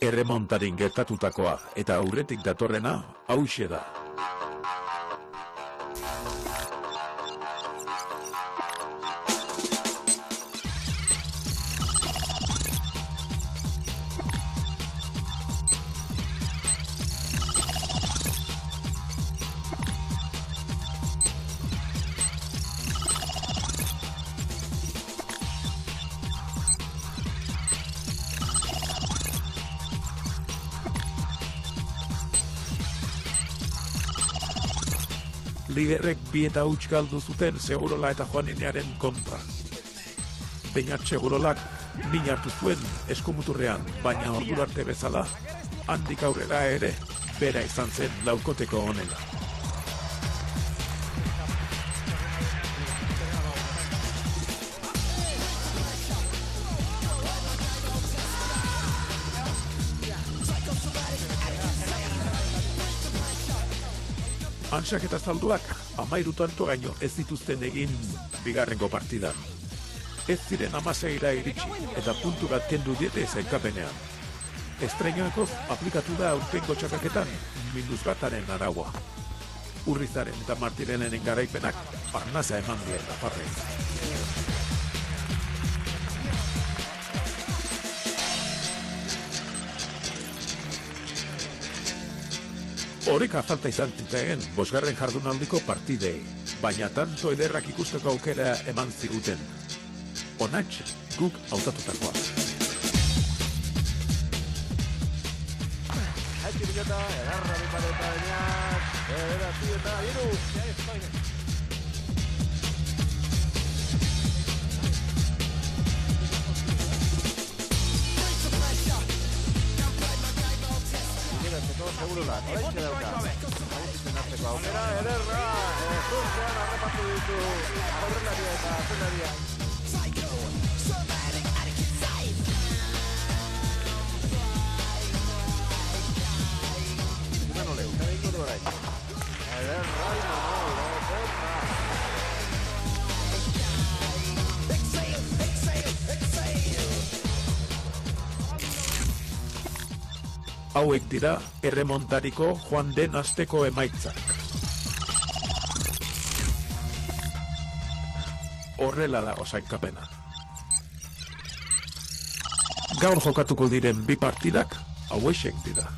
Erremontarin gertatutakoa eta aurretik datorrena hauxe da. Liderrek bi eta huts galdu zuten Segurola eta Juaninearen kontra. Beñat Segurolak min hartu zuen eskumuturrean, baina ordura arte bezala, handik aurrera ere, bera izan zen laukoteko honela. Antsak eta zalduak 13 tantoraino ez dituzten egin bigarrengo partidan. Ez ziren 16ra iritsi eta puntu bat kendu diete sailkapenean. Estreinakoz aplikatu da aurtengo txakaketan -1 araua. Urrizaren eta Martirenen garaipenak arnaza eman die nafarrei. Horeka falta izan zitzaigen 5. jardunaldiko partidei, baina tanto ederrak ikusteko aukera eman ziguten. Onatx guk hautatutakoa. Haitzi pilota, egarra bipareta Beñat, bederatzi eta hiru. Segurola, oraintxe dauka. Aguntzitzen hartzeko aukera, ederra, zurtean harrapatu ditu aurrelaria eta atzelaria. Imanoleu, eta ingo du orain. Ederra, Hauek dira erremontariko joan den asteko emaitzak. Horrela dago sailkapena. Gaur jokatuko diren bi partidak hauexek dira.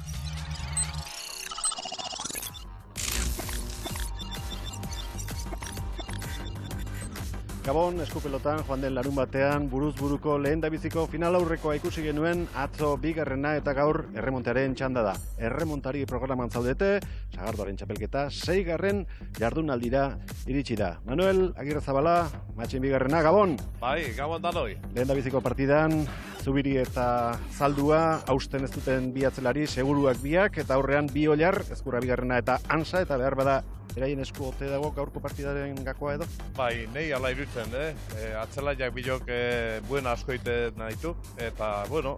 Gabon, eskupelotan, joan den larun batean, buruz-buruko lehendabiziko final aurrekoa ikusi genuen, atzo bigarrena eta gaur erremontearen txanda da. Erremontari programan zaudete, Sagardoaren txapelketa, 6. jardunaldira iritsi da. Manuel, Agirrezabala, matxin bigarrena, Gabon! Bai, Gabon danoi. Lehendabiziko partidan, Zubiri eta Zaldua, hausten ez duten bi atzelari, seguruak biak, eta aurrean bi oilar, Ezkurra bigarrena eta Ansa, eta behar bada eraien esku ote dago gaurko partidaren gakoa edo? Bai, nei ala irutzen, atzelaiak bilok buen asko egiten nahitu, eta, bueno,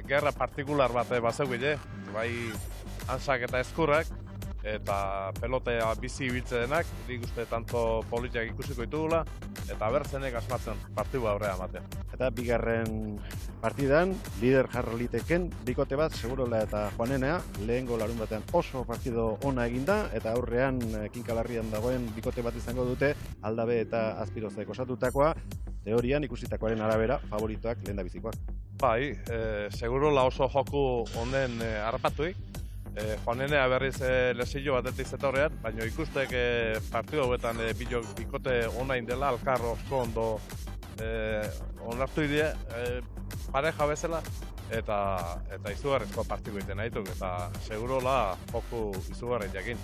gerra partikular bat bazeu bile, bai Ansak eta Ezkurrak, eta pelotea bizi ibiltzen denak, nik uste tanto politiak ikusiko ditugula, eta bertzenek asmatzen partidu aurrea ematen. Eta bigarren partidan, lider jarraliteken, bikote bat, Segurola eta Juanenea, lehengo larun batean oso partido ona eginda, eta aurrean kinkalarrian dagoen bikote bat izango dute, Aldabe eta Azpirozek osatutakoa, teorian ikusitakoaren arabera, favoritoak lehendabizikoak. Bai, Segurola oso joku honen harrapatuik, Juanenea berriz lesillo bat etiz horrean, baina ikustek partidu hauetan bikote onain dela, alkar oso ondo onartu idea, pareja bezala, eta izugarrizko partidu egiten nahituk, eta Segurola joku izugarren jakin.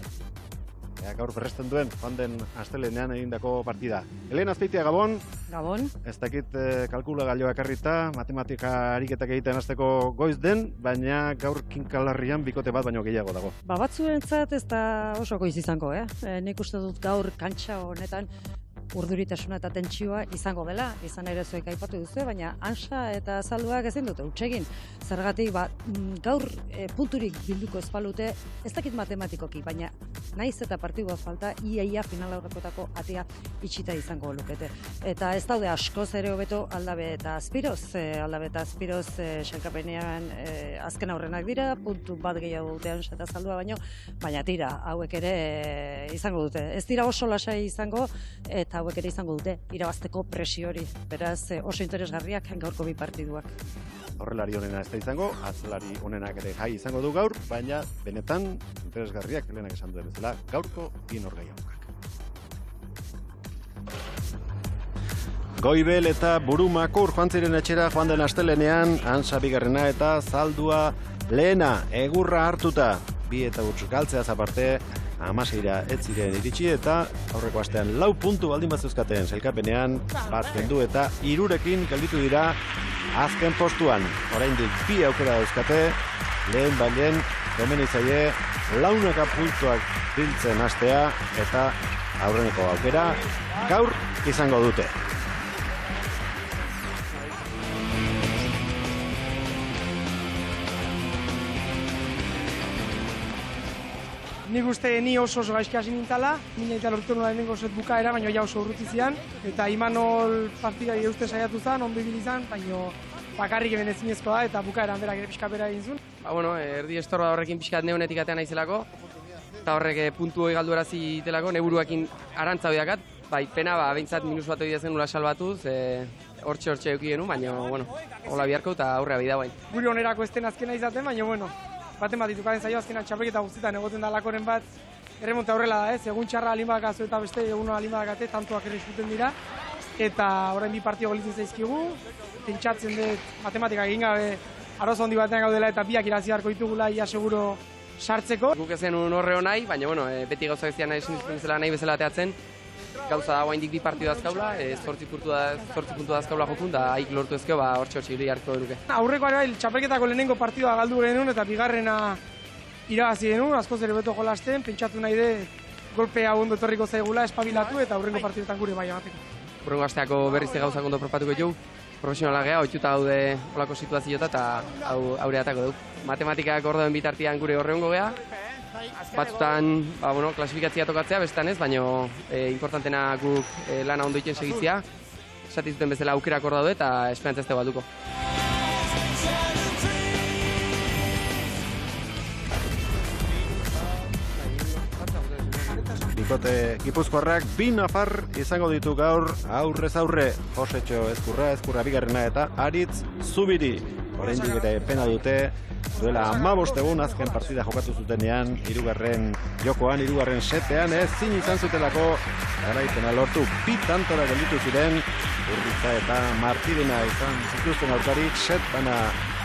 Gaur berresten duen, joan den astelenean egindako partida. Elena Azpeitia, Gabon. Gabon. Ez dakit kalkula gailoa ekarrita, matematika ariketak egiten hasteko goiz den, baina gaur kinkalarrian bikote bat baino gehiago dago. Batzuentzat ez da oso goiz izango, Nik uste dut gaur kantxa honetan urduritasuna eta tentsioa izango dela, izan ere zuek aipatu duzu, baina Ansa eta Zalduak ezin dute hutsegin. Zergatik gaur punturik bilduko ez balute, ez dakit matematikoki, baina naiz eta partidua falta ia final aurrekotako atea itxita izango lukete. Eta ez daude askoz ere hobeto Aldabe eta Azpiroz. Aldabe eta Azpiroz sailkapenean azken aurrenak dira, puntu bat gehiago dute Ansa eta Zaldua baina tira, hauek ere izango dute. Ez dira oso lasai izango, eta hauek ere izango dute irabazteko presio hori. Beraz, oso interesgarriak gaurko bi partiduak. Aurrelari onena ez da izango, atzelari onenak ere jai izango du gaur, baina benetan interesgarriak lehenak esan duen bezala gaurko bi norgehiagokak. Goibel eta Burumakur joan ziren etxera joan den astelenean, Ansa bigarrena eta Zaldua lehena egurra hartuta. Bi eta huts galtzeaz aparte, 16ra ez ziren iritsi eta aurreko astean 4 puntu baldin bazeuzkaten sailkapenean, bat kendu eta 3rekin gelditu dira azken postuan. Oraindik 2 aukera dauzkate, lehen bailen komeni zaie launaka puntuak biltzen hastea eta aurreneko aukera gaur izango dute. Nik uste ni oso gaizki hasi nintala, nina eta lortu nola lehenengo set bukaera, baina ja oso urruti zian. Eta Imanol partidari uste saiatu zen, ondo ibili zen, baina bakarrik eben ezinezko da, eta bukaeran berak ere pixka bera egin zuen. Erdi estorba horrekin pixkat neunetik atean naizelako, eta horrek puntu hori galdu erazi delako, neburuakin arantza hori dakat, bai, pena, behintzat minus bat hori dezen nula salbatuz, hortxe euki genuen, baina, hola biharko eta aurrea bida bain. Guri onerako ez den azkena izaten, baina, baten bat ditukaden zaio azkenan txapelketa guztietan egoten da lakoren bat erremonta horrela da, egun txarra alin badakazu eta beste egun alin badakate, tantoak ere zuten dira, eta orain bi partio golitzen zaizkigu, pentsatzen dut matematika egin gabe aroz handi batean gaudela eta biak irazi beharko ditugula ia seguro sartzeko. Guk ezen horreo nahi, baina beti gauza guztian nahi bezala ateatzen, gauza da oraindik bi partidu dazkaula, 8 puntu dazkaula jokun, da haik lortu ezkeo, hortxe hiri hartuko duke. Aurreko ere txapelketako lehenengo partidua galdu genuen eta bigarrena irabazi genuen, askoz ere beto jolasten, pentsatu nahi de golpea ondo etorriko zaigula, espabilatu eta aurrengo partidetan gure bai amateko. Urrengo asteako berriz gauzak ondo propatuko dugu, profesionalak geha, ohituta daude olako situazioeta eta aureatako dugu. Matematikak ordoen bitartian gure horreongo geha, batzutan klasifikatzia tokatzea, bestetan ez, baina importantena guk lana ondo iten segitzea, esati zuten bezala aukerak hor daude eta esperantza ez balduko. Bikote gipuzkoarrak 2 nafar izango ditu gaur aurrez aurre. Josetxo Ezkurra bigarrena eta Aritz Zubiri. Oraindik ere pena dute, duela 15 egun azken partida jokatu zutenean, 3. jokoan, 3. setean, ezin izan zutelako garaipena lortu. 2 tantora gelditu ziren, Urritza eta Martirena izan zituzten aurkarik, set bana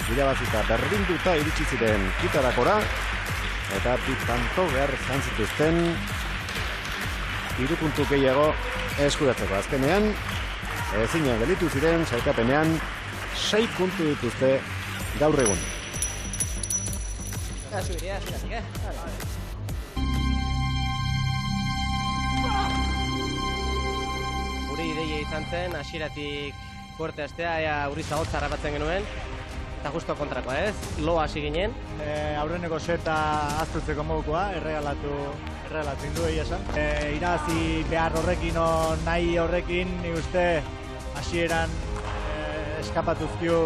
irabazita berdinduta iritsi ziren kitarakora, eta 2 tanto behar izan zituzten 3 puntu gehiago eskuratzeko. Azkenean, ezinean gelditu ziren, sailkapenean 6 puntu dituzte gaur egun. Gure ideia izan zen, hasieratik fuerte astea, ea Urriza hotza harrapatzen genuen, eta justo kontrakoa ez, lo hasi ginen. Aurreneko seta aztutzeko modukoa, erregalatu indu egia esan. Irabazi behar horrekin, nahi horrekin, ni uste hasieran eskapatuzkiu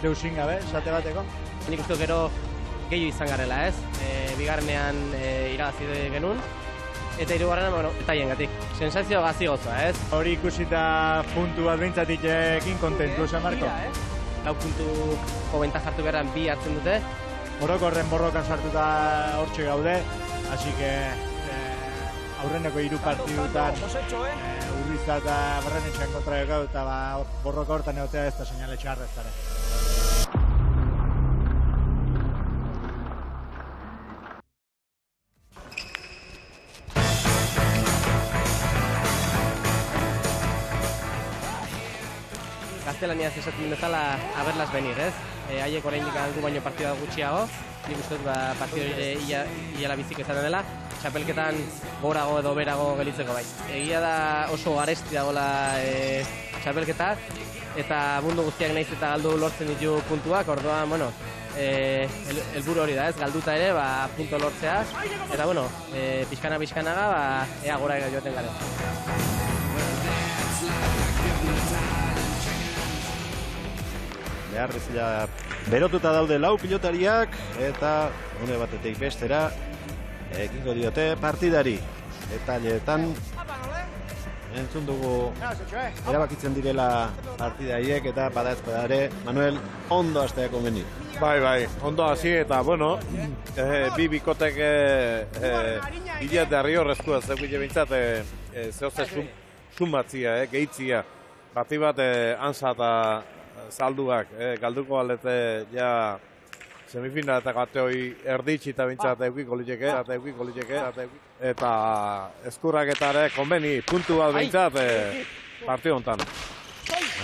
deusin gabe, esate bateko. Nik uste gero gehiago izan garela ez, bigarrenean irabazi genuen, eta hirugarrenean, etaiengatik. Sensazio gazi gozoa ez. Hori ikusita puntu bat beintzatik ekin kontentu esan Marko. 4 puntu benta jartu beran 2 hartzen dute. Orokorren borrokan sartuta hortxe gaude, hasi que aurreneko 3 partidutan Urriza eta Barrenetxean kontra gau eta borroka hortan egotea ez da seinale txarra ez dara. Gaztelaniaz esaten bezala haberlas venir, ez? Haiek oraindik gu baino partida gutxiago, nik uste dut partido hiela bizik ezaten dela. txapelketan gorago edo berago gelitzeko bai. Egia da oso garesti dagoela txapelketa, eta mundu guztiak nahiz eta galdu lortzen ditu puntuak, orduan, bueno, helburu hori da, ez, galduta ere, punto lortzea, eta, bueno, pixkana-pixkanaga, ea gora joaten garen. Behar bezala berotuta daude lau pilotariak, eta une batetik bestera ekingo diote partidari. Eta taileetan entzun dugu erabakitzen direla partidaiek, eta badaezpadare, Manuel, ondo hastea komeni. Bai, ondo hasi eta, bueno, bi bikotek bilet derri horrezkoa zeukile bintzat, zehose sumatzia, gehitzia. Bati bat, ansa eta salduak, galduko alete ja semifinaletak bateoi erditsi eta bintzat eukiko liteke, eta eskurraketare konbeni puntu bat bintzat partio hontan.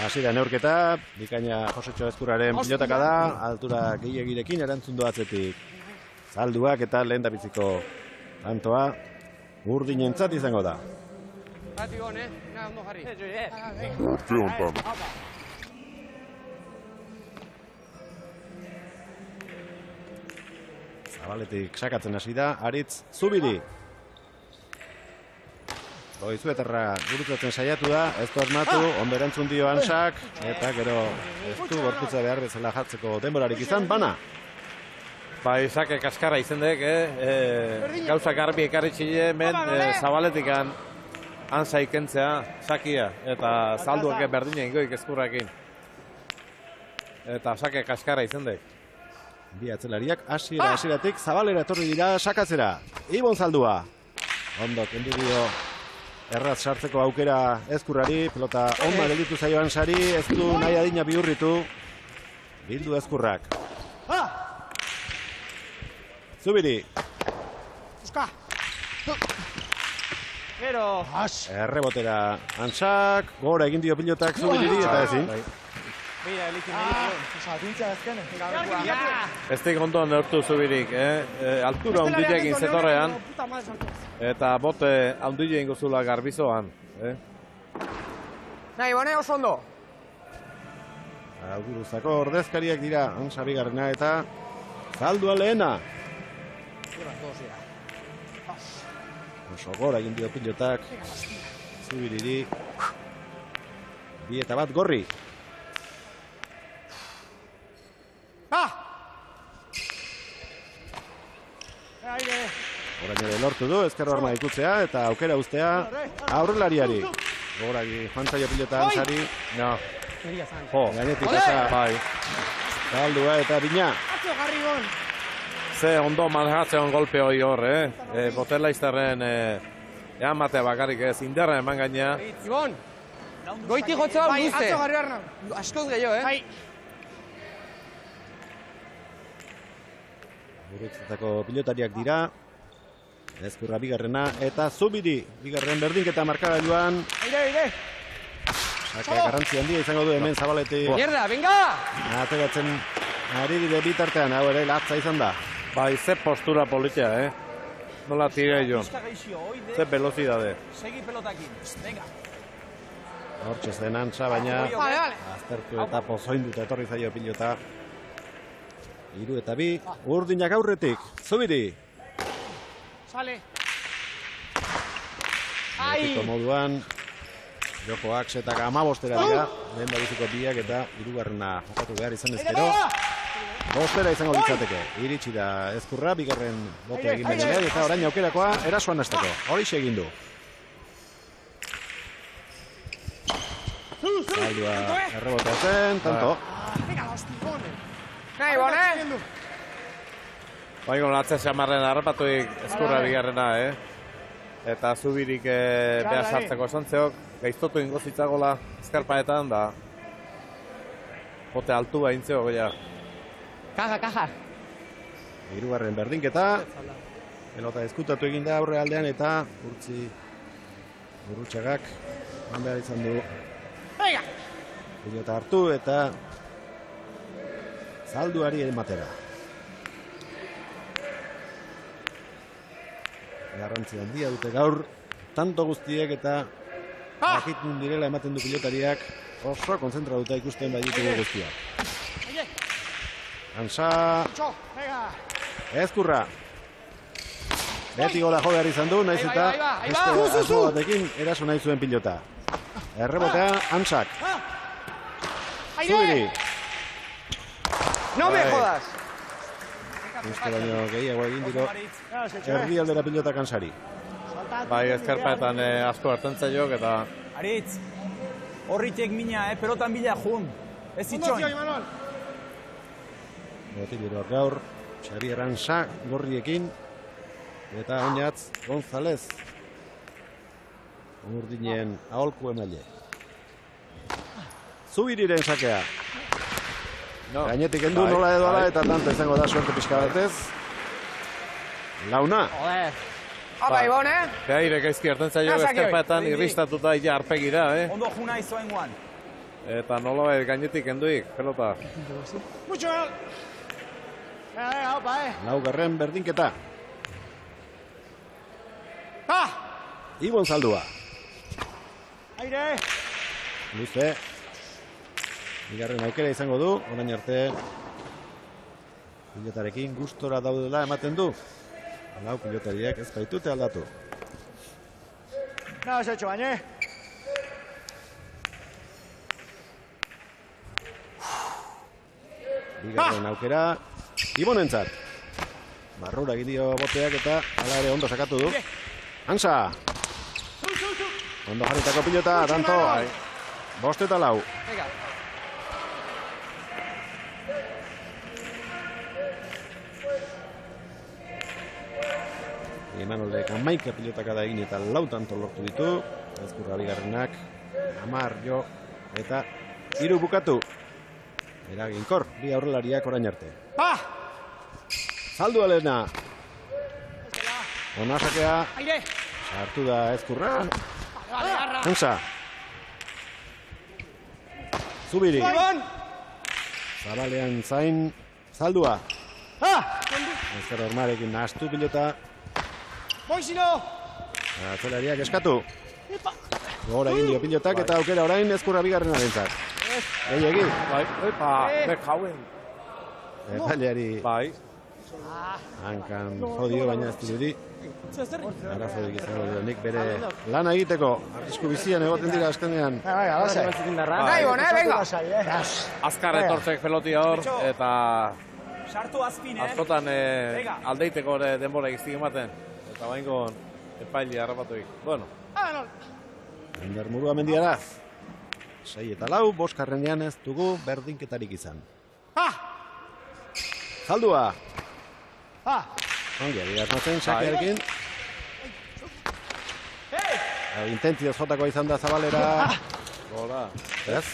Hasi da neurketa, bikaina Josetxo Ezkurraren pilotaka da, altura gehiegirekin erantzun doatzetik salduak eta lehen dabiziko tantoa urdinentzat izango da. Partio hontan. Zabaletik sakatzen hasi da, Aritz Zubiri. Goizuetarra gurutzatzen saiatu da, ez du asmatu, ondo erantzun dio Ansak, eta gero ez du gorputza behar bezala jartzeko denborarik izan, bana. Bai, sake kaskara izendek, gauza garbi ekarri txile, men Zabaletikan Ansa ikentzea, sakia, eta salduak berdina ingoik Ezkurrakin. Eta sake kaskara izendek. Bi atzelariak hasieratik Zabalera etorri dira sakatzera. Ibon Zaldua. Ondo kendu dio erraz sartzeko aukera Ezkurrari, pelota onda gelditu zaio Ansari, ez du nahi adina bihurritu. Bildu Ezkurrak. Zubiri. Errebotera Ansak, gora egin dio pilotak Zubiriri eta ezin. Ez dik ondo neurtu Zubirik, altura hundilekin zetorrean, eta bote hundilekin gozula garbizoan. Nahi, bone oso ondo. Guruzako ordezkariak dira, Ansa bigarrena eta Zaldua lehena. Oso gora egin dio pilotak Zubiriri. 2-1 gorri. Orain ere lortu du, ezkerro arma ikutzea eta aukera ustea aurrelariari. Gogoragi, jantzaio pilota Ansari. No. Gainetik asa. Bai. Zaldua eta Bina. Ze ondo manejatzen golpe hori hor, Botela izterren ean matea bakarrik ez, inderren eman gainea. Ibon, goiti jotzea luze. Askoz gehiago, Gurutzetako pilotariak dira. Ezkurra bigarrena eta Zubiri bigarren berdinketa markagailuan. Sake garrantzi handia izango du hemen Zabaleti. Mierda, venga! Ateratzen ari dire bitartean, hau ere latza izan da. Bai, ze postura politia, Nola tira jo. Ze velocidade. Segi pelotakin, venga. Hortxe zen Antsa, baina aztertu eta pozoinduta etorri zaio pilota. 3-2, urdinak aurretik, Zubiri. Sale. Betiko moduan, jokoak setak 15 dira, lehen babiziko biak eta 3. jokatu behar izan ezkero. 5 izango ditzateke, iritsi da Ezkurra, bigarren bote egin benean, eta orain aukerakoa erasoan hasteko, hori egin du. Zaldua errebotea zen, tanto. Nahi, bone! Baina atze xamarren harrapatuik Ezkurra bigarrena, Eta Zubirik behar sartzeko esan zeok, gaiztotu ingozitzagola eskarpaetan, da bote altua intzeo goia. Kaja. 3. berdinketa, pelota eskutatu egin da aurre aldean eta Urtzi Gurutxagak man behar izan du. Pilota hartu eta Zalduari ematera. garrantzi handia dute gaur, tanto guztiek eta jakitun direla ematen du pilotariak oso kontzentratuta ikusten bai ditugu guztiak. Ansa, Ezkurra. Beti gola jo behar izan du, naiz eta beste asmo batekin eraso nahi zuen pilota. Errebotea, Ansak. Zubiri. No me jodas. Uste baino gehiago egin diro erdi aldera pilota Kansari. Bai, ezkerpetan asko hartzen zaiok eta... Aritz, horritek mina, pelotan bila jun. Ez zitxoin. Botilero gaur, Xabier Ansa gorriekin, eta oinatz González. Urdinen aholku emaile. Zubiriren sakea. Gainetik endu nola edo ala eta tanto izango da suerte pixka batez. Launa. Apa, Ibon, Behaire gaizki hartzen zaiok ezkerpetan irristatuta ia arpegira, Ondo juna izoen guan. Eta nola gainetik enduik, pelota. Mucho. Laugarren berdinketa. Ibon Zaldua. Aire. Luze. Bigarren aukera izango du, orain arte pilotarekin gustora daudela ematen du. Lau pilotariak ez baitute aldatu. Nada, se ha hecho bañe. Bigarren aukera Ibonentzat. Barrura egin dio boteak eta hala ere ondo sakatu du. Ansa. Ondo jarritako pilota, tanto. 5-4. Imanolek 11 pilotak da egin eta 4 tanto lortu ditu. Ezkurra bigarrenak 10 jo eta 3 bukatu. Eraginkor, bi aurrelariak orain arte. Zaldua lehena. Ona sakea. Sartu da Ezkurra. Ansa. Zubiri. Zabalean zain Zaldua. Ezker ormarekin nahastu pilota. Atzelariak eskatu. Gora egin dio pilotak eta aukera orain Ezkurra bigarrena dintzat. Gehiagin. Bai, bek hauen. Epaileari Bai. hankan jodio, baina ez dirudi. Arazorik izango dionik bere lana egiteko. Arrisku bizian egoten dira azkenean. Azkar etortzek pelotia hor, eta Sartu azpin, askotan aldeiteko denbora iztik ematen. Eta baingo epaili harrapatuik. Bueno. Ender Murua Mendiaraz. 6 eta 4, 5 ez dugu berdinketarik izan. Zaldua. Ongi, abigarnatzen, sakearekin. Intentioz jotako izan da Zabalera. Gola. Ez?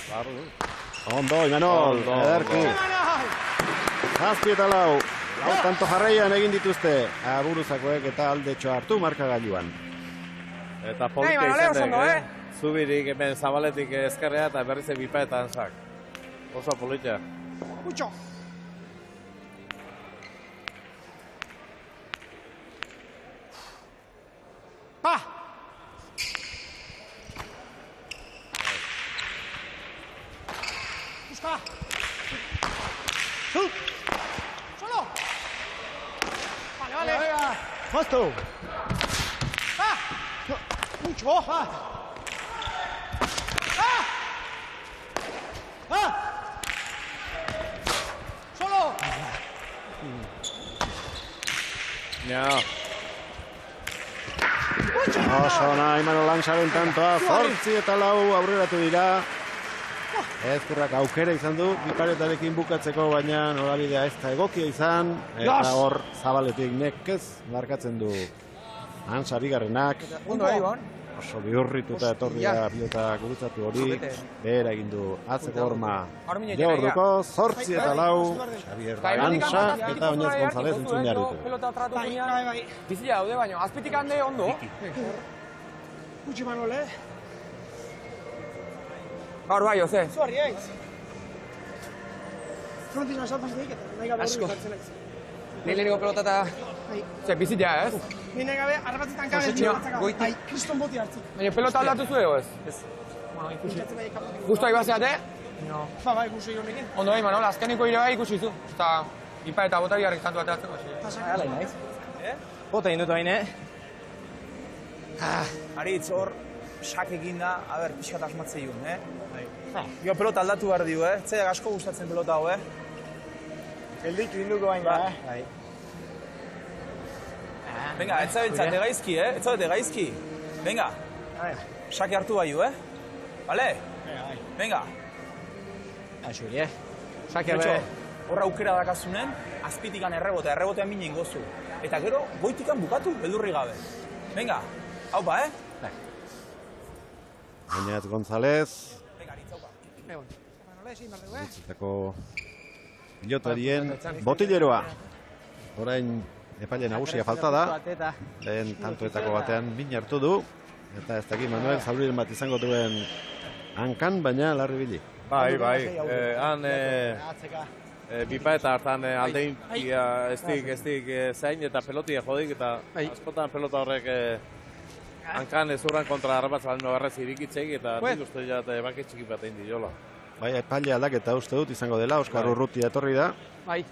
Ondo, Imanol. Ederki. 7 eta 4. Tanto jarraian egin dituzte Aburuzakoek eta aldetxo hartu markagailuan. Eta polita izan dek, Zubirik, hemen Zabaletik ezkerrea eta berriz bipaetan zak. Oso polita. Mucho. Busca. Solo. Vale. Justo. Mucho. Solo. Ja. Oso ona, Imanol Ansaren tantoa, 8 eta 4 aurreratu dira. Ezkurrak aukera izan du, biparetarekin bukatzeko, baina norabidea ez da egokia izan. Eta hor Zabaletik nekez markatzen du Ansa bigarrenak. Oso bihurrituta etorri da pilota gurutzatu hori. Behera egin du atzeko horma Jorduko, 8 eta 4. Xabier Ansa eta Oñez González entzun behar ditu. Bizia daude baino, azpitik hande ondo. Gutxi Manol, Gaur bai, Jose. Zuarri, Frontina saltuz deik eta nahi gabe hori jartzen naiz. Lehenengo pelota eta... Ze, bizia, ez? Gine gabe, arbatzetan kabe bai, kriston boti hartzik. Baina pelota aldatu zuen edo ez? Ez. Guztua ibazeate? Bai, guztu honekin. Ondo bai, Manol, azkeniko ire bai ikusi zu. Eta ipa eta bota biharrik kantu ateratzeko. Hala inaiz. Bota indut bain, Aritz, hor, sakekin da, pixkat asmatzei jun, Jo, pelota aldatu behar dio, Zeak asko gustatzen pelota hau, Gelditu induko bain da, Venga, ez zabetzate gaizki, Ez zabetzate gaizki. Venga. Sake hartu baiu, Bale? Venga. Aixuri, Sake be. Horra aukera dakazunen, azpitikan errebotean minen gozu. Eta gero, goitikan bukatu, beldurri gabe. Venga, haupa, Oñez González. Venga, Aritz, haupa. Utzitako pilotarien botileroa. Orain epaile nagusia falta da. Lehen tantoetako batean min hartu du. Eta ez dakit Manuel zauriren bat izango duen hankan, baina larri bili. Bai. Han bipa eta hartan aldein estik zain eta pelotia jodik eta askotan pelota horrek hankan ezurran kontra harrabatz balino garrez irikitzek eta nik uste jat baki txiki bat egin diola. Bai, epaile aldaketa uste dut izango dela, Oskar Urrutia etorri da. Bai.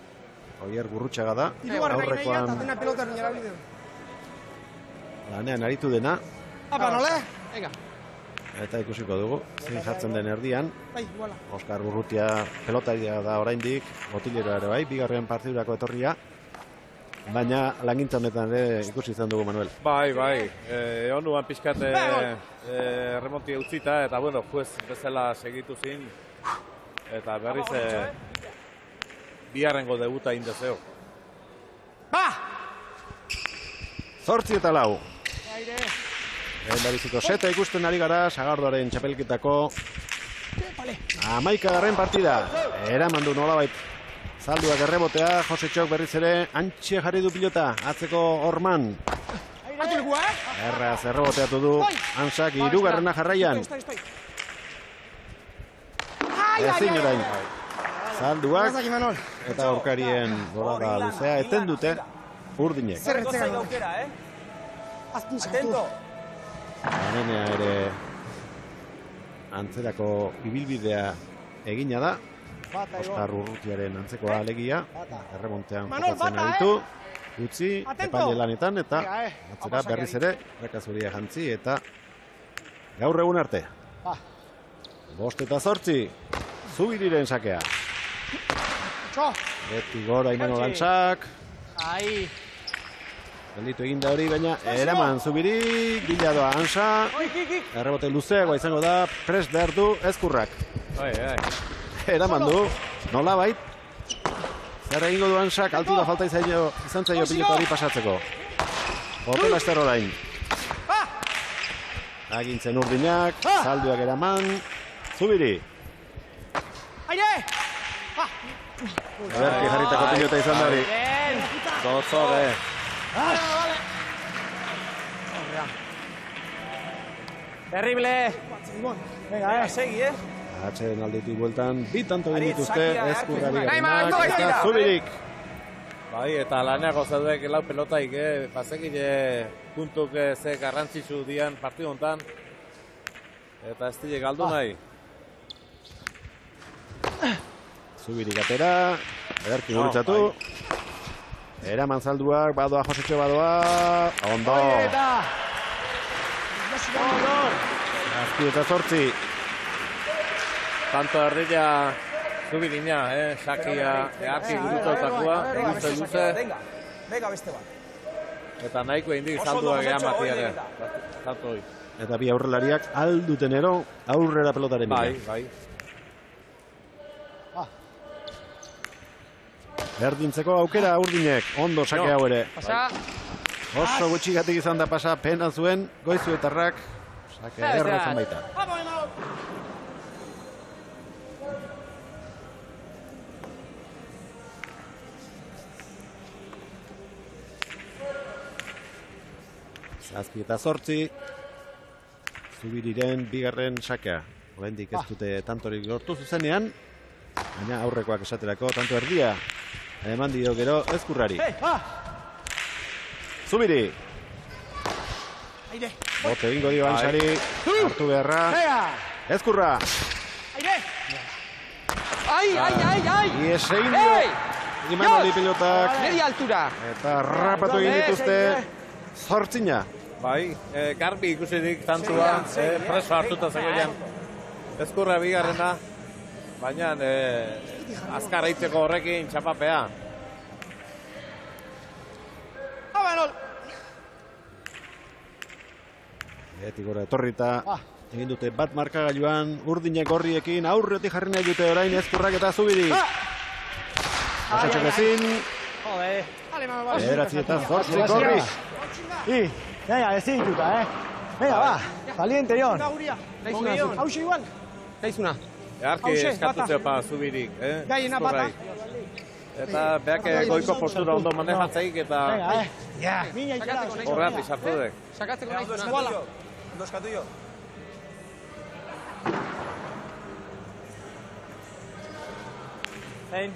Oier Gurrutxaga da. Aurrekoan atena pelota erabili du. Lanean aritu dena. Apa, nole? Ega. Eta ikusiko dugu, zein jartzen den erdian. Bai, iguala. Oskar Urrutia pelotaria da oraindik, botileroa ere bai, bigarren partidurako etorria. Baina langintza honetan ere ikusi izan dugu, Manuel. Bai. Onuan pixkat remontia utzita eta bueno, juez bezala segitu zin. Eta berriz biharrengo debuta indezeo. 8-4. Lehendabiziko seta ikusten ari gara, Sagardoaren txapelketako 11. partida. Eraman du nolabait zalduak errebotea, Jose Txok berriz ere antxe jarri du pilota, atzeko Orman. Erraz erreboteatu du, Ansak hirugarrena jarraian. Ezin orain. Zalduak eta aurkarien bolada luzea eten dute urdinek. Atento! Hanenea ere antzerako ibilbidea egina da. Oskar Urrutiaren antzekoa alegia. Erremontean jokatzen aritu. Utzi, epaile lanetan eta atzera berriz ere rakazuria jantzi eta gaur egun arte. 5-8. Zubiriren sakea. Beti gora Imanol Antsak. Gelditu eginda hori, baina eraman Zubiri, bila doa Ansa. Errebote luzeagoa izango da, prest behar du Ezkurrak. Eraman du, nola bait. Zer egingo du Ansak, altura falta izan zaio pilota hori pasatzeko. Hotela ester orain. Agintzen urdinak, zalduak eraman, Zubiri. Ederki jarritako pilota izan da hori. Zotzore. Terrible. Venga, segi, Atxeden aldetik bueltan, bi tanto dituzte Ezkurrari garinak eta Zubirik. Bai, eta laneako zaudeek lau pelotaik, bazekile puntuk ze garrantzitsu dian partidu honetan. Eta ez dile galdu nahi. Zubirik atera, ederki gurutzatu. Eraman zalduak, badoa Josetxo badoa. Ondo. Azpi eta 8. Tanto herria Zubirina, sakia earki gurutzautakua, luze. Venga, beste bat. Eta nahiko indik zalduak ea matiare. Tanto hoi. Eta bi aurrelariak alduten ero aurrera pelotaren bila. Bai. Berdintzeko aukera urdinek, ondo sake hau ere. Oso gutxigatik izan da pasa, pena zuen, Goizuetarrak, sake erra izan baita. Zazpi eta 8. Zubiriren bigarren sakea. Oraindik ez dute tantorik lortu zuzenean, baina aurrekoak esaterako tanto erdia eman dio gero Ezkurrari. Zubiri. Bote egingo dio Ansari, hartu beharra. Ezkurra. Ai! Ies egin dio Imanoli pilotak. Media altura. Eta rapatu egin dituzte zortzina. Bai, garbi ikusirik tantua, preso hartuta zegoean. Ezkurra bigarrena, baina azkar eitzeko horrekin txapapea. Etik gora etorrita, egin dute bat markagailuan, urdinek gorriekin, aurretik jarri nahi dute orain Ezkurrak eta Zubiri. Osatxok ezin. Bederatzi eta zortzi gorri. Venga, ezin duta, Venga, va, valiente, Jon. Hauxe igual. Gaizuna. Earki eskatu zeopa Zubirik, Gaiena bata. Eta beak goiko postura ondo manejatzeik eta horretik sartu dek. Sakatzeko gaizuna. Doskatu jo.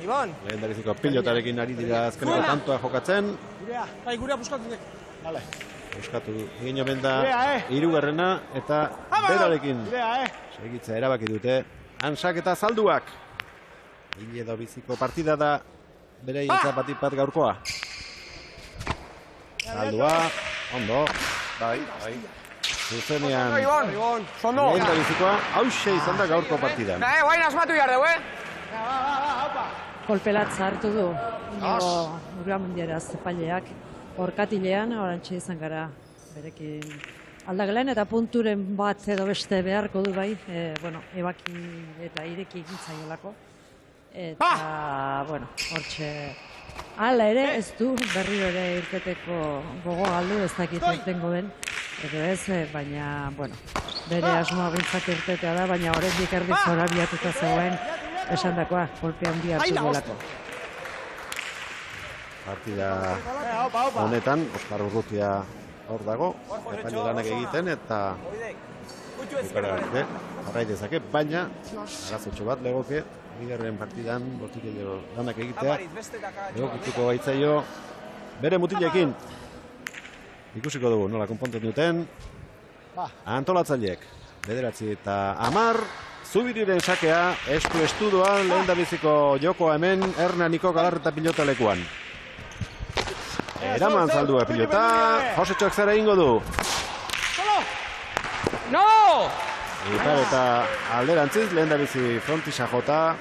Ibon. Lehen dariziko pilotarekin ari dira azkeneko tantoa jokatzen. Gurea buskatu dek. Buskatu egin omen da hirugarrena eta berarekin segitzea erabaki dute. Ansak eta Zalduak. Hile edo biziko partida da bere batik bat gaurkoa. Zaldua, ondo. Bai. Zuzenean lehen da bizikoa, hause izan da gaurko partida. Guain asmatu behar dugu, Kolpelatza hartu du. Uramendiara zepaileak. Orkatilean, orantxe izan gara berekin aldagelen eta punturen bat edo beste beharko du bai. Ebaki eta ireki egintzaiolako. Eta, hortxe... Hala ere, ez du berriro ere irteteko gogo galdu, ez dakit irtengo den. Edo ez, baina, bere asmoa bintzak irtetea da, baina horrendik erdiz horabiatuta zegoen esandakoa, kolpe handi hartu duelako. Partida honetan, Oskar Urrutia hor dago, epaile lanak egiten eta jarrai dezake, baina arazotxo bat legoke, bigarren partidan botikillo lanak egitea, egokituko gaitzaio bere mutilekin. Ikusiko dugu nola konponten duten antolatzaileek. 9 eta 10, Zubiriren sakea, estu doa, lehen da biziko jokoa hemen, Hernaniko Galarreta pilota lekuan. Eraman Zaldua pilota, Josetxoak zera ingo du. No! Eta alderantziz, lehen da bizi frontisa jota.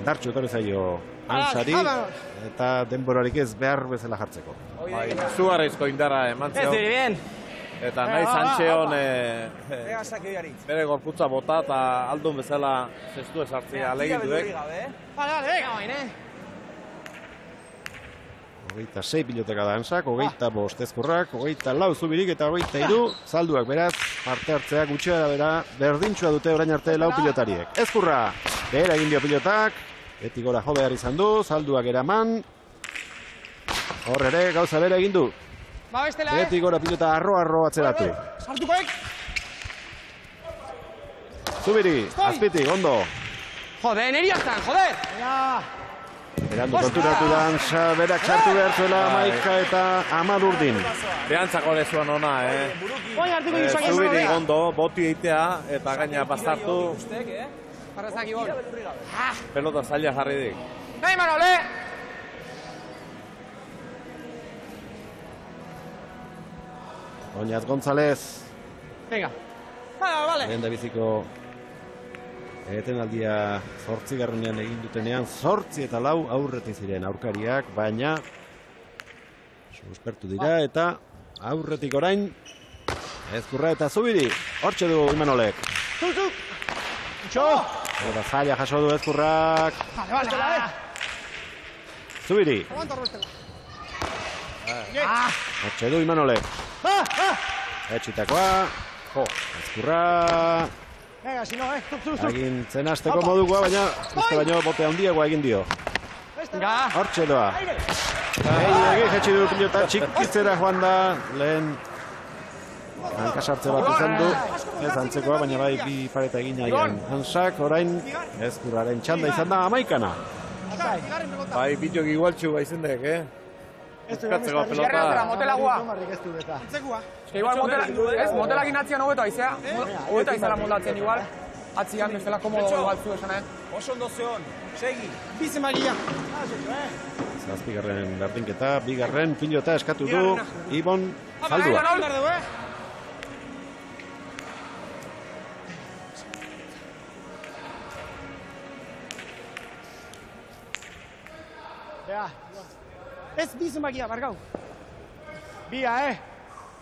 Dartxu etorri zaio Ansari, eta denborarik ez behar bezala jartzeko. Zugarrizko indarra eman zion. Eta nahi Santxeon bere gorputza bota eta aldun bezala zestu esartzea aleginduek. Hogeita 6 piloteka da Ansak, 25 Ezkurrak, 24 Zubirik eta 23 Zalduak. Beraz, parte hartzea gutxea bera berdintxua dute orain arte 4 pilotariek. Ezkurra, behera egin dio pilotak, beti gora jo behar izan du, Zalduak eraman. Hor ere, gauza bera egin du. Beti gora pilota arro atzeratu. Zubiri, azpitik, ondo. Jode, neri hartan, joder! Berandu konturatu da Ansa, berak sartu behar zuela Maika eta Amad Urdin. Behantzako lezuan ona, Zubiri ondo, boti eitea eta gaina bastartu. Pelota zaila jarri dik. Nahi, Manole! Oñaz González. Venga. Lehen da biziko etenaldia 8. egin dutenean 8 eta 4 aurretik ziren aurkariak, baina suspertu dira eta aurretik orain Ezkurra eta Zubiri. Hortxe du Imanolek. Eta zaila jaso du Ezkurrak. Zubiri. Hortxe du Imanolek. Etxitakoa. Ezkurra. Egin zenazteko modukoa, baina uste baino bote handiagoa egin dio. Hortxe doa. Egin jetxi du pilota txikitzera joan da. Lehen hankasartze bat izan du. Ez antzekoa, baina bai bi pareta egin nahian. Hansak, orain Ezkurraren txanda izan da 11. Bai, bitok igualtxu gaizendek, Bukatzeko pelota. Gerra motelagua. Itzekua. Igual motelakin atzian hobeto aizea. Hobeto aizela moldatzen igual. Atzian bezala komodo igual zu esan, Oso ondo zeon, segi. Bizi magia. Zazpigarren berdinketa, bigarren pilota eskatu du Ibon Zaldua. Ez bizi magia, bargau. Bia,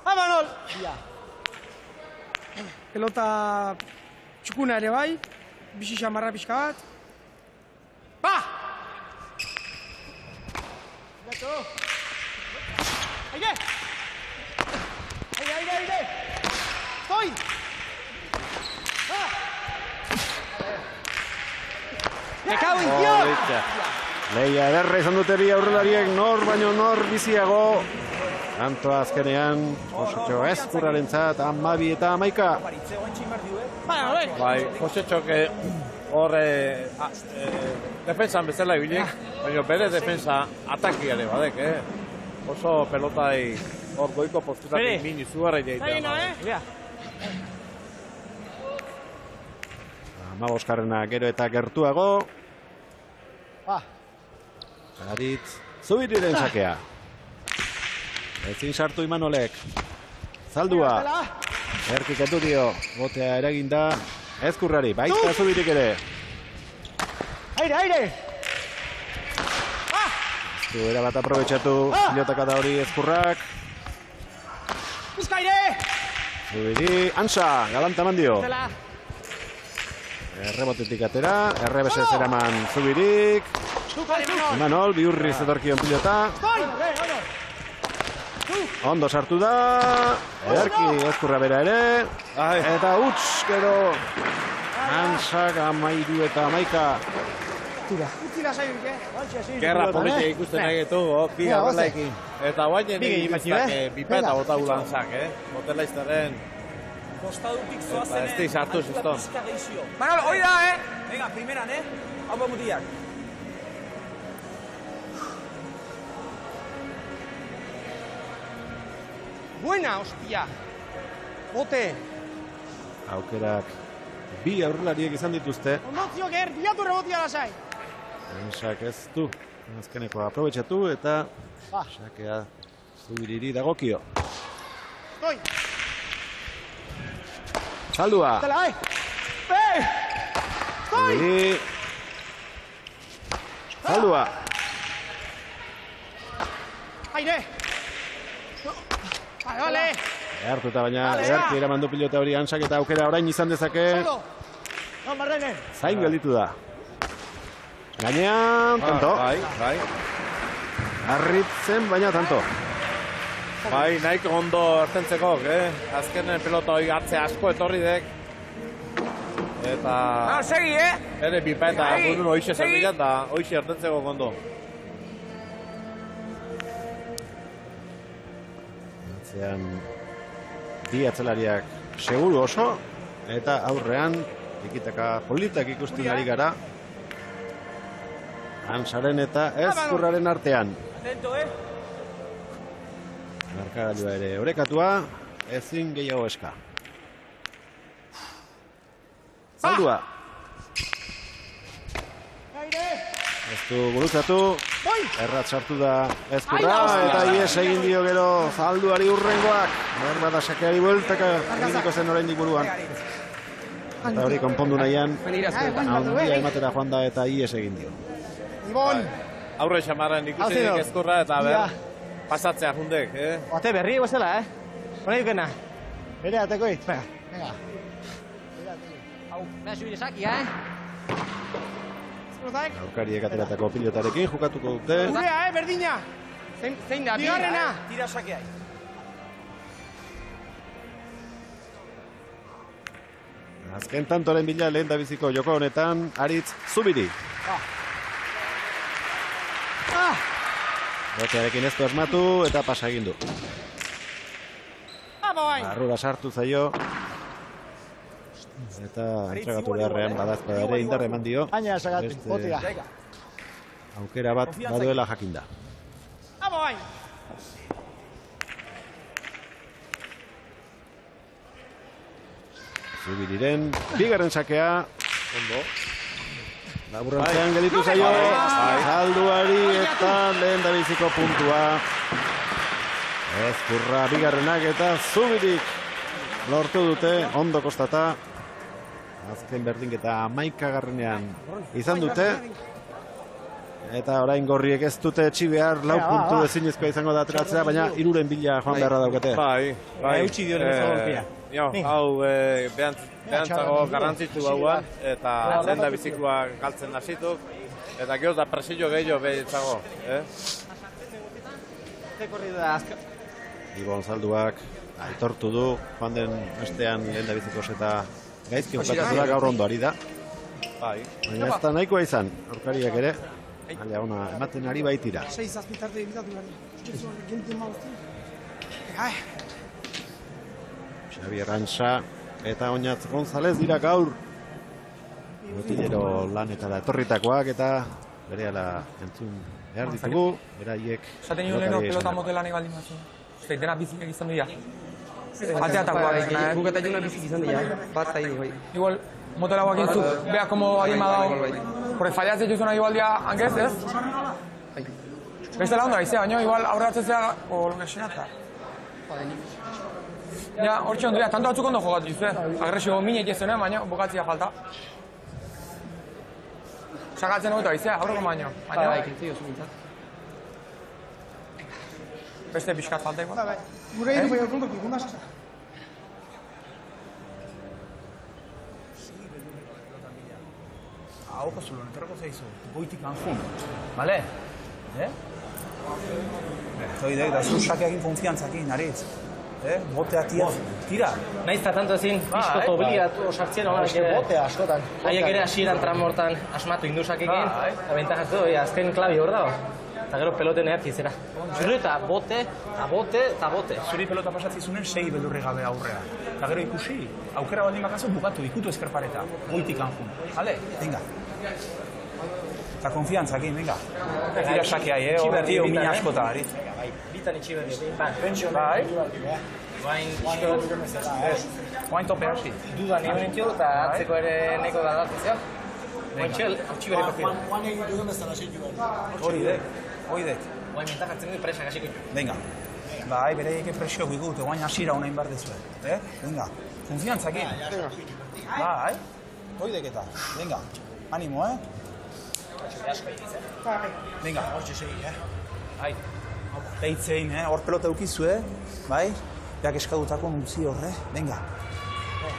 Amanol! Bia. Pelota txukuna ere bai, bixi xamarra pixka bat. Ba! Gato! Aire! Aire! Stoi! Mekau intiot! Leia ederra izan dute bi aurrelariek, nor baino nor biziago. Tanto azkenean, Josetxo Ezkurrarentzat 12 eta 11. Bai, Josetxok hor defensan bezala ibilik, baina bere defensa atakiare badek, Oso pelotai hor goiko postutatik mini zugarra jaitea. Amaboskarrena gero eta gertuago. Aritz Zubiriren sakea. Ezin sartu Imanolek. Zaldua. Erkik edu dio. Botea eraginda Ezkurrari. Baita Zubirik ere. Aire! Du erabat aprobetxatu. Pilotaka da hori Ezkurrak. Bizkaire! Zubiri. Ansa. Galanta mandio. Errebotetik atera. Errebesez eraman Zubirik. Imanol, bihurriz etorkion pilota. Ondo sartu da. Ederki Ezkurra bera ere. Eta utz, gero. Ansak 13 eta 11. Utzi lasairik, Gerra polite ikusten nahi ditugu, bi aurrelaikin. Eta guainen egin bipeta bota gulantzak, Motela iztaren. Kostadutik Eta zoazenen. ez di sartu zizton. Manol, hoi da, Venga, primeran, Hau mutiak. Buena, hostia. Bote. Aukerak bi aurrelariek izan dituzte. Ondotziok bilatu rebotia lasai. Ansak ez du. Azkeneko aprobetxatu eta sakea Zubiriri dagokio. Stoi. Zaldua. Zubiri. Zaldua. Aire. Vale. Hartuta baina ederki eraman du pilota hori Ansak eta aukera orain izan dezake. Zain gelditu da. Gainean, tanto. Bai. Arritzen, baina tanto. Bai, nahiko ondo ertentzeko, Azkenen pelota hori atzea asko etorri dek. Eta... segi, Ere bipa eta burun hoixe zerbilan da hoixe ertentzeko ondo. Atzean bi atzelariak seguru oso eta aurrean ikitaka politak ikusten ari gara. Ansaren eta Ezkurraren artean. Atento, Markagailua ere orekatua, ezin gehiago eska. Zaldua. Ez du gurutzatu. Errat sartu da Ezkurra eta ies egin dio gero Zalduari urrengoak. Berbada sakeari bueltaka eginiko zen oraindik buruan. Eta hori konpondu nahian, handia ematera joan da eta ies egin dio. Ibon! Aurre xamarren ikusirik Ezkurra eta pasatzea jundek, Oate berri guazela, Hona dukena. Bere atekoit. Venga. Hau, da Zubiri Aurkariek ateratako pilotarekin jokatuko dute. Gurea, berdina! Zein da, Bigarrena! Tira sakeai. Azken tantoren bila lehen da biziko joko honetan, Aritz Zubiri. Botearekin ez du asmatu eta pasa egin du. Barrura sartu zaio. Eta entregatu beharrean badazpa ere indar eman dio. Aukera bat baduela jakinda. Zubiriren bigarren sakea. Ondo. Laburrantzean gelitu zaio. Zalduari eta lehen da biziko puntua. Ezkurra bigarrenak eta Zubirik lortu dute, ondo kostata. Azken berdinketa 11. izan dute. Eta orain gorriek ez dute etxi behar, 4 puntu ezinezkoa izango da ateratzea, baina 3 bila joan beharra daukate. Bai. Eutxi dioren ez golpia. Hau behantzago garrantzitu hauan, eta lehen da bizikoa galtzen hasituk, eta gehoz da presillo gehiago behitzago. Ibon Zalduak aitortu du, joan den bestean lehen da bizikos eta gaizki okatu da, gaur ondo ari da. Baina ez da nahikoa izan, aurkariak ere. Aila ona ematen ari baitira. 6 azpitarte egitatu behar. Xabi Arantxa eta Oñatz González dira gaur. Botillero lanetara etorritakoak eta berehala entzun behar ditugu. Beraiek... Zaten nio leheno pelota motelan egaldin batzu. Uste, dena bizik egizan dira. Ateatakoa egin, Buketa juna bizik izan dira, bat zaidu bai. Igual, motela guak intzu, beha como adien badao. Porque fallatzen juzuna igual dia angez, ez? Beste la onda izea, baina igual aurratzen zea, o lo que sea eta. Ja, hor txon dira, tanto batzuk ondo jogatu juzue. Agresio mine jezunen, baina bokatzia falta. Sakatzen hogeita izea, aurreko baino. Bai, kintzio zumintzat. Beste pixkat falta igual. Gure hiru bai okontok ikuna sasa. Ojo zulo, enterrako zaizu, goitik anjun, bale? Zoidek, da zu sakeakin konfiantzakin, aritz. Botea tira. Naiz eta tanto ezin, pizko obligatu sartzen honak ere. Botea askotan. Haiek ere hasieran tramortan asmatu indusakekin, eta bentajatu, azken klabi hor dago. Eta gero peloten ehartzi zera. Zuru eta bote. Zuri pelota pasatzizunen 6 beldurri gabe aurrea. Eta gero ikusi, aukera baldin bakazu bukatu, ikutu eskerpareta, goitik anjun. Bale, venga. Eta konfiantzakin, venga. Tira sakeai, horretio mina askota, aritz. Bitan itxiberri, Bai. Guain Guain tope hasi. dudan egon entio eta atzeko ere neko da datzea. Guain txel, itxiberri partida. Hori dek. Guain mentajatzen du presa gasiko. Venga. Bai, bereieke presio gugut, guain hasira honain bar dezue. Venga. Konfiantzakin. Bai. Hori dek eta. Venga. Animo, Venga. Hortxe segi, Bai. Teitzein, hor pelota eukizue, bai? Beak eskadutako nuntzi horre, venga.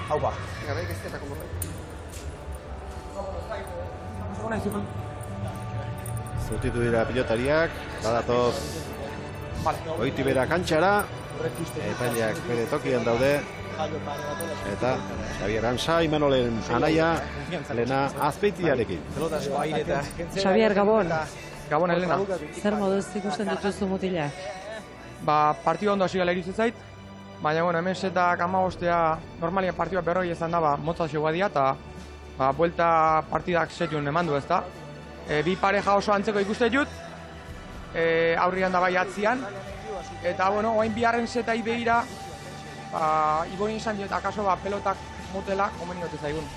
Haupa. Zutitu dira pilotariak, badatoz goiti bera kantxara, epaileak bere tokian daude, eta Xabi Arantxa, Imanolen anaia, Elena Azpeitiarekin. Xabier, Gabon. Gabon, Elena. Zer moduz ikusten dituzu mutila? Partidu ondo hasi gala iruditzen zait, baina, hemen setak 15 normalia partidua berroi ezan da, motza zegoa dia, eta buelta partidak setjun eman du, ezta. Bi pareja oso antzeko ikuste dut, aurrian da bai atzian, eta, oain biharren zetai behira, igoin izan dut, akaso pelotak motela, komeni dut zaigun.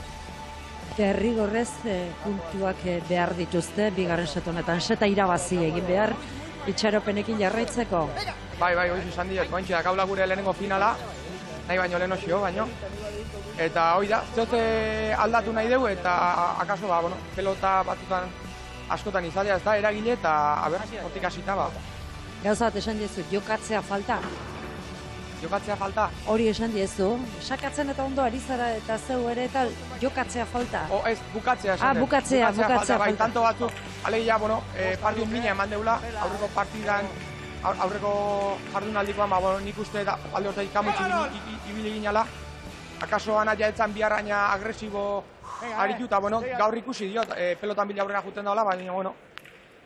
Derrigorrez puntuak behar dituzte, bigarren set honetan, seta irabazi egin behar, itxaropenekin jarraitzeko. Bai, hori izan diot, ointxe dakaula gure lehenengo finala, nahi baino lehen osio, baino. Eta hori da, zote aldatu nahi dugu, eta akaso, pelota batzutan askotan izatea, ez da, eragile, eta, hortik hasita, Gauza bat esan diezu, jokatzea falta? Jokatzea falta? Hori esan diezu, sakatzen eta ondo ari zara eta zeu ere eta jokatzea falta? Ez, bukatzea esan dut. Bukatzea falta. Bai, tanto batzuk, alegia, partidun mina eman deula, aurreko partidan, aurreko jardunaldikoan, nik uste alde hortaik kamutxi ibili ginala, akaso anaia etzan biharraina agresibo aritu, eta gaur ikusi diot, pelotan bila aurrera juten daula, baina,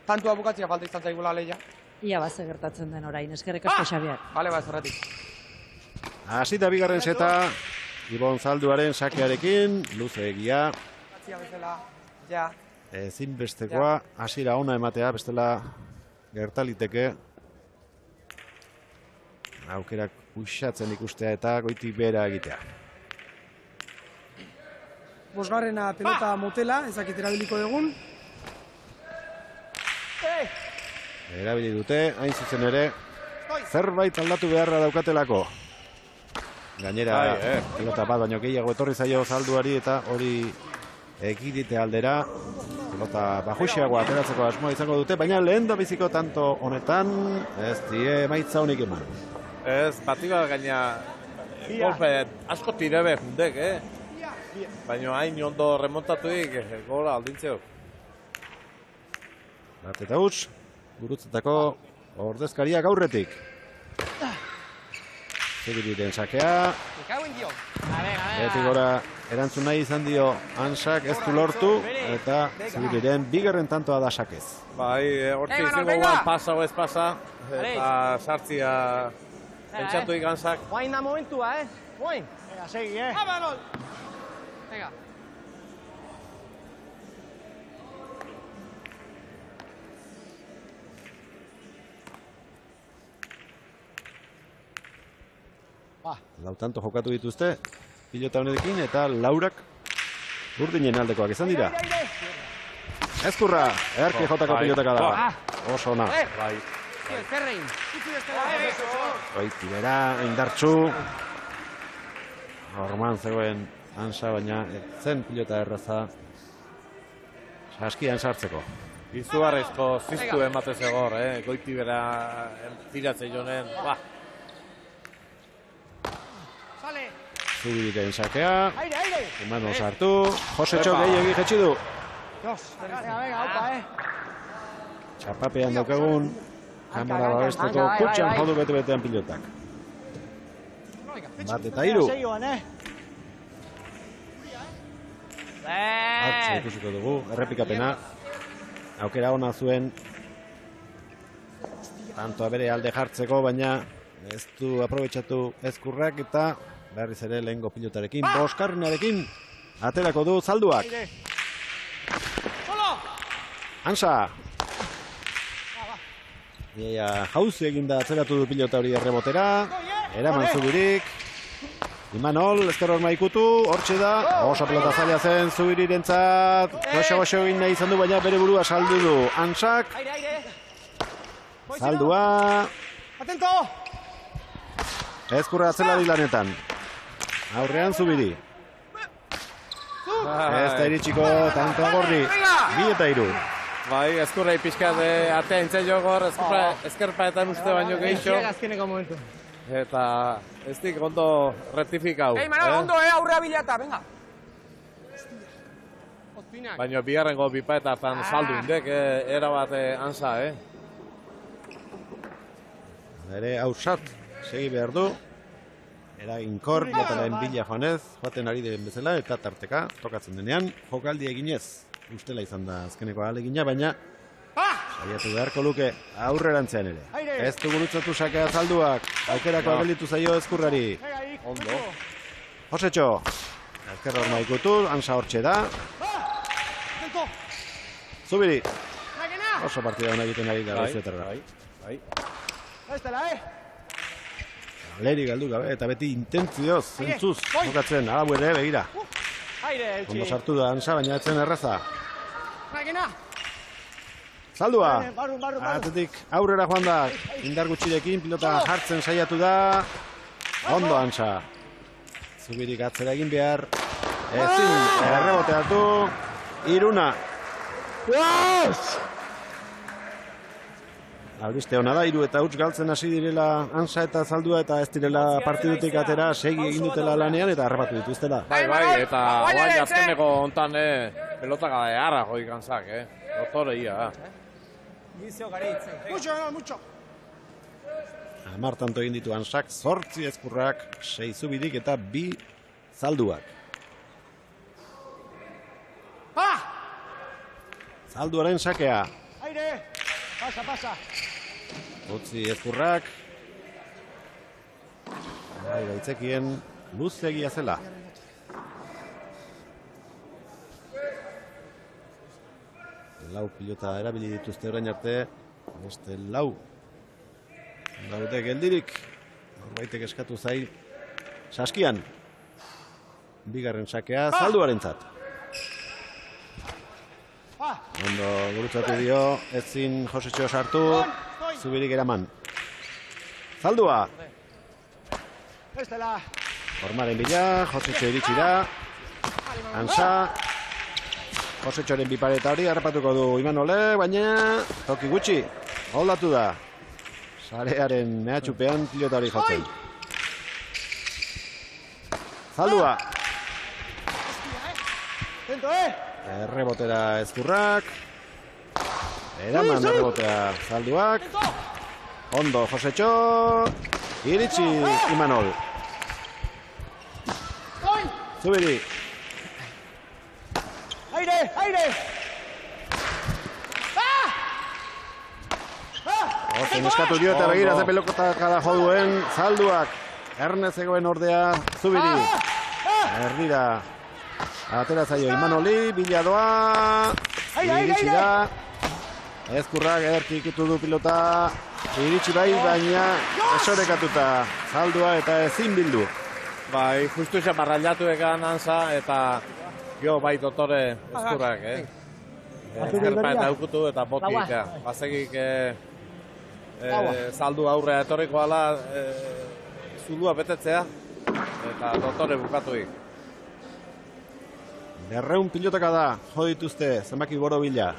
tantua bukatzea falta izan zaigula alegia. Ia baze gertatzen den orain, eskerrik asko Xabier. Bale, zerratik. Hasita bigarren seta, Ibon Zalduaren sakearekin, luze egia. Ezinbestekoa, hasiera ona ematea, bestela gertaliteke. Aukerak uxatzen ikustea eta goiti bera egitea. bosgarrena pelota motela, ezakit erabiliko egun. Erabili dute, hain zuzen ere, zerbait aldatu beharra daukatelako. Gainera, pelota bat baino gehiago etorri zaio Zalduari eta hori ekidite aldera. Pelota bajuxiagoa ateratzeko asmoa izango dute, baina lehen da biziko tanto honetan ez die emaitza honik eman. Ez, batiba gaina golpe asko tirebe jundek, baina hain ondo remontatuik gola aldintzeo. Bat eta huts, gurutzetako ordezkariak aurretik. Zubiriren sakea. Beti gora erantzun nahi izan dio Ansak ez du lortu eta Zubiriren bigarren tantoa da sakez. Bai, hortzi izango guan pasa o ez pasa eta sartzia pentsatu ikantzak. Guain da momentua, Guain. Venga, segi, Vámonos. Venga. Lau tanto jokatu dituzte, pilota honekin eta Laurak urdinen aldekoak izan dira. Ezkurra, erki jotako pilotaka da. Oso ona. Tibera, indartxu. Orman zegoen Ansa, baina zen pilota erraza saskian sartzeko. Izugarrizko ziztu ematez egor, Goitibera tiratzei jonen, Zubiriren sakea, emano sartu, Josetxo gehiagi jetxi du. Txapapean daukagun, kamara babesteko kutxan jodu bete-betean pilotak. Bat eta hiru. Atxe ikusiko dugu, errepikapena. Aukera ona zuen, tantoa bere alde jartzeko, baina ez du aprobetxatu Ezkurrak eta berriz ere lehengo pilotarekin, boskarrenarekin aterako du Zalduak. Ansa! Iaia jauzi eginda atzeratu du pilota hori errebotera, eraman Zubirik. Imanol, ezker horma ikutu, hortxe da, oso pelota zaila zen Zubirirentzat, goxo egin nahi izan du, baina bere burua saldu du Ansak. Zaldua. Atento! Ezkurra atzelari lanetan. Aurrean Zubiri. Ez da iritsiko tantoa gorri. 2 eta 3. Bai, Ezkurrei pixkat atea intzai jogor, ezkerpaetan uste baino gehixo. Azkeneko momentu. Eta ez dik ondo rectifikau. Ondo, aurrea bilata, venga. Baina bigarrengo bipaetan saldu indek, erabat Ansa, Ere hausat, segi behar du. Eraginkor, jataren bila joanez, joaten ari den bezala, eta tarteka, tokatzen denean, jokaldi eginez. Ustela izan da azkeneko ahalegina, baina saiatu beharko luke aurrerantzean ere. Ez du gurutzatu sakea Zalduak, aukerako abelitu zaio Ezkurrari. Ondo. Josetxo, ezkerra horma ikutu, Ansa hortxe da. Zubiri. Oso partida hona egiten ari da gazioetarra. Bai. Leri galdu gabe, eta beti intentzioz, zentzuz, jokatzen, hau ere, begira. Ondo sartu da Ansa, baina etzen erraza. Zaldua, atetik aurrera joan da, indar gutxirekin, pilota jartzen saiatu da. Ondo Ansa. Zubirik atzera egin behar. Ezin, erreboteatu. Iruna. Albiste hona da, 3 eta 3 galtzen hasi direla Ansa eta Zaldua eta ez direla partidutik atera segi egin dutela lanean eta harrapatu dituztela. Bai, eta guain azkeneko hontan pelotaka harra joik Ansak, Dotore ia. Mucho. 10 tanto egin ditu Ansak, 8 Ezkurrak, 6 Zubirik eta 2 Zalduak. Zalduaren sakea. Pasa. Utzi Ezkurrak. Baitzekien luzegia zela. Lau pilota erabili dituzte orain arte. Beste lau. Daude geldirik. Norbaitek eskatu zai. Saskian. Bigarren sakea Zalduarentzat. Ondo gurutzatu dio, ezin Josetxo sartu, Zubirik eraman. Zaldua. Formaren bila, Josetxo iritsi da. Ansa. Josetxoren bipareta hori harrapatuko du Imanolek, baina toki gutxi. Holdatu da. Sarearen mehatxupean pilota hori jotzen. Zaldua. Errebotera Ezkurrak. Eraman errebotera Zalduak. Ondo Josetxo. Iritsi Imanol. Zubiri. Aire! Horten eskatu dio eta begira ze pelokotakada joduen Zalduak. Ernez egoen ordea Zubiri. Erdira. Atera zaio Imanoli, biladoa. Iritsi da. Ezkurrak ederki ikitu du pilota. Iritsi bai, baina esorekatuta Zaldua eta ezin bildu. Bai, justu esan barrailatu egan Ansa eta jo bai dotore Ezkurrak, Ezkerpa eta aukutu eta botik, bazegik Zaldu aurrea etorriko ala zulua betetzea eta dotore bukatuik. 200 pilotaka da, jo dituzte, zenbaki boro bila.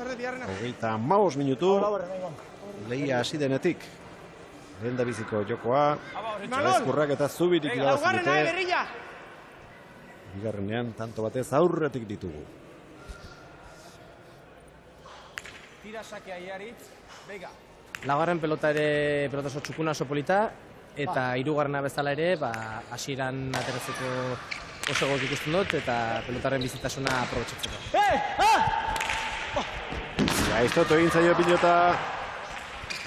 Hogeita 15 minutu, lehia hasi denetik. Lehen biziko jokoa, Ezkurrak eta Zubirik irabazten dute. Bigarrenean, tanto batez aurretik ditugu. Tira sakea Iaritz, bega. Laugarren pelota ere pelota oso txukuna, oso polita, eta hirugarrena bezala ere, hasieran ateratzeko oso gok ikusten dut, eta pelotaren bizitasuna aprobetxatzeko. Gaiztotu egin zaio pilota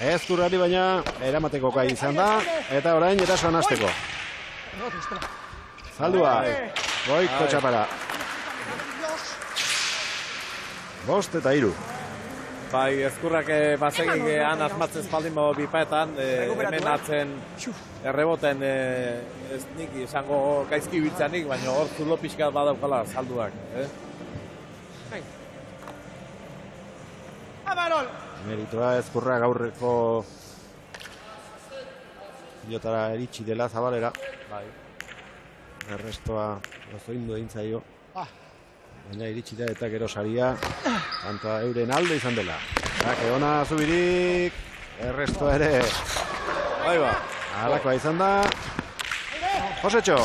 Ezkurrari, baina eramateko gai izan da, eta orain erasoan hasteko. Zaldua, goiko txapara. 5 eta 3. Bai, Ezkurrak bazegik han asmatzen espaldin bipaetan, hemen atzen erreboten ez nik izango gaizki biltzanik, baina hor zulo pixkat badaukala Zalduak. Meritua Ezkurrak aurreko pilotara eritsi dela Zabalera. Bai. Errestoa gozoindu egin zaio. Baina iritsi da eta gero saria tantoa euren alde izan dela. Zake ona Zubirik, errestoa ere. Bai ba. Alakoa izan da. Josetxo.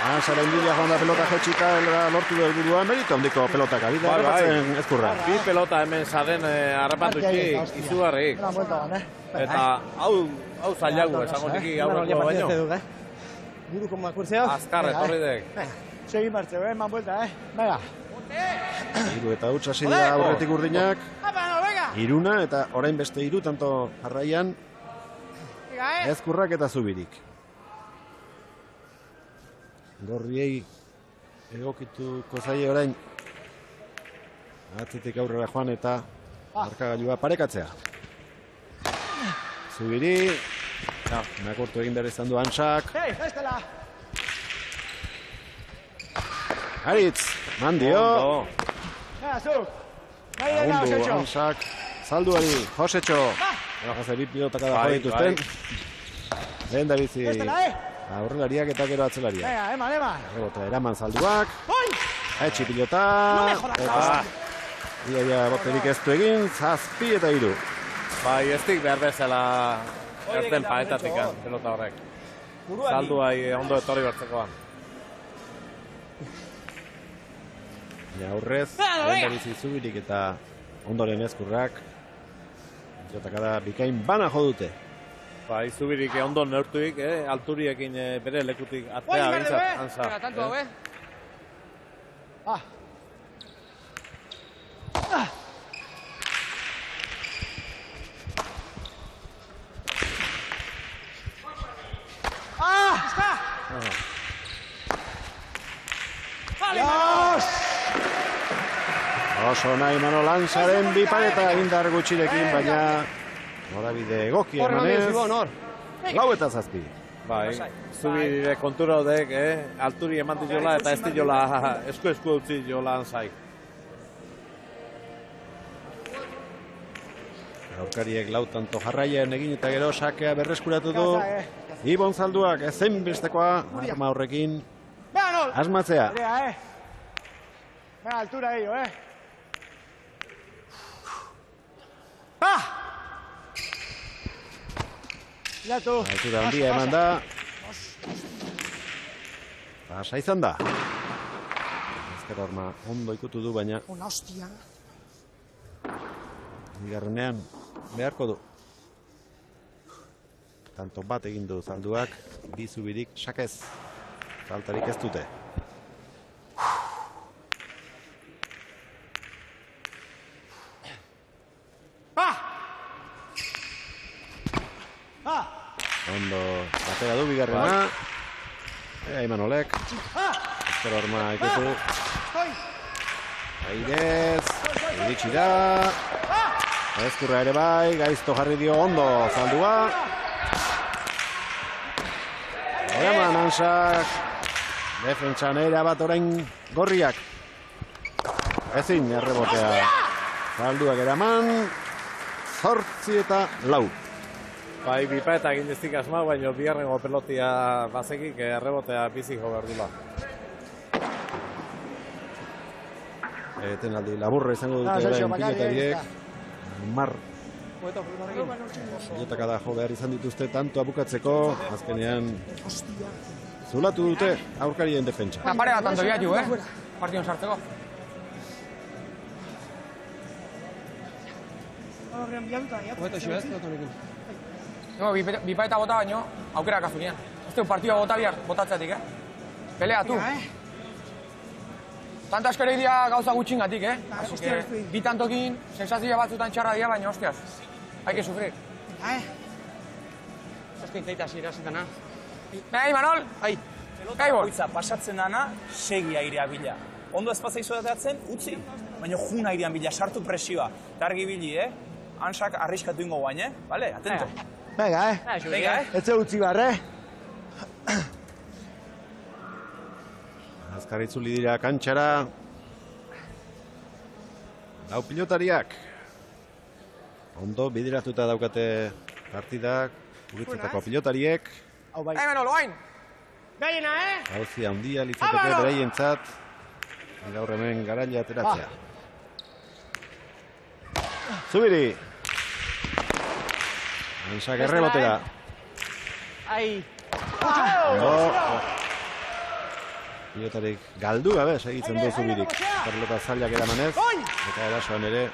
Ansaren bila joan da pelota jetxika lortu du helburua, meritu handiko pelotak abide harrapatzen Ezkurra. Bi pelota hemen zaren harrapatutxik izugarrik. Eta hau zailago esango tiki aurreko baino. Buruko makurzeo. Azkar etorri dek. Segi martzeo, eman buelta, Venga. Hiru eta huts hasi dira aurretik urdinak. Hiruna eta orain beste hiru tanto jarraian Ezkurrak eta Zubirik. Gorriei egokituko zaie orain atzetik aurrera joan eta markagailua parekatzea. Zubiri nakortu egin behar izan du Ansak. Aritz, mandio. Agundu Ansak, Zalduari, Josetxo. Josetxo bi pilotaka da jo dituzten. Lehen da bizi aurrelariak eta gero atzelariak. Rebota eraman Zalduak. Etxi pilota. Ia boterik ez du egin, 7 eta 3. Bai, ez dik behar bezala erten paetatik pelota horrek. Zalduai ondo etorri bertzekoan. Aurrez, lehen da bizi Zubirik eta ondoren Ezkurrak. Jotakada bikain bana jo dute. Bai, Zubirik ondo neurtuik, alturiekin bere lekutik atea bintzat, Ansa. Oso nahi Manol Ansaren bipareta indar gutxirekin, baina norabide egoki emanez. 9-7. Bai, zubire kontura hodek, alturi eman diola eta ez diola esku utzi diola anzai. Aurkariek lau tanto jarraien egin eta gero sakea berreskuratu du. Ibon Zalduak ezen bestekoa arma horrekin asmatzea. Venga, altura ello, Altura handia eman da. Pasa izan da. Ezker horma ondo ikutu du, baina bigarrenean beharko du. Tanto bat egin du Zalduak, bi zubirik sakez. Faltarik ez dute. Ondo batera du bigarrena. Imanolek. Ezker horma ikutu. Aidez. Iritsi da. Ezkurra ere bai. Gaizto jarri dio ondo Zaldua. Eraman Ansak. Defentsan erabat orain gorriak. Ezin errebotea. Zalduak eraman. 8-4. Bai, bipa eta egin diztik asma, baina bigarrengo pelotia bazekik errebotea biziko behar dula. Etenaldi laburra izango dute orain pilotariek. Mar. Pilotaka da jo behar izan dituzte tanto abukatzeko, azkenean zulatu dute aurkarien defentsa. Pare bat tanto biatu, Partion sartzeko. Bipa eta bota baino, aukera kazunean. Ez du partioa bota bihar, botatzeatik, Peleatu. Tanta eskere dira gauza gutxingatik, Así que, bi tantokin, sensazioa batzutan txarra dira, baina, hostias, hay que sufrir. Zazkin zeita zira zitana. Nahi, Manol? Hai. Pelota goitza pasatzen dana, segi airea bila. Ondo espazia izodatzen, utzi. Baina jun airean bila, sartu presioa. Targi bili, Ansak arriskatu ingo guain, Vale, atento. Venga, Ez utzi barre. Azkarritzuli dira kantxara. Lau pilotariak. Ondo bideratuta daukate partidak. Uritzetako pilotariek. Manol, oain! Gaiena, Gauzia handia litzateke beraientzat. Gaur hemen garaila ateratzea. Zubiri! Ansak errebotera. Pilotarik galdu gabe segitzen du Zubirik. Pelota zailak eramanez. Eta erasoan ere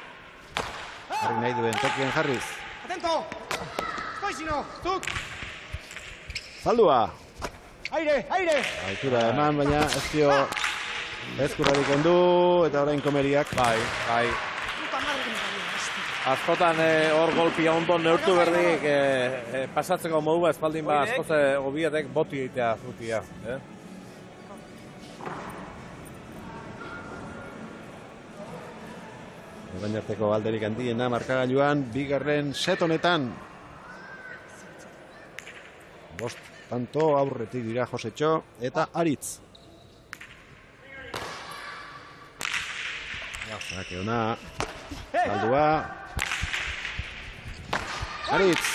jarri nahi duen tokien jarriz. Atento! Koizino, tuk! Zaldua! Aire! Altura eman, baina ez dio ezkurrarik ondu eta orain komeriak. Bai. Askotan hor golpia ondo neurtu berdik pasatzeko modua espaldin ba askoz obietek boti egitea frutia. Bainarteko alderik handiena markagailuan bigarren set honetan. Bost tanto aurretik dira Josetxo eta Aritz. Zake ona. Zaldua. Aritz.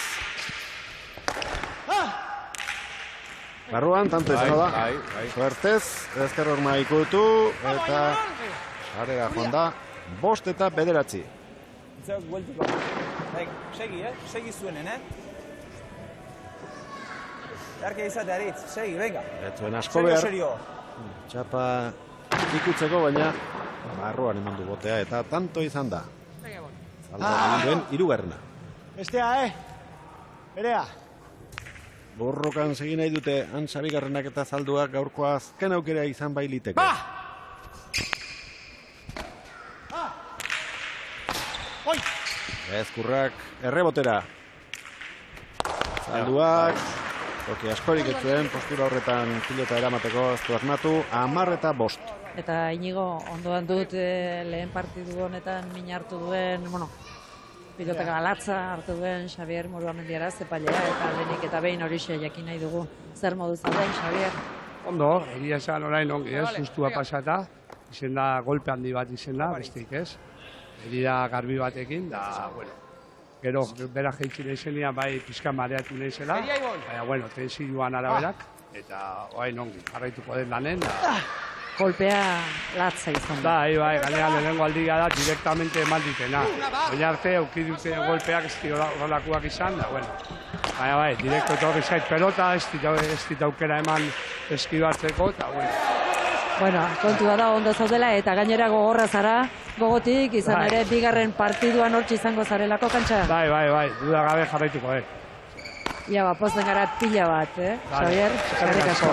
Barruan, tanto izango da. Suertez, ezker horma ikutu eta arera joan da. 5 eta 9. Segi zuenen, Darke izate Aritz, segi, venga. Etzuen asko behar. Txapa ikutzeko, baina barruan eman du botea eta tanto izan da. Zalda egin duen 3. Bestea, Berea. Borrokan segin nahi dute Antsa bigarrenak eta Zalduak gaurkoa azken aukera izan bailiteke. Ezkurrak errebotera. Zalduak toki askorik ez zuen postura horretan pilota eramateko ez du asmatu 10 eta 5. Eta Inigo ondoan dut lehen partidu honetan min hartu duen, Pilotak alatza hartu duen Xabier Muruamendiara zepailea eta lehenik eta behin horixe jakin nahi dugu. Zer modu zauden, Xabier? Ondo, egia esan orain ongi ez, justua pasata. Izen da, golpe handi bat izen da, besteik ez. Herida garbi batekin, da, bueno. Gero, bera jeitzi nahi zenian, bai, pizka mareatu nahi zela. Baina, bueno, tensioan araberak. Eta, orain ongi, jarraituko den lanen, da. Kolpea latza izan da. Bai, gainean lehenengo aldia da, direktamente eman ditena. Baina arte, auki dute golpeak ez horrelakoak izan, da, bueno. Baina bai, direkto etorri zait pelota, ez dit aukera eman eskibatzeko, eta bueno. Bueno, kontua da ondo zaudela eta gainera gogorra zara, gogotik, izan ere, bigarren partiduan hortxe izango zarelako kantxa. Bai, duda gabe jarraituko, Ia, pozten gara pila bat, Xabier? Eskerrik asko.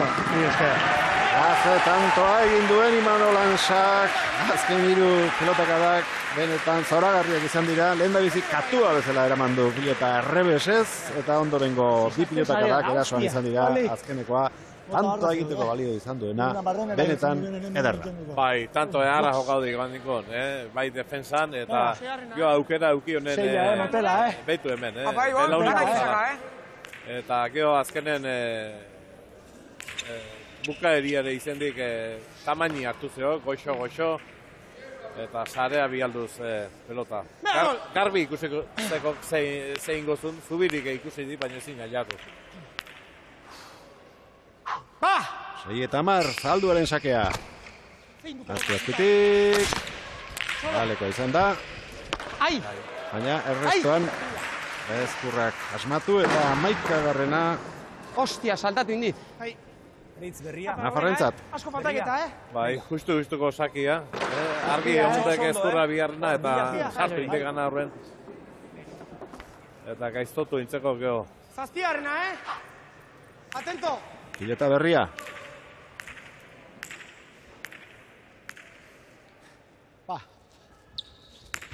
Haze tantoa egin duen Imanol Ansak, azken hiru pelotakadak benetan zoragarriak izan dira, lehen da bizi katua bezala eraman du pilota errebesez, eta ondorengo bi pilotakadak erasoan izan dira, azkenekoa tantoa egiteko balio izan duena, benetan ederra. Bai, tanto eharra jokaudik bandikon, bai defensan, eta jo aukera auki honen beitu hemen, eta gero azkenen bukaeriare izendik tamaini hartu zeo, goxo, eta sarea bialduz pelota. Garbi ikusiko zein gozun, zubirik ikusi di, baina ezin aiatu. 6 eta 10, Zalduaren sakea. Azpitik. Baleko izan da. Baina errestoan ezkurrak asmatu eta 11garrena. Ostia, saltatu indi. Nafarrentzat. Asko faltaketa, Bai, justuko sakia. Argi egutek ezkurra bigarrena eta sartu indegana horren. Eta gaiztotu intzeko geho. Zazpiarrena, Atento! Pilota berria.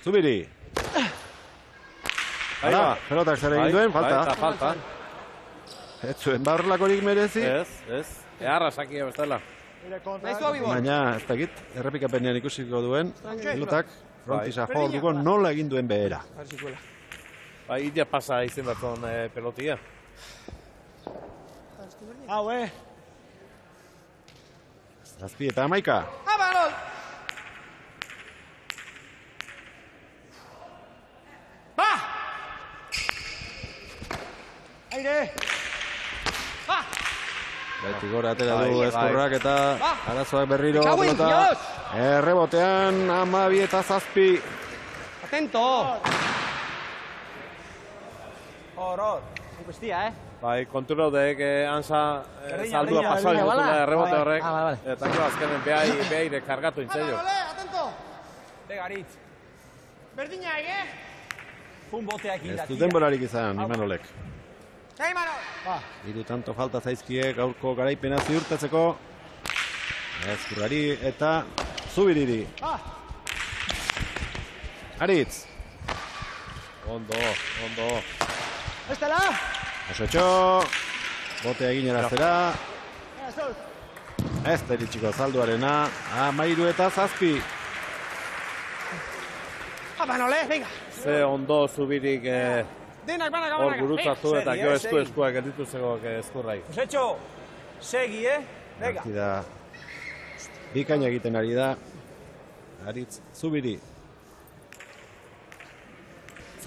Zubiri. Hala, pelotak zer egin duen, falta. Ez zuen barrolakorik merezi. Ez. Eharra sakia bestela. Baina, ez dakit, errepikapenean ikusiko duen, pilotak frontisa jo orduko nola egin duen behera. Bai, idia pasa izen batzon pelotia. Hau, Zazpi eta 11. Aire! Beti gora atera du ezkurrak eta arazoak berriro pelota. Errebotean 12 eta 7. Atento! Horor, bestia, Bai, kontura dek ansa saldua pasoi dutela errebote horrek. Eta gero azkenen behaire kargatu intzaio. Atento! Begaritz. Berdina, Fun boteak Ez du denborarik izan, Imanolek. Imanol! Hiru tanto falta zaizkie gaurko garaipena ziurtatzeko. Ezkurrari eta Zubiriri. Aritz. Ondo. Estela! Osetxo. Botea egin eraztera. Ez da iritsiko Zalduarena. 13 eta 7. Manole, venga! Ze ondo Zubirik hor gurutzatu eta gero eskuak geldituzeko ezkurrai. Osetxo, segi, venga! Partida bikaina egiten ari da. Aritz Zubiri.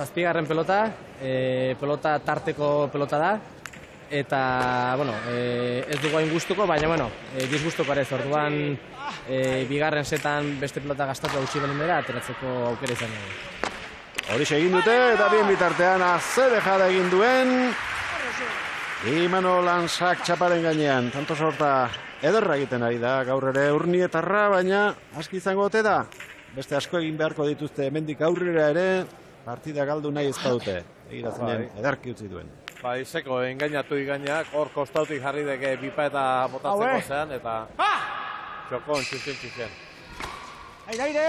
Zazpigarren pelota, pelota tarteko pelota da, eta, bueno, ez dugu hain gustuko, baina, disgustuko ere, orduan bigarren setan beste pelota gastatu hautsi benen bera, ateratzeko aukera izan dugu. Horixe egin dute, eta bien bitartean azedejada egin duen. Imanol Ansak txaparen gainean, tanto sorta ederra egiten ari da, gaur ere urnietarra, baina aski izango ote da. Beste asko egin beharko dituzte hemendik aurrera ere, partida galdu nahi ezpadute. Egirazenean edarki utzi duen. Bai, seko engainatu igainak, hor kostautik jarri deke bipa eta botatzeko zean, eta txokon txusen. Aire!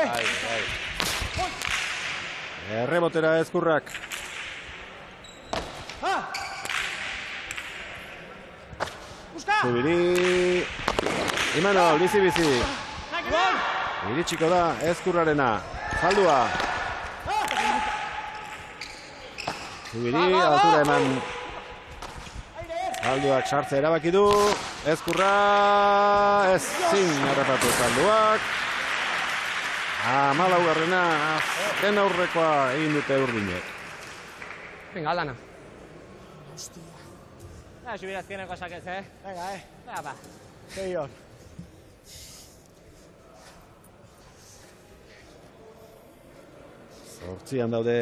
Errebotera ezkurrak. Zubiri. Imanol, bizi. Iritsiko da ezkurrarena. Zaldua. Zubiri, altura eman Zalduak sartze erabaki du, Ezkurra, ezin harrapatu Zalduak. 14garrena, azken aurrekoa egin dute urdinek. Venga, aldana. Subir azkeneko sakez, Venga, Ba. Segi hor. Zortzian daude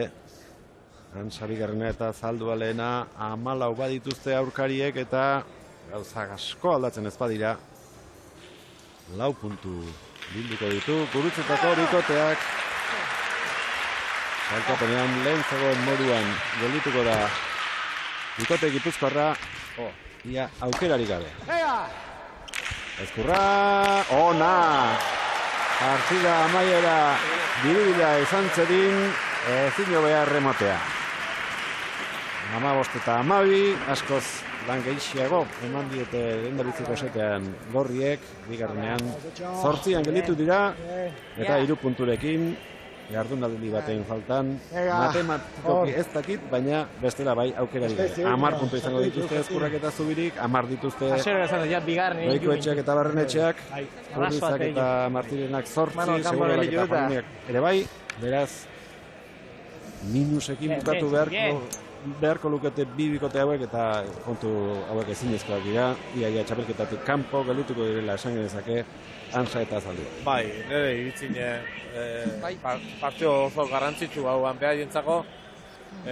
Antza bigarrena eta Zaldua lehena 14 badituzte aurkariek eta gauzak asko aldatzen ez badira 4 puntu bilduko ditu Gurutzetako bikoteak sailkapenean lehen zegoen moduan geldituko da bikote Gipuzkoarra ia aukerari gabe. Ezkurra, ona! Partida amaiera diribila izan zedin ezin behar remotea. 15 eta 12, askoz lan gehiago eman diete lehendabiziko setean gorriek, bigarrenean 8 gelditu dira eta 3 punturekin jardunaldi baten faltan matematikoki ez dakit, baina bestela bai aukerari gabe. 10 puntu izango dituzte Ezkurrak eta Zubirik, 10 dituzte Goikoetxeak eta Barrenetxeak, Urrizak eta Martirenak 8, Seguroak eta Juaniak ere bai, beraz minusekin bukatu beharko lukete bi bikote hauek eta kontu hauek ezinezkoak dira, iaia txapelketatik kanpo geldituko direla esan genezake Antza eta Zaldua. Bai, nire iritzin partio oso garrantzitsu hau anpeaientzako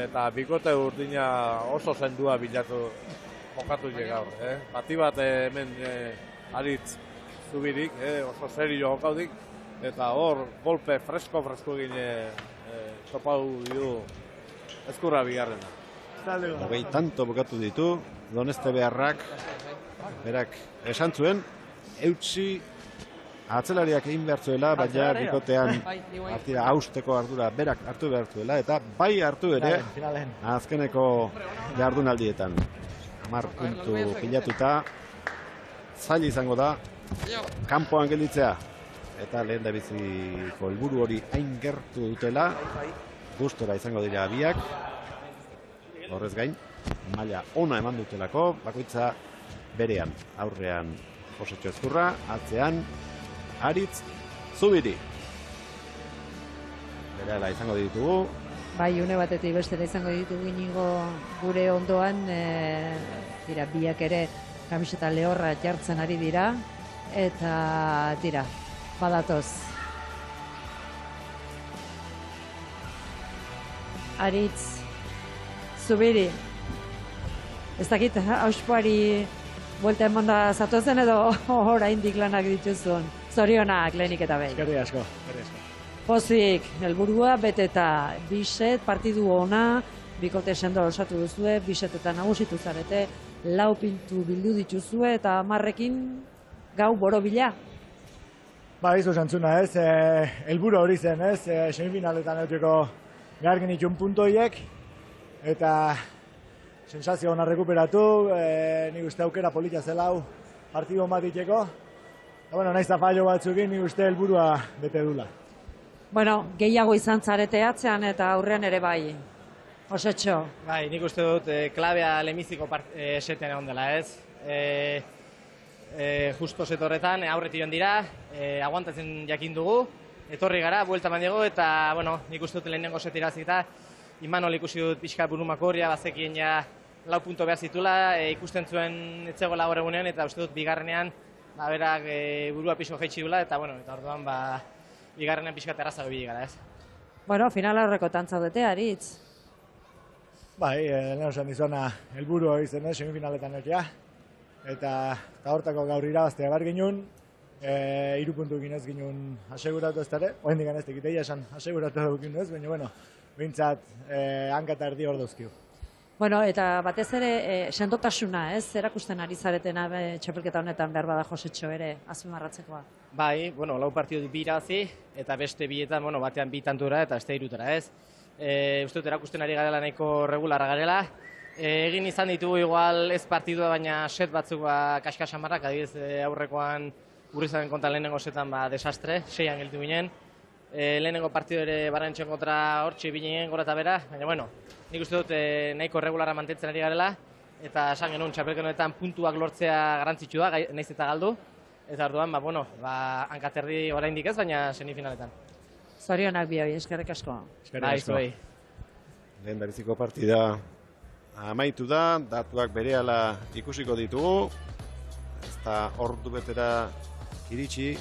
eta bikote urdina oso zendua bilatu jokatu gaur. Bati bat hemen Aritz Zubirik, oso serio jokaudik eta hor golpe fresko egin topau du Ezkurra bigarrena. Hogei tanto bukatu ditu, Doneste beharrak, berak esan zuen, eutsi atzelariak egin behar zuela, baina bikotean partida hausteko ardura berak hartu behar zuela, eta bai hartu ere, azkeneko jardunaldietan. 10 puntu pilatuta, zail izango da, kanpoan gelditzea, eta lehen da biziko helburu hori hain gertu dutela, gustora izango dira biak, horrez gain, maila ona eman dutelako, bakoitza berean, aurrean Josetxo Ezkurra, atzean Aritz Zubiri. Berehala izango ditugu. Bai, une batetik bestera izango ditugu inigo gure ondoan, dira, biak ere kamiseta lehorra jartzen ari dira, eta dira, badatoz. Aritz Zubiri, ez dakit hauspoari buelta eman da zatozen edo oraindik lanak dituzun. Zorionak lehenik eta behin. Eskerrik asko. Pozik, helburua beteta, biset, partidu ona, bikote sendo osatu duzue, bisetetan nagusitu zarete, 4 puntu bildu dituzue eta 10ekin gau borobila. Ba, izu zantzuna ez, helburu hori zen ez, semifinaletan euteko behar genitxun puntoiek, eta sensazio hona rekuperatu, nik uste aukera polita zelau partidu bat iteko. Bueno, naiz da fallo batzukin, nik uste helburua bete dula. Bueno, gehiago izan zarete atzean eta aurrean ere bai. Josetxo. Bai, nik uste dut klabea lemiziko esetean egon dela ez. Justo setorretan aurretik joan dira, aguantatzen jakin dugu, etorri gara, buelta mandiego, eta bueno, nik uste dut lehenengo setirazita, Imanol ikusi dut pixka burumakorria, bazekien ja 4 punto behar zitula, ikusten zuen etzegoela hor egunean, eta uste dut bigarrenean, berak burua pixko jaitsi dula, eta bueno, eta orduan bigarrenean pixka terrazago bili gara, ez? Bueno, final aurreko tantzaudete, Aritz. Bai, lehen osan dizuna helburu hori zen, semifinaletan egia. Eta hortako gaur irabaztea behar ginen, 3 puntu ginez ginen aseguratu ez dara, oen digan ez tekiteia esan aseguratu dugu ez, baina bueno, bintzat hanka eta erdi hor duzkiu. Bueno, eta batez ere sendotasuna, ez? Erakusten ari zaretena txapelketa honetan behar bada Josetxo ere azpimarratzekoa. Bai, bueno, 4 partidu birazi eta beste bietan, bueno, batean 2 tantura eta beste 3 ez? Uste dut erakusten ari garela nahiko regularra garela. Egin izan ditugu igual ez partidua, baina set batzuk kaskasamarrak, adibidez aurrekoan Urrizaren konta lehenengo setan desastre, 6an gelditu ginen. lehenengo partido ere Barrenetxean kontra hortxe bilinen gora eta bera, baina bueno, nik uste dut nahiko regularra mantentzen ari garela, eta esan genuen txapelkenoetan puntuak lortzea garrantzitsu da, naiz eta galdu, eta orduan, hankaterdi oraindik ez, baina semifinaletan. Zorionak bi hori, eskerrik asko. Bai, zuei. Lehen biziko partida amaitu da, datuak berehala ikusiko ditugu, ez da ordu betera iritsi,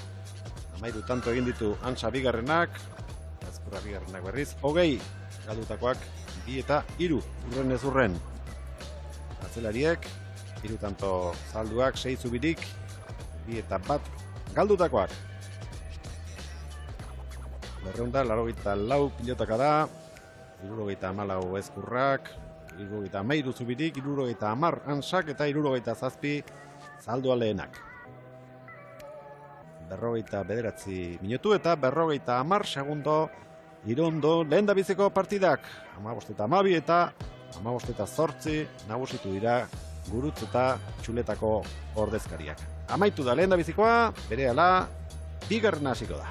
amaitu tanto egin ditu Antza bigarrenak, Ezkurra bigarrenak berriz, 20 galdutakoak 2 eta 3 urren ez urren. Atzelariek, 3 tanto salduak, 6 zubirik, 2 eta 1 galdutakoak. 284 pilotaka da, 74 Ezkurrak, 73 zubirik, 70 Antsak eta 77 zaldua lehenak. 49 minutu eta 50 segundo Irondo lehen da biziko partidak. 15 eta 12 eta 15 eta 8 nagusitu dira Gurutz eta Txuletako ordezkariak. Amaitu da lehen da bizikoa, berehala bigarrena hasiko da.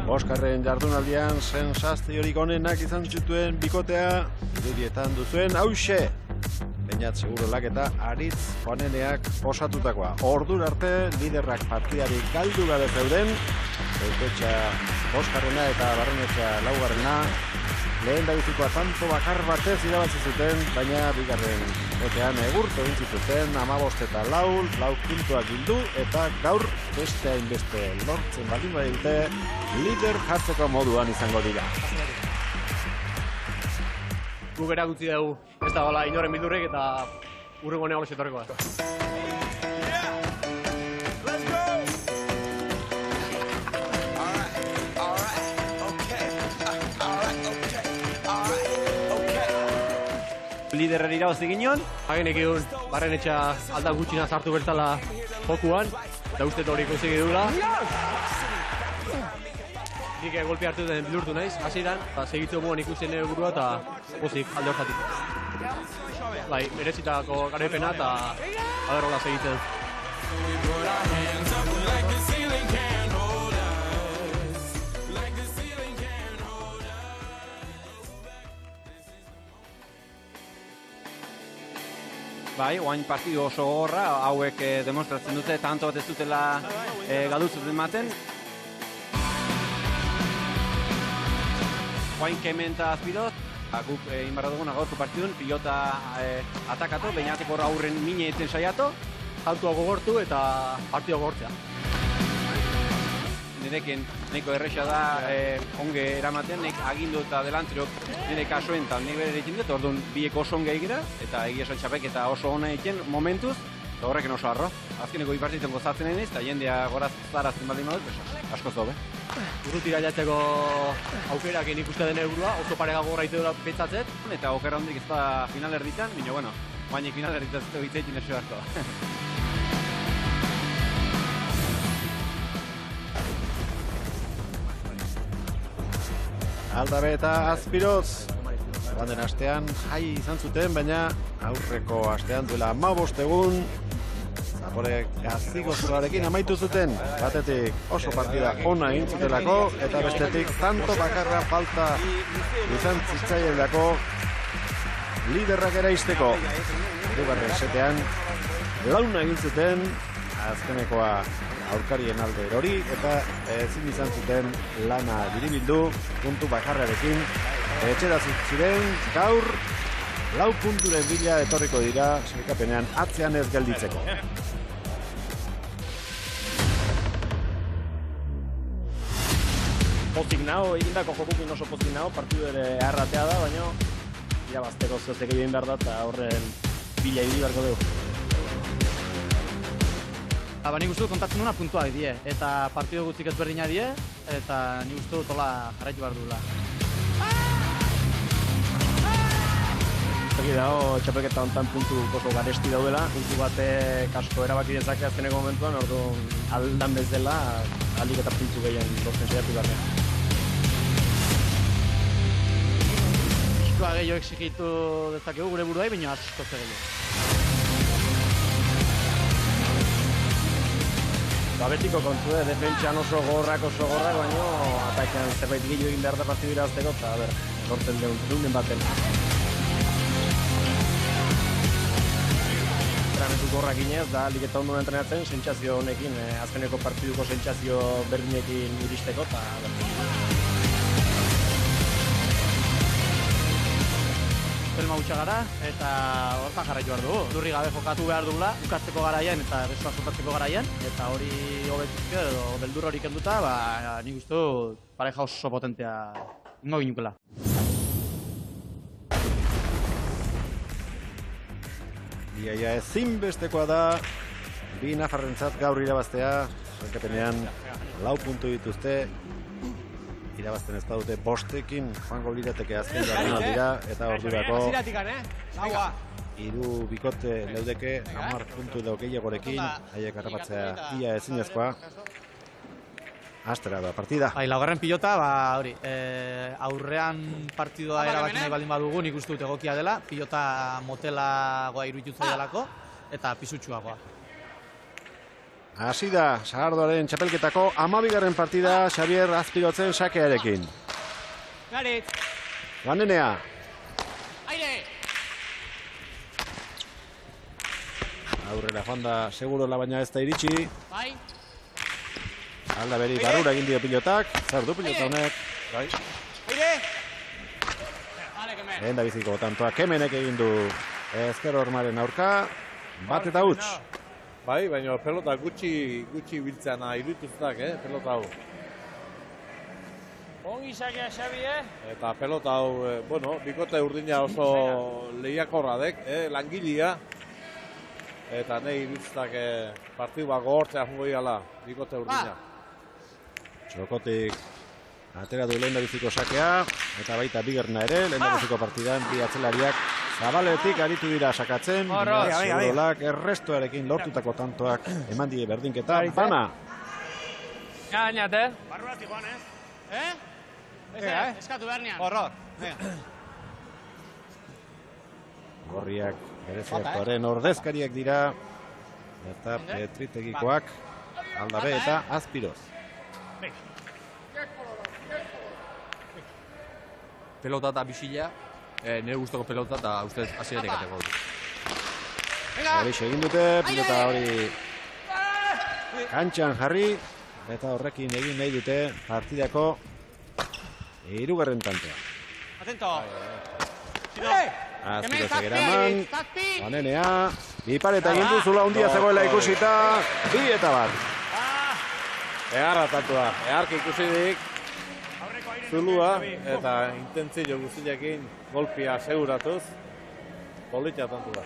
Oskarren jardunaldian sensaziorik onenak izan zituen bikotea irudietan duzuen hauxe. Beñat Segurolak eta Aritz Joaneneak osatutakoa. Ordura arte liderrak partidarik galdu gabe zeuden. Euketxa Oskarrena eta Barrenetxea laugarrena. Lehen dabizikoa tanto bakar batez irabazi zuten, baina bigarren botean egurtu egin zituzten 15 eta 4 puntuak bildu eta gaur beste hainbeste lortzen baldin badute lider jartzeko moduan izango dira. Guk erakutsi dugu ez da gola inoren bildurrik eta urrengo nea hori zetorreko da. Liderren irabazi ginen, hagenek egun Barrenetxea alda gutxina sartu bertzala jokuan, eta uste hori ikusi dugula. Nik golpe hartu den bildurtu naiz, hasieran, segitzu moan ikusten nire burua eta pozik alde hortatik. Bai, merezitako garaipena eta aderrola segitzen. Bai, oain partidu oso gorra, hauek demostratzen dute, tanto bat ez dutela galdutzen ematen. Oain Kemen eta Azpiroz, guk inbarra duguna gaurko partidun, pilota atakatu, bainateko aurren mine etzen saiatu, saltua gogortu eta partidua gogortzea. Nirekin nahiko erresa da onge eramaten, nik agindu eta delantzerok nire kasuen eta nik bere egiten dut, orduan biek oso onge egira, eta egia esan txapek eta oso ona egiten momentuz, eta horrekin oso harro. Azkeneko ipartitzen gozatzen egin eta jendea goraz zarazten baldin badut, asko zobe. Urrutira jatzeko aukerak ikuste den helburua, oso parega gorraitu dela pentsatzet. Eta okerra hondik ez da final erditan, baina bueno, bainek final erditan zute bitzeikin esio harto. Aldabe eta Azpiroz, den astean jai izan zuten, baina aurreko astean duela 15 egun, Zapore gazigozoarekin amaitu zuten, batetik oso partida ona egin zutelako, eta bestetik tanto bakarra falta izan zitzaielako liderrak eraisteko. Bigarren setean launa egin zuten, azkenekoa aurkarien alde erori, eta ezin izan zuten lana biribildu, puntu bakarrarekin etxera ziren, gaur 4 punturen bila etorriko dira, sailkapenean atzean ez gelditzeko. Pozik nago, egindako jokukin oso pozik nago, partidu ere arratea da, baina irabazteko zeztek egin behar da, eta horren bila ibili beharko dugu. Nik uste dut kontatzen duna puntuak die, eta partidu gutzik ezberdina die, eta nik uste dut hola jarraitu behar duela. Zaki dago, txapelketa honetan puntu oso garesti daudela, puntu batek asko erabaki dezake azkeneko momentuan, orduan aldan bez dela, aldik eta puntu gehien lortzen saiatu behar. Puntua gehiago exigitu dezakegu gure buruai, baina asko gehiago. Betiko kontu, defentsan oso gorrak, baina atakean zerbait gehiago egin behar da partidura azteko, eta lortzen deunen baten. Entrenamentu gorrak inez, da ligeta ondo entrenatzen, sentsazio honekin, azkeneko partiduko sentsazio berdinekin iristeko, eta Pelma gutxa gara, eta hortan jarraitu behar dugu. Durri gabe jokatu behar dugula, bukatzeko garaian eta erresoa sortatzeko garaian, eta hori hobetuzke edo beldur hori kenduta, nik uste dut pareja oso potentea ingo ginukela. Iaia ezinbestekoa da, bi nafarrentzat gaur irabaztea, zankapenean 4 puntu dituzte, irabazten ez badute 5ekin joango lirateke azken jardunaldira eta ordurako 3 bikote leudeke 10 puntu edo gehiagorekin, haiek harrapatzea ia ezinezkoa. Hastera da partida. Laugarren pilota, hori, aurrean partidua erabaki nahi baldin badugu, nik uste dut egokia dela, pilota motelagoa iruditu zaidalako eta pisutsuagoa. Hasi da, Sagardoaren txapelketako 12. partida, Xabier Azpirotzen sakearekin. Garit. Banenea. Aire. Aurrera joan da, segurola baina ez da iritsi. Bai. Alda beri, barrura egin dio pilotak, zer du pilota honek. Bai. Aire. Lehen da biziko tantoak Kemenek egin du ezker hormaren aurka, bat eta huts. Bai, baina pelota gutxi biltzeana irudituztak, pelota hau. Ongi sakea, Xabi, Eta pelota hau, bikote urdina oso lehiakorra dek, langilea. Eta nahi irudituztak partidu bat gogortzea jungo gala, bikote urdina. Txokotik atera du lehen da biziko sakea, eta baita bigarrena ere, lehen da biziko partidan bi atzelariak Zabaletik aritu dira sakatzen, Zurolak errestuarekin lortutako tantoak eman die berdinketa, bana. Gainat, Barruati joan, eskatu behar nean. Horror. Gorriak bereziaktoaren ordezkariak dira, eta Petritegikoak Aldabe eta Azpiroz. Pelota eta bisila. Nire guztoko pelota eta ustez hasieratik ateko dut. Hori egin dute, pilota hori kantxan jarri, eta horrekin egin nahi dute partidako 3. tantoa. Atento! Azpiroz egeraman, Banenea, Ipareta egin du zula hundia zegoela ikusita, 2 eta 1. Egarra tantoa, egarki ikusidik. Zulua eta intentzio guztiakin golpia seguratuz, politia tantu da.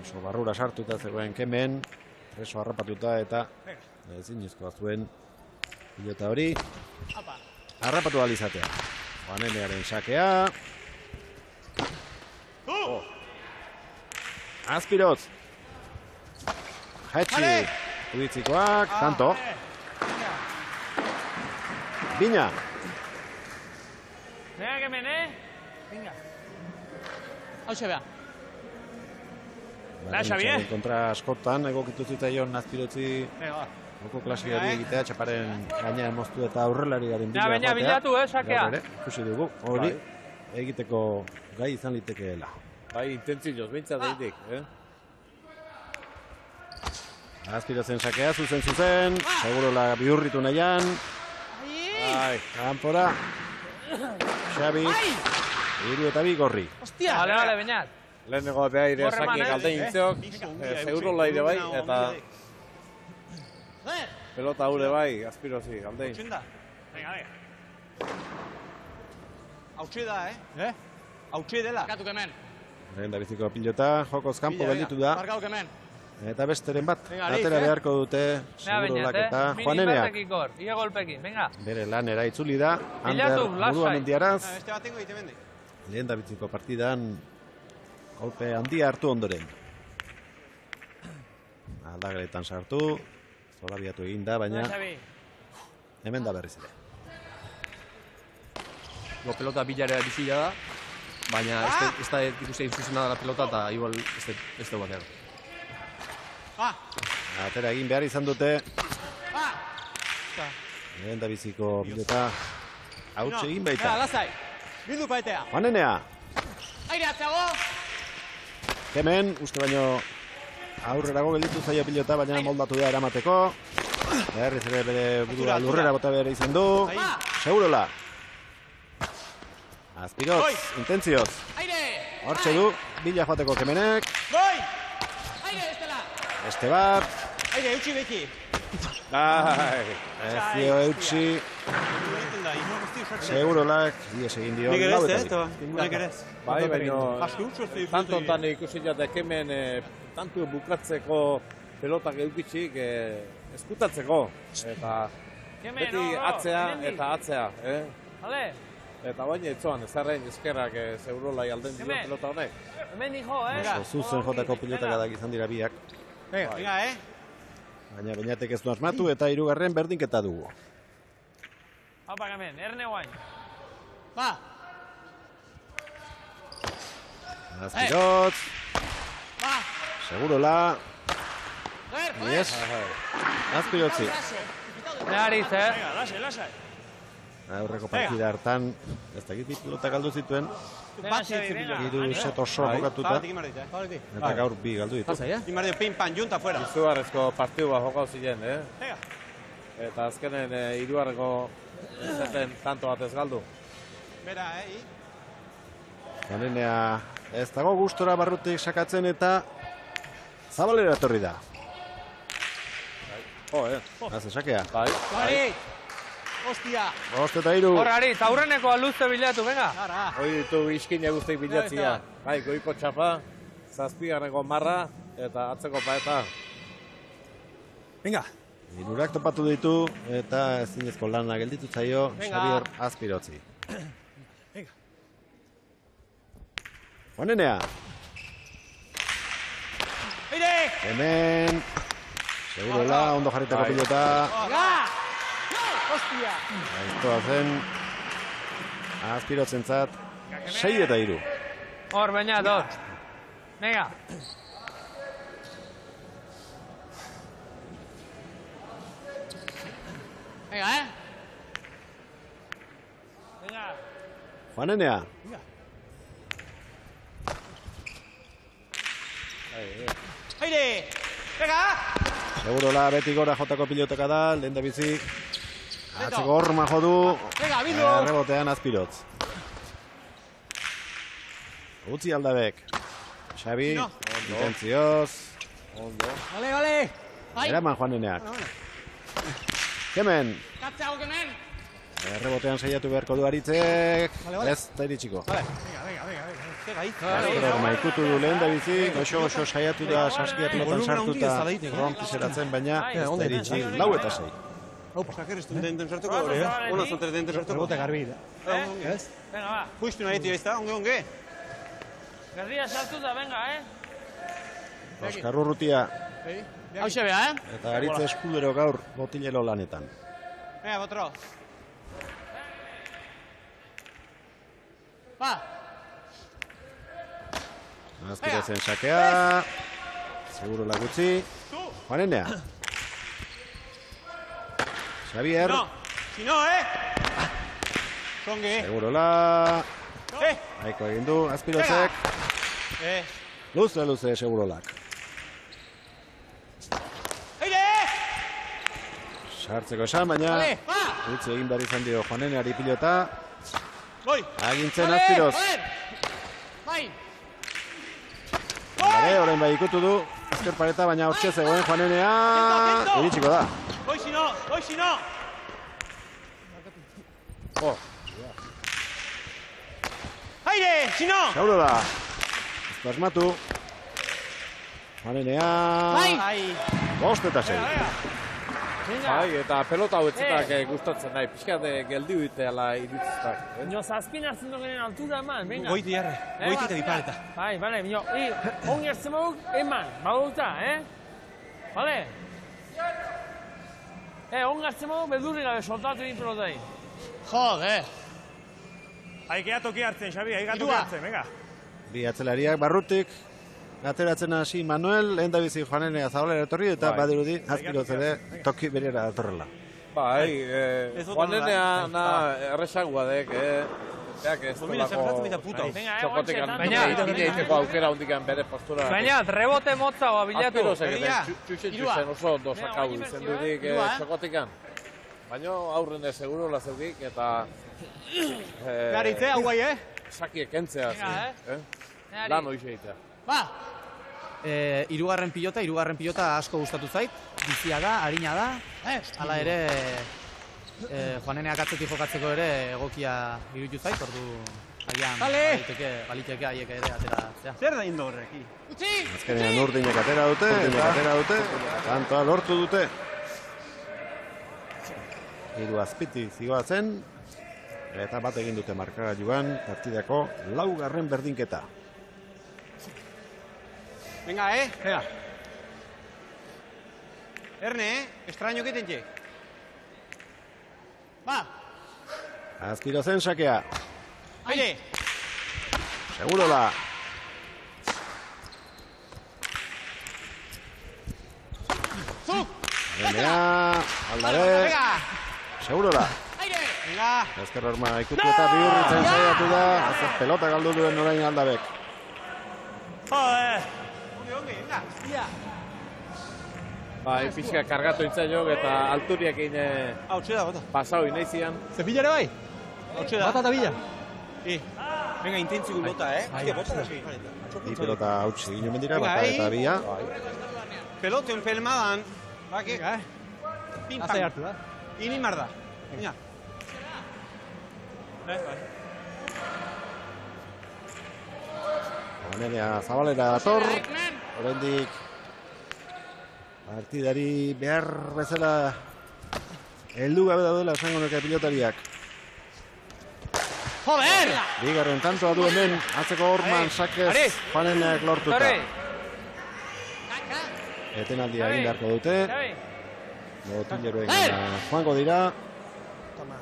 Oso barrura sartuta zegoen Kemen, preso harrapatuta eta ezinezkoa zuen pilota hori. Harrapatu alizatea. Banenearen sakea. Azpiroz. Haitxi. Uditzikoak, tanto. Bina. Venga, Kemen, Venga. Hau xe beha. Kontra askotan, egokitu zitzaion Azpirotzi Oko klasiari egitea, txaparen gaina moztu eta aurrelari garen bila baina bilatu, sakea. Ikusi dugu, hori egiteko gai izan litekeela. Bai, intentzioz, bintzat daitik, Azpirozen sakea, zuzen, segurola bihurritu nahian. Kanpora. Xabi. 3 eta 2 gorri. Hostia! Bale, bainat. Lehenengo behaire sakiek alde intzeok, segurola ire bai, eta pelota hure bai, Azpirozi, aldein. Venga, venga. Hautsi da, Hautsi dela. Katu Kemen. Lehen da biziko pilota, jokoz kanpo gelditu da. Markau Kemen. Eta besteren bat, atera beharko dute, segurolak eta Juaneneak. Ia golpekin, venga. Bere lanera itzuli da, Ander burua mendiaraz. Lehen da biziko partidan, golpe handia hartu ondoren. Aldageletan sartu, zorabiatu egin da, baina hemen da berriz ere. pelota bilarea bizila da, baina ez da ikusi zuzena da pelota eta igual ez da batean. Atera egin behar izan dute. Lehen da biziko pilota hauts egin baita. Lasai, bildu paitea. Juanenea. Aire atzago. Hemen, uste baino aurrerago gelditu zaio pilota, baina moldatu da eramateko. Berriz ere bere burua lurrera bota behar izan du. Segurola. Azpirotz, intentzioz. Hortxe du, bila joateko Kemenek. Beste bat. Aire, eutxi beki. Ez dio eutxi. Segurolak, dies egin dio. Bai, baina tantontan ikusi jate Kemen tantu bukatzeko pelotak eukitzik eskutatzeko. Eta beti atzea eta atzea. Eta baina etzoan ezarrein eskerrak Segurolai alden dio pelota honek. Zuzen jotako pilotak adak izan dira biak. Baina Beñatek ez du asmatu eta hirugarren berdinketa dugu. Haupa Kemen, erne guain. Azpirotz. Segurola. Yes. Azpirotzi. Nariz, Lasai. Aurreko partida hartan, ez da egit pilota galdu zituen. Hiru set oso jokatuta. Eta gaur bi galdu ditu. Imardio pin-pan, junta fuera. Izugarrezko partidu bat jokau ziren, Eta azkenen hirugarreko zeten tanto bat ez galdu. Bera, Juanenea ez dago gustora barrutik sakatzen eta Zabalera etorri da. Haze sakea. Bai. Hostia. Bost eta hiru. Horrari, aurreneko aluzte bilatu, venga. Hoi ditu iskina guztiak bilatzia. Bai, goiko txapa, zazpigarreko marra eta atzeko paeta. Venga. Hirurak topatu ditu eta ezinezko lana gelditu zaio Xabier Azpirotzi. Juanenea. Hemen. Segurola, ondo jarritako pilota. Hostia. Aiztoa zen Azpirotzentzat 6 eta 3. Hor, baina, dot. Venga. Venga, Venga. Juanenea. Aire. Venga. Segurola beti gora jotako pilotaka da, lehen da bizi. Atzeko horma jodu. Venga, bildu. Rebotean Azpirotz. Utzi aldabek. Xabi, intentzioz. Vale. Eraman Juaneneak. Hemen. Katzago Kemen. Rebotean saiatu beharko du Aritzek. Ez, da iritsiko. Horma ikutu du lehen da bizi. Goxo saiatu da saskiatuetan sartuta frontizeratzen, baina ez da iritsi 4 eta 6. Sakerreztu denten sartuko hori, Ona zontere denten sartuko. Rebote garbi da. Ez? Venga, va. Justu nahi ez da, onge. Garria sartu da, venga, Oskar Urrutia. Hau bea, Eta Aritze Eskudero gaur botilero lanetan. Venga, botro. Va. Azpirotzen sakea. Seguro lagutzi. Juanenea. Xavier. Si no, Songe. Segurola. Aiko egin du, Azpirotzek. Luze, Segurolak. Sartzeko esan, baina utzi egin behar izan dio Juaneneari pilota. Agintzen Azpiroz. Orain bai ikutu du, azker pareta, baina hortxe zegoen Juanenea. Iritsiko da. Hoi si no. Aire, si no. Sauro da. Ez asmatu. Juanenea. Bost eta 6. Bai, eta pelota hauetzetak gustatzen nahi, pixkat geldi huiteala iritzetak. Nio, zazpin hartzen dugu altura eman, venga. Goiti erre, goiti eta bipareta. Bai, bale, nio, ongi hartzen moguk eman, baduta, Bale? Ongi hartzen moguk bedurri gabe soltatu egin pelotai. Jode. Aikea toki hartzen, Xabi, aika toki hartzen, venga. Bi atzelariak barrutik, ateratzen hasi Manuel, lehen da bizi Juanenea Zabalera etorri, eta badirudi, azpiroz ere, toki berera datorrela. Bai, Juanenea erresangoa dek, beak ez dolako txokotekan egiteko aukera hondikan bere postura. Baina, rebote motzagoa bilatu. Txusen oso ondo sakau izen dudik txokotekan. Baina aurren seguro lazeukik eta... Garitze, hau guai, Sakiek entzea, lan hoiz egitea. Ba! Hirugarren pilota asko gustatu zait. Bizia da, harina da. Hala ere, Juaneneak atzetik jokatzeko ere egokia iruditu zait, ordu agian baliteke haiek ere ateratzea. Zer da indo horrek? Azkenean urdinek atera dute, tantoa lortu dute. Hiru azpiti zigoatzen, eta bat egin dute markagailuan partidako 4. berdinketa. Venga, Venga. Erne, extraño que tenye. Va. Azpirozen sakea. Aire. Segurola. Zuk. Benea, aldare. Segurola. Venga. Ezker horma ikutu eta bihurritzen saiatu da. Azaz pelota galdu duen orain aldabek. Venga, ia. Bai, pixka kargatu intzen jok eta alturiak egin pasau inaizian. Zepillare bai? Bata eta bila. Venga, intentziko bota, Bi pelota hautsi ginen mendira, bata eta bila. Peloten pelmadan, bake, Azai hartu da. Ini marda. Venga. Juanenea Zabalera dator, oraindik partidari behar bezala heldu gabe daudela esango nuke pilotariak. Joder! Bigarren tantoa du hemen, atzeko Orman sakez Juaneneak lortuta. Etenaldia egin beharko dute. Botilleroen joango dira.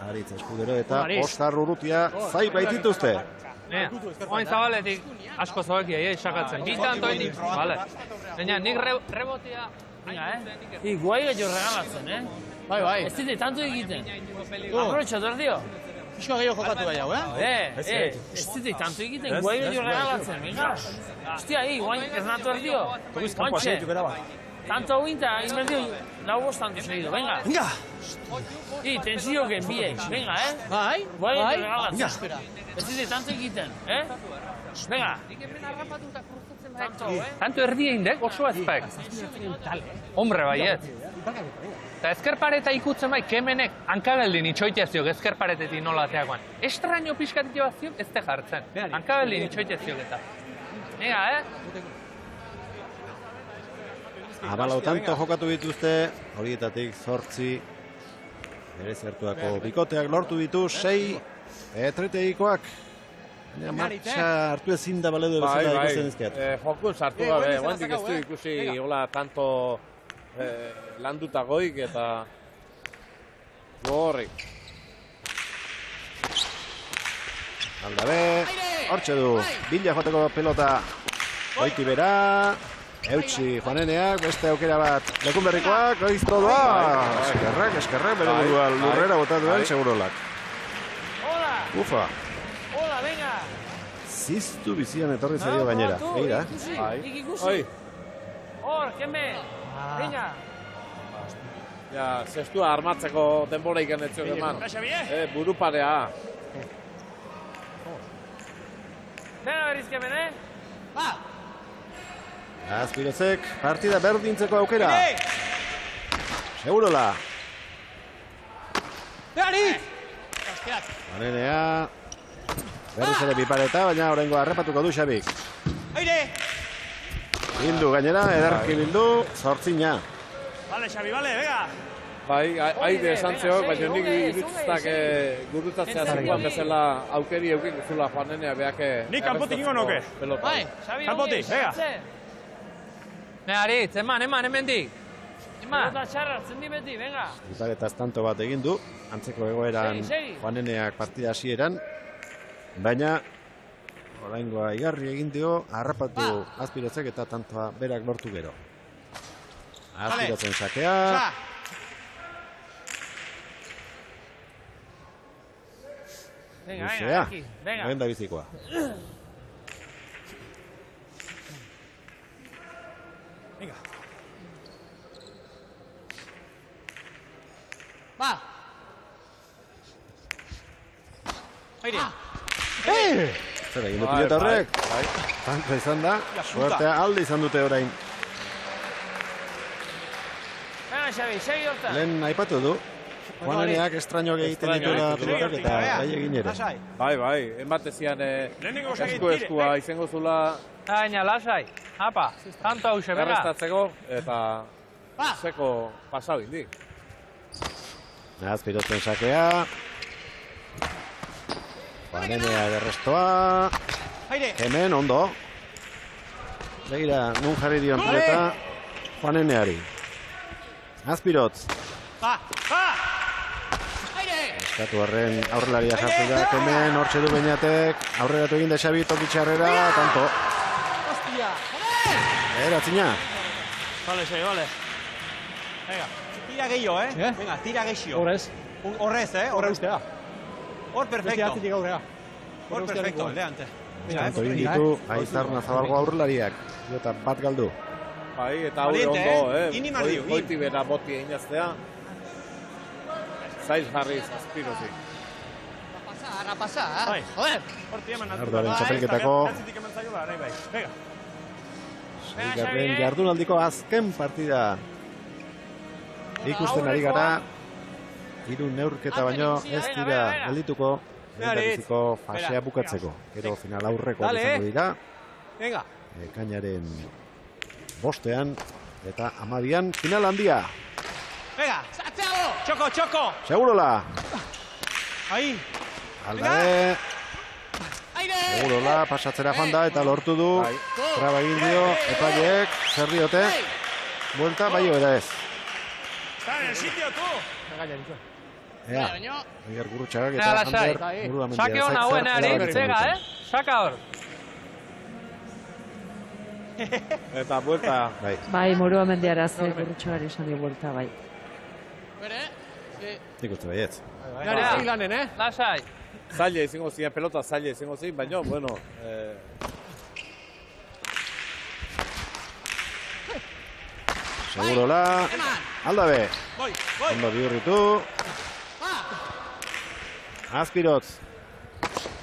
Aritz Eskudero eta Oskar Urrutia zai baitituzte. Oain Zabaletik asko zoekia, sakatzen. Bitan toetik, bale. Baina, nik rebotea... Guai gehiago regalatzen, Bai. Ez dite tanto egiten. Aprobetxatu erdio. Pixko gehiago jokatu gai hau, Ez dite tanto egiten, guai gehiago regalatzen, venga. Hostia, guain ernatu erdio. Guantxe. Tanto guinta, inberdio, lau bostanto seguido, venga. Venga. Tensio que envíe, venga, Bai. Guai gehiago regalatzen. Ez dite tanto egiten, Venga. Tanto erdi egin dek, oso ezpek. Hombre, baiet. Eta ezker pareta ikutzen bai, kemenek hankabeldin itxoitea ziok ezker paretetik nola ateakoan. Estraño pixkatiti bat ziok ez te jartzen. Hankabeldin itxoitea ziok eta. Ega, Abalau tanto jokatu dituzte, horietatik 8 ere zertuako bikoteak lortu ditu, 6 treteikoak. Martxa hartu ezin da baledu bezala ikusten izkiat. Jokun sartu gabe, guantik ez du ikusi hola tanto landuta goik eta gorrik. Aldabe, hortxe du, bila joteko pelota goiti bera, eutxi Juaneneak, beste aukera bat Lekunberrikoak, oizto doa, eskerrak, bere burua lurrera botatuan segurolak. Ufa. Hola, venga. Ziztu bizian etorri zaio gainera. Eira. Ikusi. Hor, keme. Venga. Ja, zestua armatzeko denbora ikan etzio eman. Buru parea. Venga, berriz kemen, Ba. Azpirozek partida berdintzeko aukera. Segurola. Beari! Juanenea. Berriz ere bipareta, baina horrengo arrepatuko du Xabik. Aire! Bildu gainera, ederki bildu, 8. Vale, Xabi, vale, venga. Bai, aide esan zeok, baina nik irutuztak gurutatzea zikoan bezala aukeri eukik zula Juanenea beake... Nik kanpotik ingo noke. Bai, kanpotik, venga. Aritz, eman, hemendik. Pelota txarra, zendi beti, venga. Biparetaz tanto bat egin du, antzeko egoeran Juaneneak partida hasieran. Baina, oraingoa igarri egin dio, harrapatu Azpirotzek eta tantoa berak lortu gero. Azpirotzen sakea. Venga, aquí, venga. Lehen da bizikoa. Venga. Va. Aire. Zer egin du pilota horrek? Tanka izan da, suertea alde izan dute orain. Venga, Xavi, segi hortan. Lehen aipatu du. Juaneneak estrañoak egiten dituela pilotak eta bai egin ere. Bai, enbatezian eskua izango zula. Baina, lasai, apa, tanto hau xe, bera. Errestatzeko eta zeko pasau indik. Azpirotzen sakea. Juanenea berrestoa. Hemen, ondo. Begira, nun jarri dion pilota Juaneneari. Azpirotz. Eskatu horren aurrelaria jartu da, hemen hortxe du Beñatek, aurreratu egin da Xabi tokitxarrera, tanto. Hostia! Eratzina. Vale, Xabi, vale. Venga, tira gehiago, Venga, tira gehiago. Horrez. Horrez, Horre ustea. Hor perfecto. Hor perfecto, leante. Tanto egin ditu, Aizarna Zabalgo aurrelariak, eta bat galdu. Bai, eta hori ondo, goiti bera boti egin jaztea. Zaiz jarriz, Azpirozi. Arrapasa, joder. Ardoaren txapelketako seigarren jardunaldiko azken partida ikusten ari gara. Hiru neurketa baino ez dira geldituko lehendabiziko fasea bukatzeko. Gero final aurreko izango dira. Ekainaren 5ean eta 12ean final handia. Venga, Choco. Segurola. Ahí. Aldabe. Segurola pasatzera joan da eta lortu du. Traba egin dio, epaileek, zer diote. Buelta, bai bera ez. Está en el sitio, tú. Ea, Iger Gurutxagak eta Ander Burua Mendia. Sake hona huena ere, zega, Saka hor. Eta buelta. Bai, Burua Mendiara ze Gurutxagari esan dio buelta, bai. Ikuste baietz. Segi lanen, Lasai. Zaila izango ziren, pelota zaila izango ziren, baina, bueno... Segurola, Aldabe. Ondo bihurritu. Azpirotz.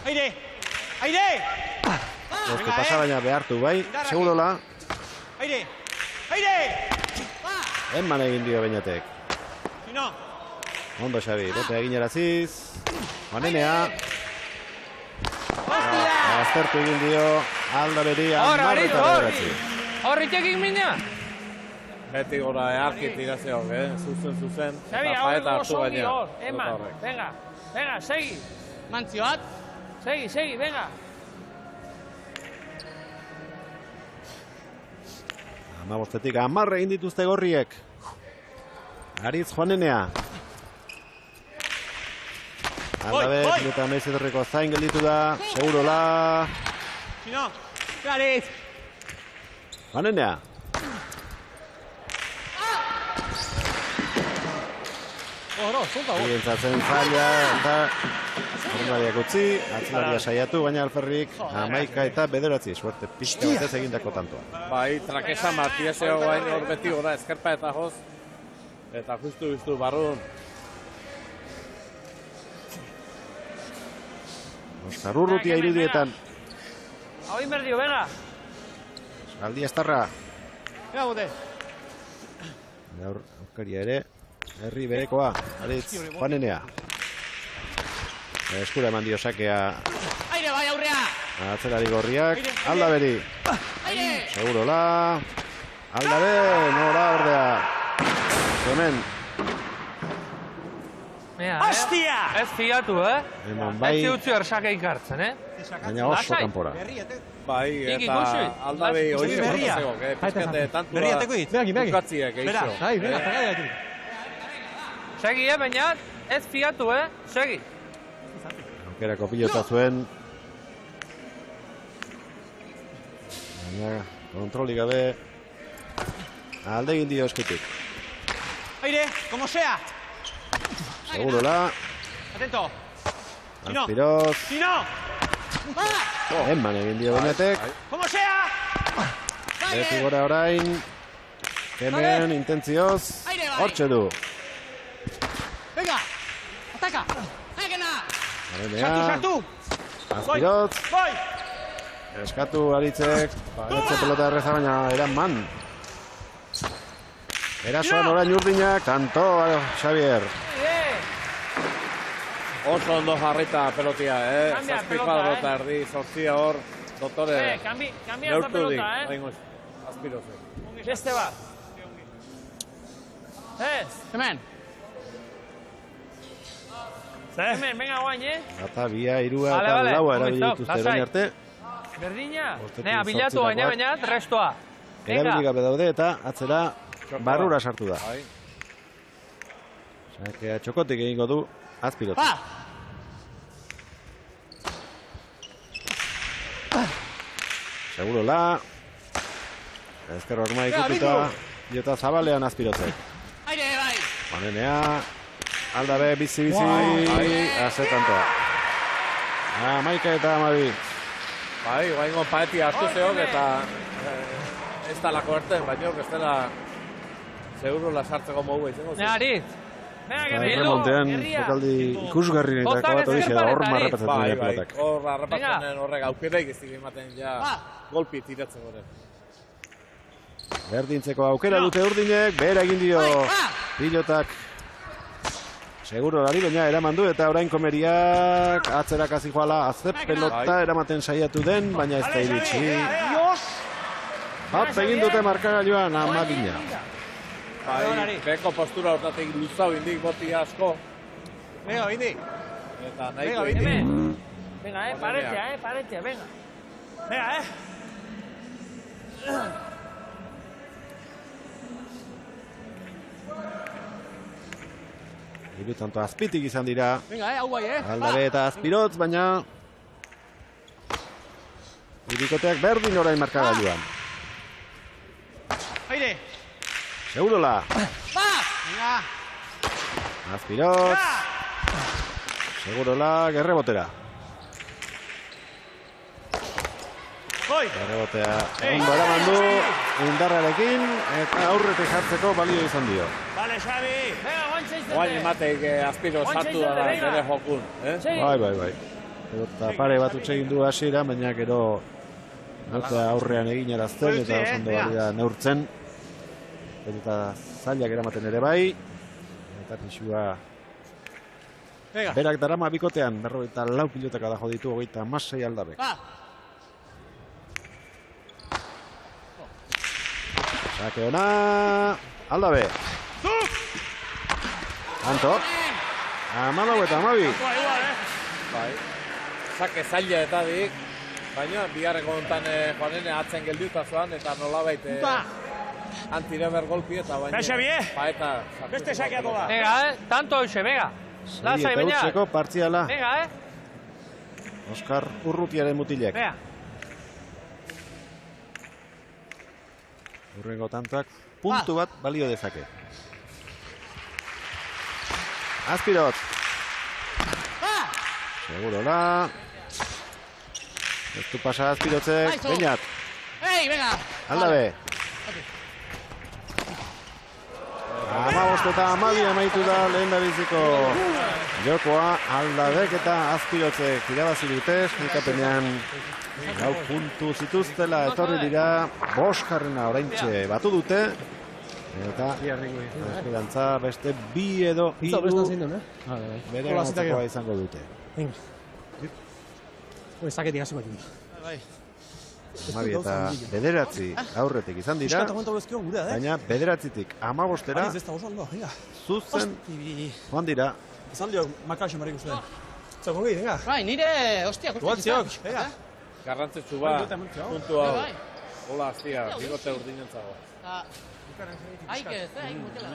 Aire! Ostu pasa baina behartu bai. Segurola. Aire! Enman egin dio Beñatek. Ondo Xabi, bote egin eraziz. Juanenea. Aztertu egin dio Aldaberi amarreta beratzi. Horritekin mina? Beti gora earkit irazeok, zuzen. Xabi, hau songi hor, eman, venga, segi. Mantzioat. Segi, venga. Amabostetik 10 egin dituzte gorriek. Aritz Juanenea. Aldabe, pilota meizetorreko zain gelditu da. Segurola. Juanenea. Egintzatzen zaila eta horrelariak utzi, atzelaria saiatu, baina alferrik 11 eta 9, suerte pixka batez egindako tantoa. Bai, trakesa martiazeo gain hor beti gora eskerpa eta joz. Eta justu barrun. Oskar Urrutia irudietan. Hau inberdio, venga. Aldi estarra. Ega bote. Gaur aukaria ere. Herri berekoa, Aritz Juanenea. Eskura eman dio sakea. Aire bai aurrea. Atzelari gorriak, Aldaberi. Segurola. Aldabe, nora ordea. Hemen. Hostia! Ez fiatu, Hemen bai. Ez ziutzu ersake ikartzen, Baina oso kanpora. Bai, eta Aldabei hori berriazego, pizkate tantua. Berriateko hit. Bukatziek, eixo. Bai, Segi, baina ez fiatu, segi. Aukerako pilota zuen Baina, kontroli gabe alde egin dio eskutik. Aire, como sea. Segurola. Atento. Azpiroz. Tino. Eman egin dio Benetek. Como sea. Beti gora orain. Hemen intentzioz. Hortxe du. Venga. Ataca. Venga. Sartu. Azpiroz. Voy. Eskatu Aritzek. Paretze pelota erreza baina eran man. Erasoan orain urdinak. Tanto, Xavier. Oso ondo jarrita pelotia, Zazpi kuadrota erdi, zortzia hor, doktore. Cambia esta pelota, Azpiroze. Beste bat. Hemen. Hemen, venga guain, Eta bia, irua eta laua erabili dituzte orain arte. Berdina. Nea, bilatu baina, restoa. Erabili gabe daude eta atzera barrura sartu da. Sakea txokotik egingo du Azpirot. Segurola. Ezker horma ikututa. Jota zabalean Azpirotzek. Manenea. Aldabe, bizi. Azetantoa. Maika eta Amabi. Bai, guaingo paeti hartu zeok eta ez da lako erten, baina ez dela segurola sartzeko mogu izango zen. Aritz. Erremontean, jokaldi ikusgarri netako bat hori zera hor marrapatzen dira pilotak. Hor marrapatzen horrek aukeraik ez dira ematen ja golpi tiratzen goren. Berdintzeko aukera dute urdinek, behera egin dio pilotak. Seguro lari baina eraman du eta orain komeriak atzerak hasi joala azte pelota eramaten saiatu den, baina ez da iritsi. Bat egin dute markagailuan Amabina. Bai, beko postura hortatik luzau indik boti asko. Venga, indik. Eta nahiko indik. Venga, paretia, venga. Venga, Hiru tanto azpitik izan dira. Venga, hau bai, Aldabe eta Azpirotz, baina hirikoteak berdin orain markagailuan. Aire. Segurola. Venga. Azpirotz. Segurola, gerrebotera. Gerrebotea ondo eraman du indarrarekin eta aurretik jartzeko balio izan dio. Vale, Xavi. Guain emateik Azpiro sartu da bere jokun. Bai. Eta pare bat utxegin du hasiera, baina gero aurrean egin erazten eta ondo balida neurtzen. Eta zailak eramaten ere bai. Eta pixua berak darama bikotean, 44 pilotaka da jo ditu, 36 Aldabek. Sake ona, Aldabe. Anto. Amalau eta Amabi. Bai. Sake zaila eta dik. Baina, bigarreko hontan Juanene atzen geldiuta zoan eta nolabait antireber golpi eta baina paeta. Beste sakeatu da. Venga, tanto hoxe, venga. Lasai baina. Eta utzeko partziala. Venga, Oskar Urrutiaren mutilek. Venga. Urrengo tantoak puntu bat balio dezake. Azpirot. Segurola. Ez du pasa Azpirotzek. Beñat. Venga. Aldabe. Amabost eta Amabi amaitu da lehen dabiziko jokoa. Aldabek eta Azpirotzek irabazi dute. Elkapenean gau puntu zituztela etorri dira. Boskarrena oraintxe batu dute. Eta esperantza beste bi edo hiru bere gantzakoa izango dute. Zaketik hasi bat. Amabi eta bederatzi aurretik izan dira, baina bederatzitik 15-era zuzen joan dira. Izan dio makaxo marrik uste. Zako gehi, venga. Bai, nire, hostia, venga. Garrantzitsu ba, puntu hau. Hola, aztia, bigote urdinentzago. Haik ez, haik mutela.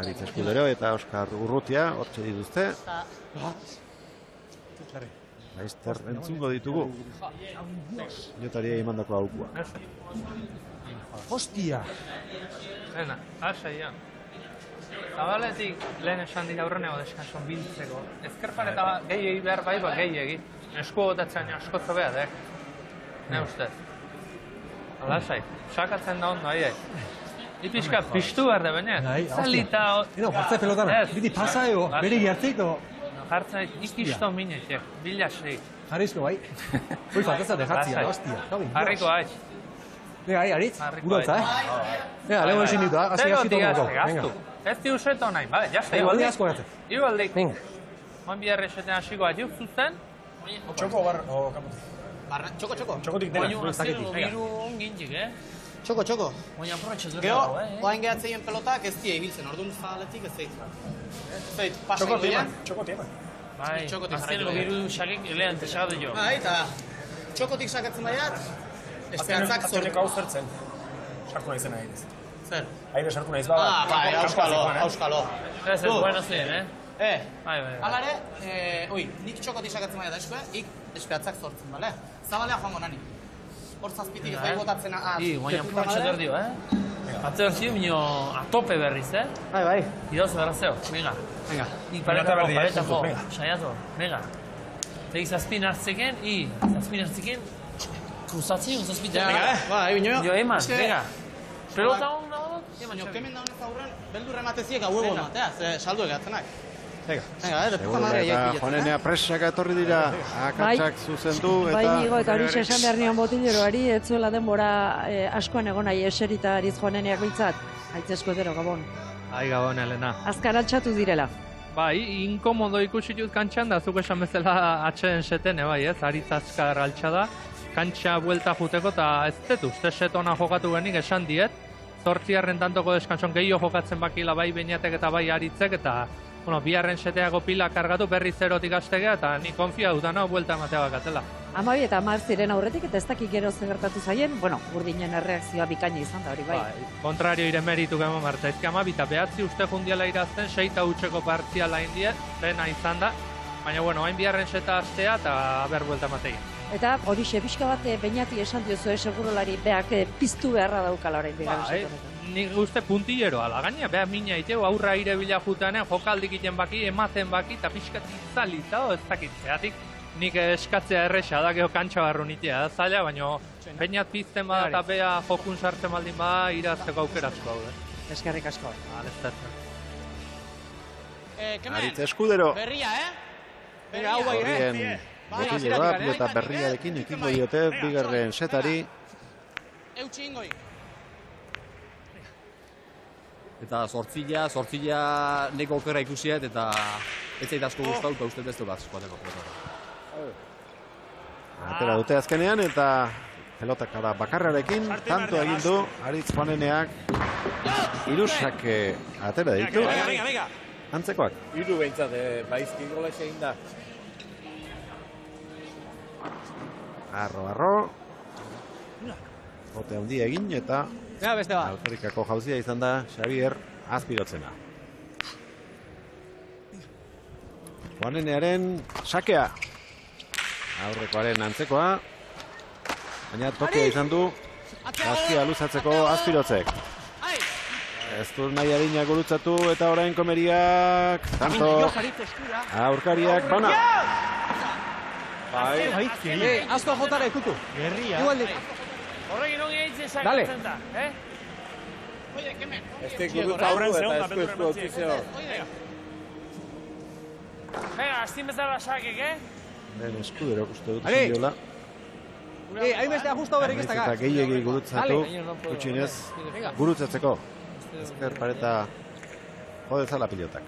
Aritz Eskudero eta Oskar Urrutia hortxe dituzte. Laizter entzungo ditugu. Pilotari emandako aukua. Hostia! Lena, asaian. Zabaletik lehen esan dira aurrenego deskanson biltzeko. Ezkerpareta gehiegi behar bai, gehiegi. Esku gotatzen asko zobeat, Ne ustez. Alasai, sakatzen da ondo, Ipizka piztu behar da baina. Zalita... Jartzea pelotan, biti pasa ego, bere jartzeik do... Jartzea ikisto minetek, bilasei. Jarrizko bai. Hoi faltazate jartzia, hostia. Harriko haiz. Venga, Aritz, gurotza, Venga, lehenko ezin ditu, hasi tomoko. Venga. Ez di useto nahi, bale, jazta, igualdik. Asko gatzen. Igualdik. Venga. Oan biharre eseten hasiko bat zuzen. Txoko bar, o kapote. Txoko. Txokotik dena. Baina azero biru ongintik, Txoko. Baina aprobetxez Gero, oain gehatzeien pelotak ez die ibiltzen, orduan zabaletik ez zeit. Txoko teman. Bai, azero biru xakik lehen tesagatu jo. Bai, eta txokotik sakatzen baiat, espeatzak zortu. Azkeneko hau zertzen. Sartu nahi zena egitez. Zer? Aire sartu nahiz bada. Bai, auskalo. Ez bueno zen, Bai. Alare, nik txokotik sakatzen baiat eskue, ik espeatzak zortzen, bale? Zabalea joango nani. Hor zazpitik ez bai botatzen guaina aprobetxez erdio, Atzer zio, minio atope berriz, Bai. Idoz berrazeo, venga. Ik pareta jo, saiatu, venga. Tegi zazpin hartzeken, zazpin hartzeken, kruzatzen, zazpitek. Bai, bineo. Jo, eman, venga. Pelota hon dago, eman. Kemen daunez aurren, beldurre emateziek hau ego ematea, saldu egatzenak. Seguro eta Juanenea presak etorri dira, akatsak zuzendu eta... Bai, Nigo, eta hori esan behar nion botileroari, ez zuela denbora askoan egon nahi eserita ariz Juaneneak biltzat. Aitzesko edero, Gabon. Ai, Gabon, Elena. Azkar altxatu direla. Bai, inkomodo ikusi dut kantxan da, zuk esan bezala atxeden seten, bai, aritz azkar altxada. Kantxa buelta juteko eta ez dut, uste setona jokatu benik esan diet. 8. tantoko deskanson gehiago jokatzen bakila bai Beñatek eta bai Aritzek eta biharren seteago pila kargatu berri zerotik astegea eta ni konfia dutana buelta ematea bakatela. 12 eta 10 ziren aurretik eta ez dakik gero zer gertatu zaien, urdinen erreakzioa bikaina izan da hori bai. Kontrario ire meritu gemo martzaizki 12 eta 9 uste jundiala irazten, 6 eta utxeko partziala indien, dena izan da, baina hain biharren seta astea eta ber buelta ematea. Eta hori pixka bat Beñati esan diozu segurolari beak piztu beharra daukala orain bigarren setonetan. Nik uste puntillero ala, gaina beha mina iteu, aurra ire bila jutanean, jokaldik iten baki, ematen baki, eta pixkat itzalita, ez dakit, zeatik nik eskatzea erresa da, geho kantxa barru nitea da zaila, baina Beñat pizten bada eta beha jokun sartzen baldin bada, irazteko aukerazko hau. Eskerrik asko. Aritz Eskudero. Berria, Horrien botileroa, pilota berriarekin ekingo diote bigarren setari. Eutxi ingoi. Eta sortzila neko okera ikusiet eta ez zait asko guztau, eta uste ez du bat eskuateko. Atera dute azkenean eta pelotak da bakarrarekin, tanto egin du Aritz Juaneneak irusak atera ditu. Antzekoak. Hiru behintzat, baizki gola egin da. Arro. Bote handia egin eta Alferrikako jauzia izan da Xavier Azpirotzena. Juanenearen sakea. Aurrekoaren antzekoa. Baina tokia izan du azkia luzatzeko Azpirotzek. Ez du nahi adina gurutzatu eta orain komeriak. Tanto aurkariak bana. Azko jotara ikutu. Gerria. Horregin ongi eitzen sakatzen da, Oye, kemen. Este gurutza hau eta esku otizio. Venga, aztin bezala sakek, Ben Eskudero uste dut zindiola. Hain bestea justo berrik ez Eta gehiegi gurutzatu, gutxinez gurutzatzeko. Ezker pareta jodezala pilotak.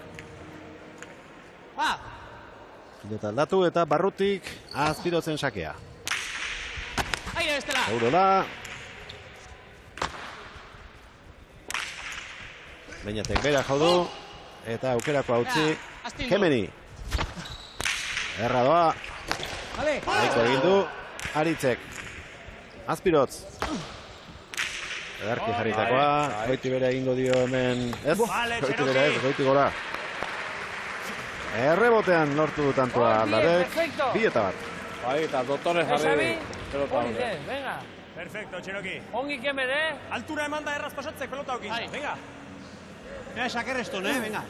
Pilota aldatu eta barrutik Azpirotzen sakea. Aurola. Beñatek bera jodu eta aukerako hautzi Kemeni. Erra doa. Aiko egin du Aritzek. Azpirotz. Edarki jarritakoa. Goiti bera egingo dio hemen. Ez, goiti bera ez, goiti gora. Errebotean lortu dutantua aldarek. 2 eta 1. Bai, eta doktore jarri pelota hori, horre. venga. Perfecto, Txeroki. Ongi kemen, Altura eman da erraz pasatzek pelota hokin. Venga. Mira, sakerreston, venga.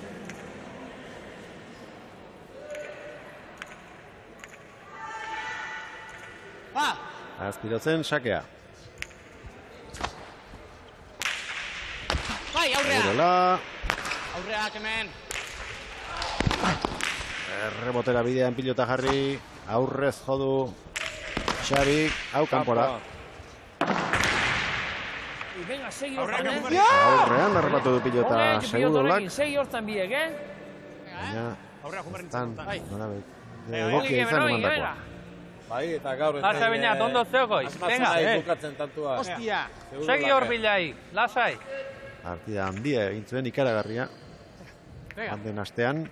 Azpirotzen sakea. Bai, aurrea. Aurrela. Aurrea, kemen. Errebotera bidean pilota jarri. Aurrez jodu Xabi. Hau kanpora. Venga, segi hortan, Aurrean errebatu du pilota Segurolak. Segi hortan biek, Baina, estan, norabet. Ongi Egokia izan kemen, emandakoa. venga. Bai, eta gaur... Lasai baina, tondo zeokoiz. Venga, bukatzen tantua. Hostia. Segi hor bilai, lasai. Partida handia egin zuen ikaragarria. Handen astean.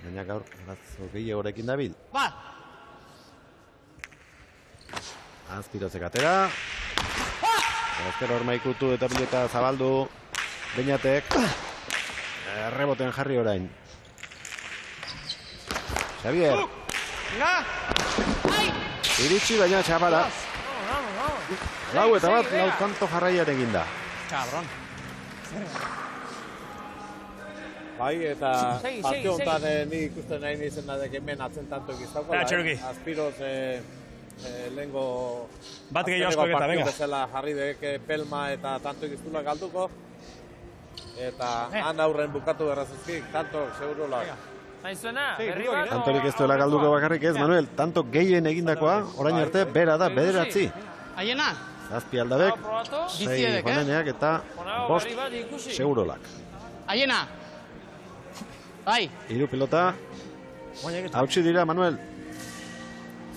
Baina gaur, arazo gehiagorekin dabil. Ba! Azpirotzek atera. Ezker hor maikutu eta pilota zabaldu. Beñatek. Erreboten jarri orain. Xavier. Iritsi baina txapara. Lau eta bat, lau kanto jarraian eginda. Cabron. Bai, eta partio honetan ni ikusten nahi nizen da hemen atzen tanto egiztauko. Azpiroz lehenko... Bat gehiago asko egeta, venga. Bezala jarri dek pelma eta tanto egiztula galduko. Eta han aurren bukatu errazizkik, tanto segurolak. berri bat. Tantorik ez duela galduko bakarrik ez, Manuel. Tanto gehien egindakoa, orain arte, bera da, bederatzi. Aiena. Zazpi aldabek, 6 joneneak eta 5 segurolak. Aiena. Bai. 3 pilota. Hautsi dira, Manuel.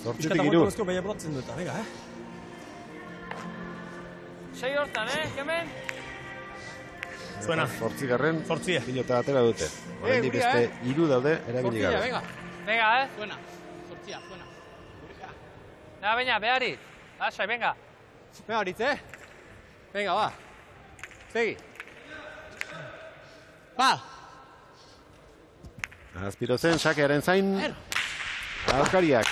8-3. Baina botatzen dut, venga, Sei hortan, kemen? Zuena. 8. pilota atera dute. Horrendik beste 3 daude, erabili gabe. Venga, Zuena. 8, zuena. Venga, baina, behari. Lasai, venga. Venga, horitz, Venga, ba. Segi. Ba. Azpirozen, sakearen zain. Aurkariak.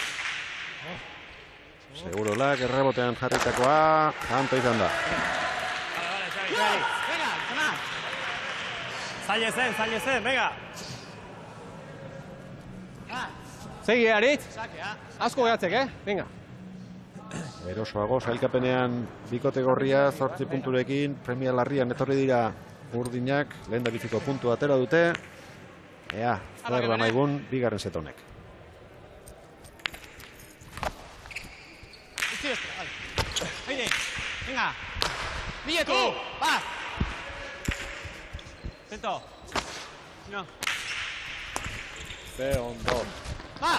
Segurolak, errebotean jarritakoa. Janto izan da. Venga, zona. Zaile zen, venga. Segi, Aritz. Asko gehatzek, Venga. Erosoago, sailkapenean bikote gorria, 8 punturekin, premia larrian etorri dira urdinak, lehen da biziko puntu atera dute. Ea, zer da maigun, bigarren setonek. Venga. Billetu. Ba. Zento. No. Ze ondo. Ba.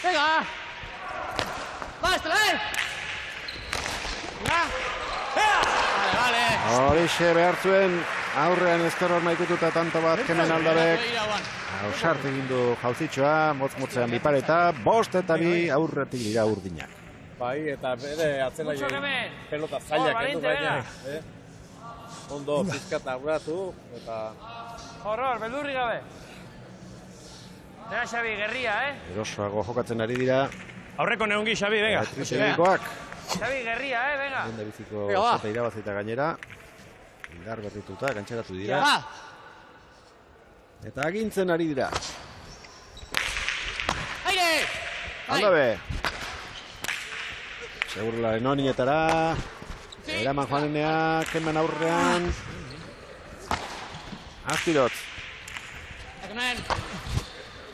Venga. Va, Estelain. Venga. Vale. Horixe behar zuen, aurrean ezker hor maikututa tanto bat kemen aldabek. Hausart egin du jauzitxoa, motz-motzean bipareta, 5 eta 2 aurretik dira urdinak. Bai, eta bere atzela pelota zailak endu baina. Ondo pizkata aurratu, eta... Horror, beldurri gabe. Venga, Xabi, gerria, Erosoago jokatzen ari dira. Aurreko neongi, Xabi, venga. Trisenekoak. Xabi, gerria, venga. Lehen biziko zeta irabazita gainera. Indar berrituta, gantxeratu dira. Eta agintzen ari dira. Aire! Aldabe! Segurularen oninetara. Eraman joaneneak, kemen aurrean. Azpirotz. Kemen.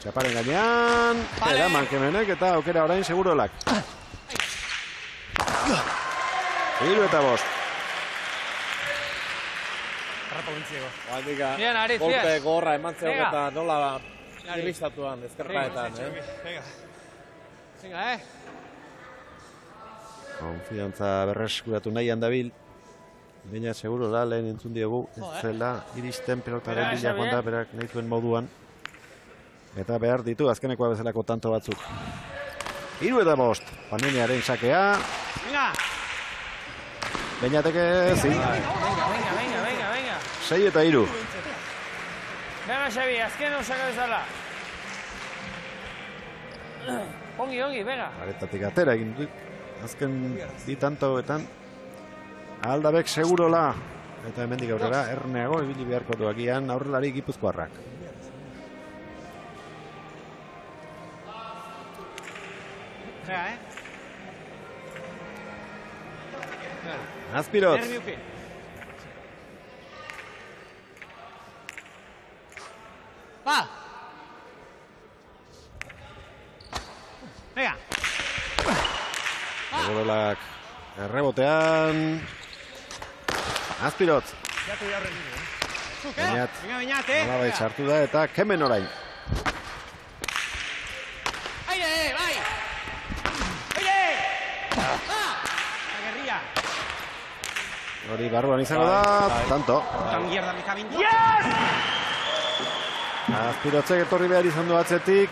Txaparen gainean. Eraman kemenek eta aukera orain segurolak. 3 eta 5. Bien, Aritz, golpe gorra eman zeok eta nola irristatuan ezkerpaetan, Venga, Konfiantza berreskuratu nahian dabil. Baina seguro da lehen entzun diogu. Ez zela iristen pelotaren bila joan da berak nahi zuen moduan. Eta behar ditu azkenekoa bezalako tanto batzuk. 3 eta 5. Panenearen sakea. Venga. Beñateke ezin. Venga. 6 eta 3. Venga, Xabi, azken osaka bezala. Ongi, venga. Aretatik atera egin du. Azken bi tantoetan. Aldabek segurola. Eta hemendik aurrera, erneago ibili beharko du agian aurrelari gipuzkoarrak. Azpirotz. Va! Venga! Segurolak errebotean. Azpirotz. Beñat. Nolabait sartu da eta kemen orain. Aire, bai! Aire! Agerria! Hori barruan izango da, tanto. Mierda, me caben. Yes! Azpirotzek etorri behar izan du atzetik.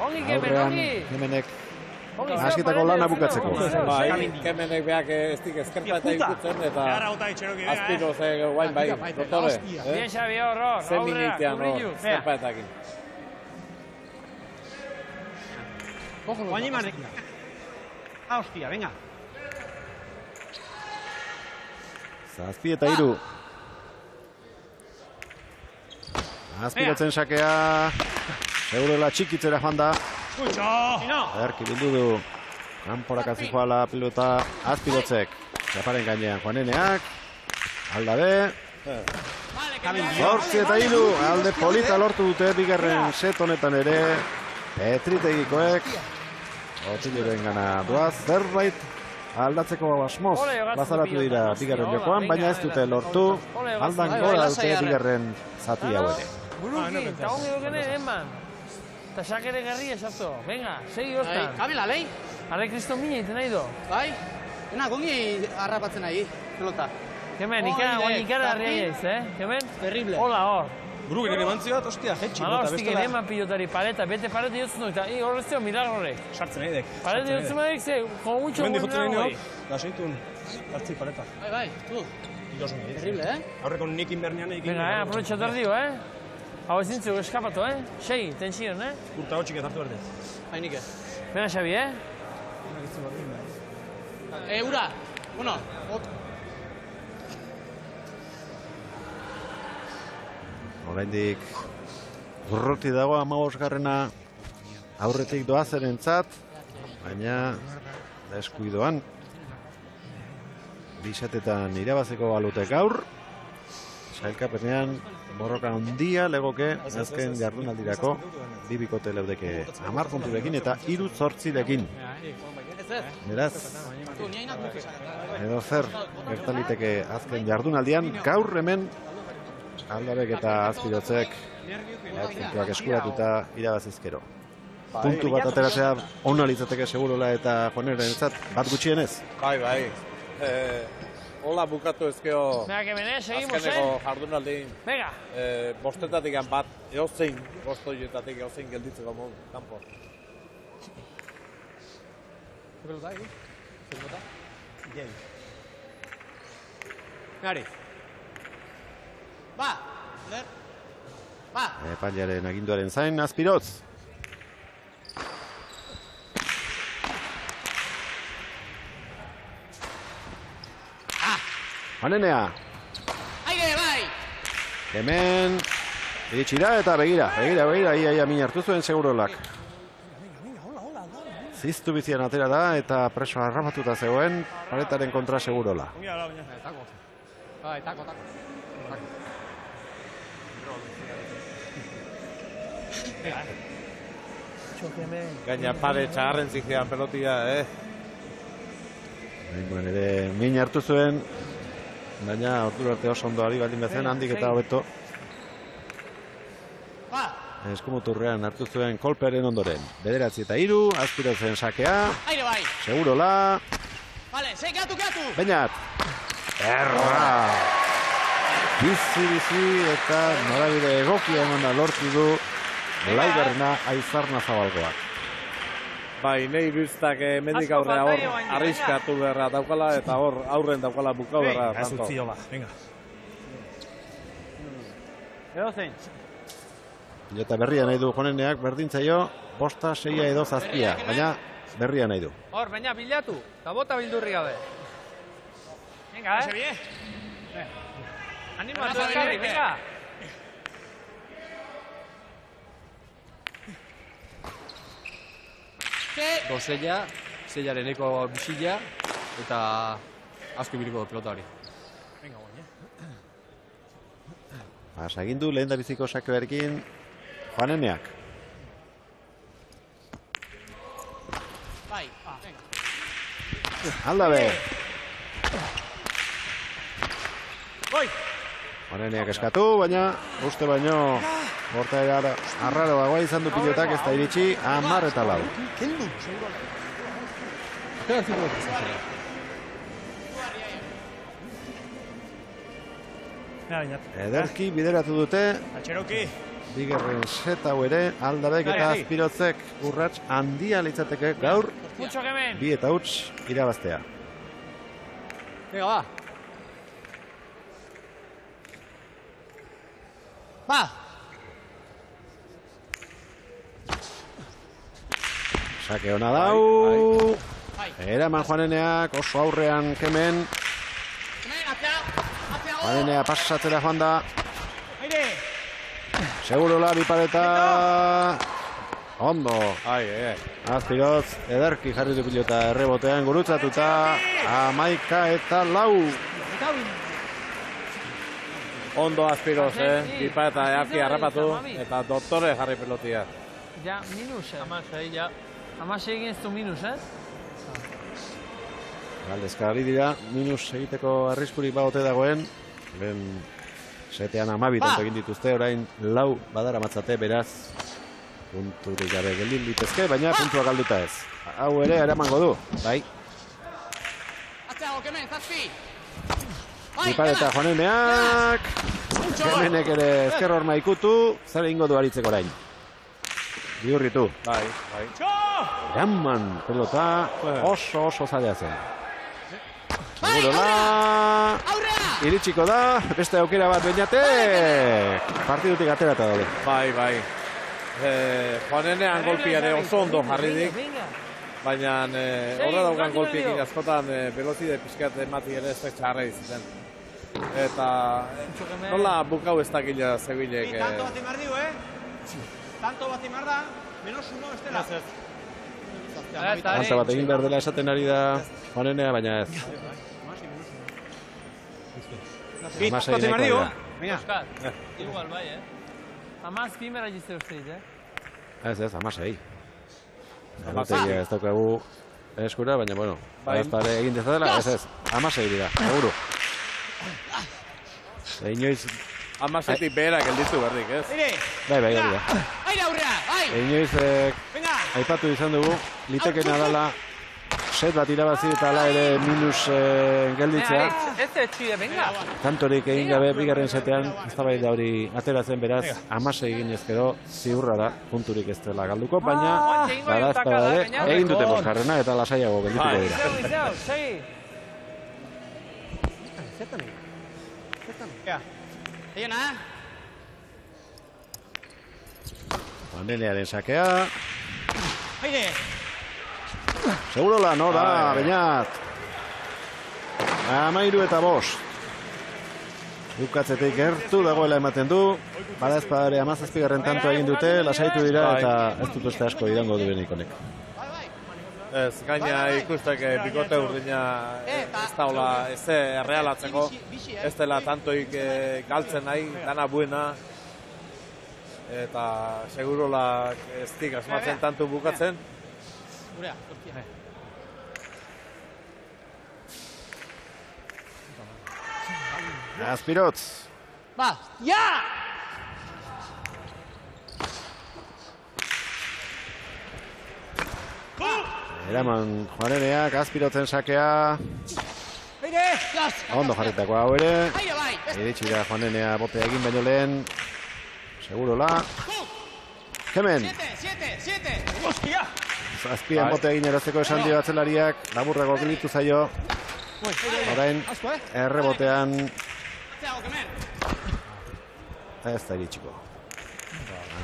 Aurrean, Kemenek askitako lana bukatzeko. Bai, Kemenek beak ez dik ezkerpa eta ikutzen, eta Azpirotzek guain bai, dotore. Bien, Xabi, horror. Zen minitean ezkerpa etakin. Guain imarek. Hostia, venga. Zazpi eta hiru. Azpirotzen sakea. Segurola txikitzera joan da. Erki bildu du. Kanporak azijoala pilota Azpirotzek. Zaparen gainean Juaneneak. Aldabe. 8 eta 3. Alde polita lortu dute bigarren set honetan ere. Petritegikoek. Otiloren gana doaz. Zerbait aldatzeko asmoz plazaratu dira bigarren jokoan, baina ez dute lortu. Aldan gora dute bigarren zati hau ere. Buruki, eta ongi dukene, eman. Eta sakere garri esatzo. Venga, segi hortan. Kabela, lei? Ale kriston mina iten nahi do. Bai? Ena, gongi harrapatzen nahi, pelota. Kemen, ikara harria jaiz, Kemen? Terrible. Hola, hor. Buruk ere eman ziot, ostia, jetxi. Hala, hostik ere eman pilotari paleta, bete paleta jotzen du, eta horrezteo milagorek. Sartzen nahi dek. Paleta jotzen badek, ze, komutxo Hemen guen dihotzen nahi nahi. niok, da seitun, hartzi paleta. Bai, tu. Terrible, Aurreko nikin bernean egin. Venga, aprobetxatu erdio, Hau ez dintzu eskapatu, Segi, tension, Urta hotxik ezartu berde. Hainik ez. Venga, Xabi, Ura, bueno. Oraindik urruti dago 15garrena aurretik doazerentzat, baina deskuidoan bisetetan irabazeko balute gaur. Sailkapenean borroka handia legoke azken jardunaldirako bi bikote leudeke 10 punturekin eta 3-8rekin. Beraz, edo zer gertaliteke azken jardunaldian gaur hemen Aldabek eta Azpirotzek puntuak eskuratuta irabazizkero. Puntu bat ateratzea ona litzateke segurola eta Juanerentzat bat gutxienez. Bai. Hola bukatu ezkeo azkeneko jardunaldin. Venga. Bostetatik bat eozein, bostoietatik eozein gelditzeko modu, kanpo. Gari. Ba, ler. Ba. Epailearen aginduaren zain, Azpirotz. Juanenea. Aire, bai! Hemen iritsi da eta begira, ia min hartu zuen segurolak. Ziztu bizian atera da eta preso harrapatuta zegoen paretaren kontra segurola. Tako. Gaina pare txagarren zigean pelotia, Bengoen ere min hartu zuen, baina ordu arte oso ondo ari baldin bezen, handik eta hobeto. Eskumuturrean hartu zuen kolperen ondoren. 9-3, Azpirotzen sakea. Aire bai! Segurola. Vale, geatu! Beñat. Erra! Bizi eta norabide egokia emana lortu du laugarrena Aizarna Zabalgoak. Bai, nahi biztak mendik aurrea hor arriskatu beharra daukala eta hor aurren daukala bukau beharra. Ez utzi hola, venga. Edo zein. Pilota berria nahi du Juaneneak, berdintzaio. bosta, 6 edo 7, baina berria nahi du. Hor, baina bilatu, eta bota bildurri gabe. Venga, Animatu elkarri, venga. Dozella, zeiaren eko bisila, eta asko ibiliko pelota hori. Agindu lehen da biziko sakearekin Juaneneak. Aldabe. Juaneneak eskatu, baina uste baino borta arraro dagoa izan du pilotak ez da iritsi 10 eta 4. Ederki bideratu dute bigarren set hau ere Aldabek eta Azpirotzek urrats handia litzateke gaur 2 eta huts irabaztea. Venga, va. Sake hona dau. Eraman Juaneneak oso aurrean kemen. Juanenea pasatzera joan da. Segurola bipareta. Ondo. Azpirotz ederki jarri du pilota errebotean gurutzatuta. 11 eta 4. Ondo Azpirotz, bipareta earki harrapatu eta doktore jarri pelotia. Ja, minus, Amasei, ja. Amasei egin ez du minus, Galdezka ari dira, minus egiteko arriskurik bagote dagoen. Ben setean 12 tonto egin dituzte, orain 4 badara matzate, beraz punturik gabe geldin litezke, baina puntua galduta ez. Hau ere eramango du, bai. Ipareta Juaneneak, Kemenek ere ezker horma ikutu, zer egingo du aritzeko orain. Bihurritu. Bai. Eraman pelota oso zalea zen. Segurola, iritsiko da, beste aukera bat Beñatek, partidutik aterata daude. Bai. Juanenean golpiare oso ondo jarri dik, baina horre daukan golpiekin askotan velozide pixkat emati ere ez txarra izaten. Eta nola bukau ez dakila zebilek. Tanto bat imar diu, Tanto bat imar da, menos 1 estela. Tanto bat egin behar dela esaten ari da Juanenea, baina ez. Amasei nahiko dira. Igual, bai, Amaz primera jizte usteiz, Ez, Amasei. Amasei ez daukagu eskura, baina, bueno, Azpare egin dezadela, ez, Amasei dira, seguru. Inoiz... Amasetik behera gelditu berdik, ez? Bai, hori da. Inoiz aipatu izan dugu, litekena dela set bat irabazi eta ala ere minus gelditzea. Ez etxide, venga. Tantorik egin gabe bigarren setean, eztabaida hori ateratzen beraz, 16 egin ezkero ziurra da, punturik ez dela galduko, baina bada ezpada ere, egin dute bosgarrena eta lasaiago geldituko dira. Juanenearen sakea. Segurola, nora, Beñat. 13 eta 5. Bukatzetik gertu dagoela ematen du. Bada ezpadare 17. tanto egin dute, lasaitu dira eta ez dut uste asko irango duenik honek. Ez, gaina ikustek bikote urdina ez daula ez errealatzeko, ez dela tantoik galtzen nahi, dana buena, eta segurola ez dik asmatzen tanto bukatzen. Azpirotz. Eraman Juaneneak, Azpirotzen sakea. Ondo jarritako hau ere. Iritsi da Juanenea botea egin baino lehen. Segurola. Kemen. Azpian botea egin erazteko esan dio atzelariak. Laburrago gilitu zaio. Orain errebotean. Ez da iritsiko.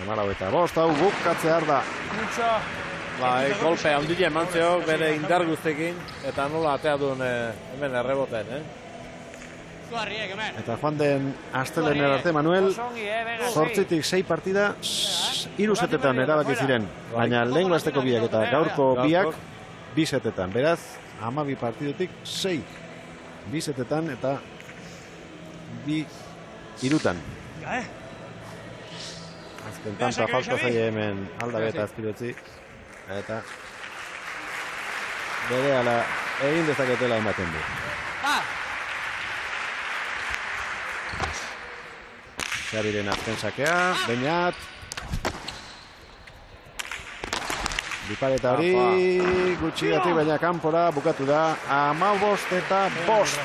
14, hau bukatzear da. Bai, golpe handia eman zeo bere indar guztekin, eta nola atea duen hemen erreboten, Eta joan den astelehener arte, Manuel, 8tik 6 partida, 3 setetan erabaki ziren. Baina lehengo asteko biak eta gaurko biak 2 setetan. Beraz, 12 partidutik 6. 2 setetan eta 2 irutan. Azken tanta falta zaie hemen Aldabe eta Azpirotzi. Eta bere ala egin dezaketela ematen du. Xabiren azken sakea, Beñat. Bipareta hori gutxigatik, baina kanpora bukatu da. 15 eta 5.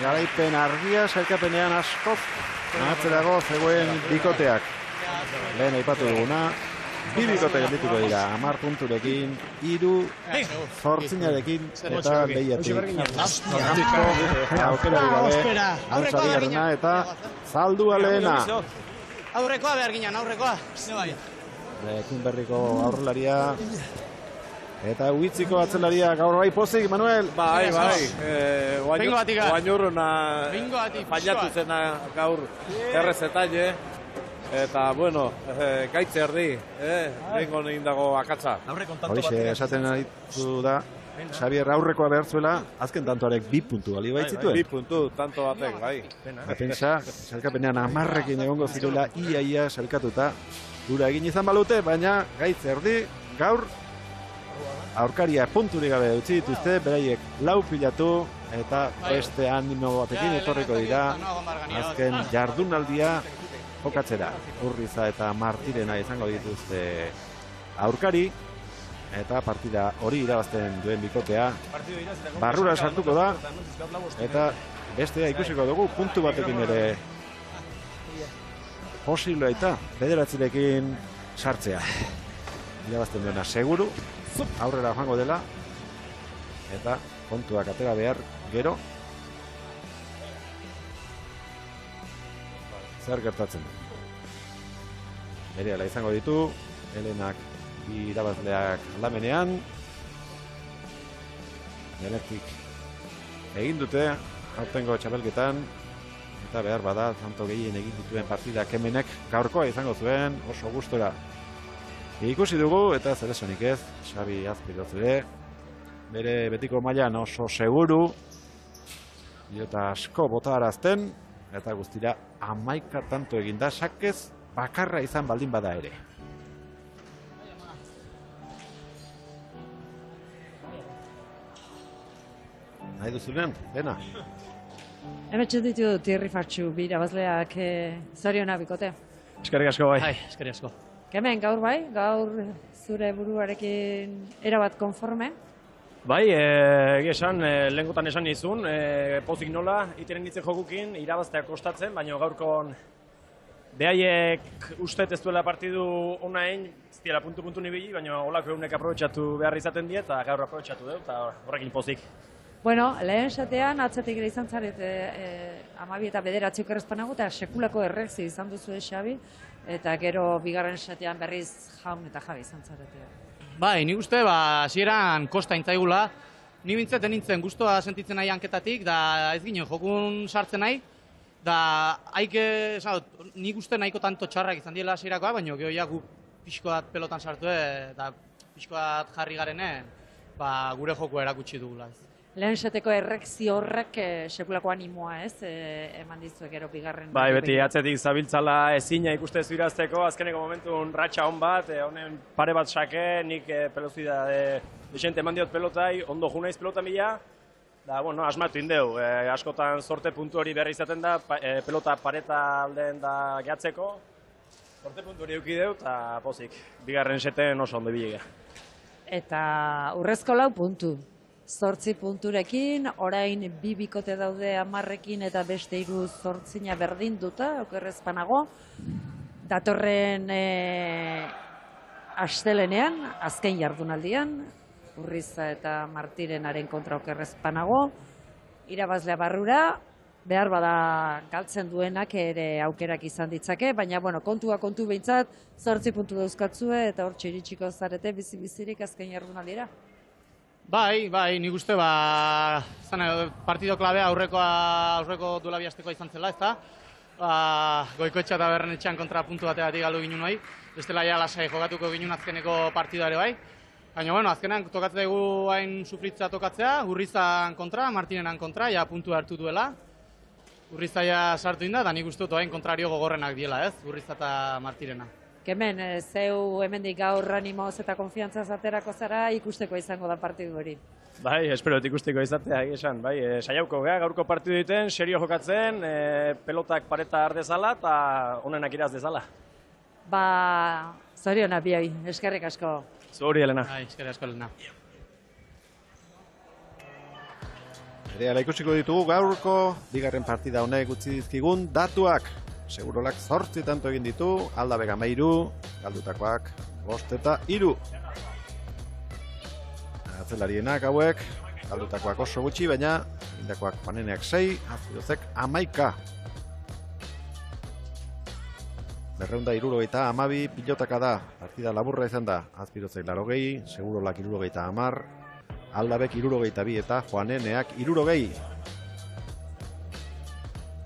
Garaipen argia, sailkapenean askoz. Atzerago zegoen bikoteak. Lehen aipatu duguna. 2 bikote geldituko dira, 10 punturekin, 3 zortzinarekin eta lehiatik. Aukerari gabe, Antza bigarrena eta Zaldua lehena. Aurrekoa behar ginen, aurrekoa. Ekinberriko aurrelaria eta Uitziko atzelaria gaur bai pozik, Manuel. Bai. Oainurruna fallatu zena gaur errezetaile. Eta, bueno, gaitze erdi, lehenko negin dago akatza. Horixe, esaten aritu da, Xabier aurrekoa behar zuela, azken tantoarek 2 puntu bali baitzituen. 2 puntu, tanto batek, bai. Pensa, sailkapenean 10ekin egongo zirela ia sailkatuta. Gura egin izan balute, baina gaitze erdi, gaur, aurkaria punturik gabe utzi dituzte, beraiek 4 pilatu, eta beste animo batekin etorriko dira, azken jardunaldia, jokatzera. Urriza eta Martirena izango dituzte aurkari, eta partida hori irabazten duen bikotea barrura sartuko da, eta bestea ikusiko dugu puntu batekin ere posiblea eta bederatzirekin sartzea. Irabazten duena seguru, aurrera joango dela, eta kontuak atera behar gero. Zer gertatzen du. Berehala izango ditu, Helenak irabazleak aldamenean. Genetik egin dute, aurtengo txapelketan, eta behar bada, zanto gehien egin dituen partidak hemenek gaurkoa izango zuen, oso gustora. Ikusi dugu, eta zer esanik ez, Xabi Azpirotzi bere betiko mailan oso seguru, eta asko bota arazten, eta guztira 11 tanto eginda, sakez bakarra izan baldin bada ere. Nahi duzunean, dena? Hemetxe ditu Thierry Fartxu, bi irabazleak zoriona bikote. Eskerrik asko bai. Eskerrik asko. Hemen gaur bai, gaur zure buruarekin erabat konforme. Bai, esan, lehenkotan esan nizun, pozik nola, iteren ditzen jokukin, irabazteak kostatzen, baina gaurkon behaiek ustet ez duela partidu onain, ez diela puntu nibili, baina holako egunek aprobetxatu behar izaten die, eta gaur aprobetxatu dut, eta horrekin pozik. Bueno, lehen esatean, atzatik ere izan zaret 12 eta 9 okerrezpanago, eta sekulako erreakzio izan duzu Xabi, eta gero bigarren esatean berriz Jaun eta Javi izan zaretea. Bai, nik uste, hasieran kosta intzaigula. Ni bintzeten nintzen guztua sentitzen nahi hanketatik, da ez ginen jokun sartzen nahi. Da, nik uste nahiko tanto txarrak izan diela hasierakoa, baina geho ja gu pixko bat pelotan sartu, eta pixko bat jarri garenen, gure joko erakutsi dugula. Lehen esateko errekzio horrek sekulako animoa ez, eman dizuek gero bigarren. Bai, beti atzetik zabiltzala ezina ikuste ez irazteko, azkeneko momentun ratxa hon bat, honen pare bat sake, nik pelozida desente eman diot pelotai, ondo junaiz pelota mila, da, bueno, asmatu indeu, askotan sorte puntu hori berri izaten da, pelota pareta aldeen da gehatzeko, sorte puntu hori eukideu, eta pozik, bigarren seten oso ondo bilega. Eta urrezko 4 puntu. 8 punturekin, orain 2 bikote daude 10ekin eta beste 3 zortzina berdinduta, okerrezpanago. Datorren astelenean, azken jardunaldian, Urriza eta Martirenaren kontra okerrezpanago. Irabazlea barrura, behar bada galtzen duenak ere aukerak izan ditzake, baina bueno, kontu behintzat 8 puntu dauzkatzue eta hor iritsiko zarete bizi-bizirik azken jardunaldira. Bai, nik uste partido klabea aurreko duela bihaztekoa izan zela, ezta? Goikoetxea eta Berrenetxean kontra puntu bategatik galdu ginen bai, bestela ja lasai jokatuko ginen azkeneko partida ere bai. Baina, bueno, azkenan tokatzen dugu hain sufritza tokatzea, Urrizan kontra, Martinenan kontra, ja puntu hartu duela. Urriza ja sartu inda, da nik uste dut hain kontrario gogorrenak diela, ez? Urriza eta Martirena. Hemen, zeu hemendik gaur animoz eta konfiantzaz aterako zara ikusteko izango da partidu hori. Bai, espero ikusteko izatea, esan, bai, saiauko gea, gaurko partidu diten, serio jokatzen, pelotak pareta ardezala eta onenak iraz dezala. Zorionak bioi, eskerrik asko. Zuri, Elena. Eskerrik asko, Elena. Berehala ikusiko ditugu gaurko bigarren partida honek utzi dizkigun datuak. Segurolak 8 tanto egin ditu, Aldabek 13, galdutakoak 5 eta 3. Atzelarienak hauek, galdutakoak oso gutxi, baina indakoak Juaneneak 6, Azpirozek 11. 272 pilotaka da, partida laburra izan da, Azpirozek 80, Segurolak 70, Aldabek 72 eta Juaneneak 60.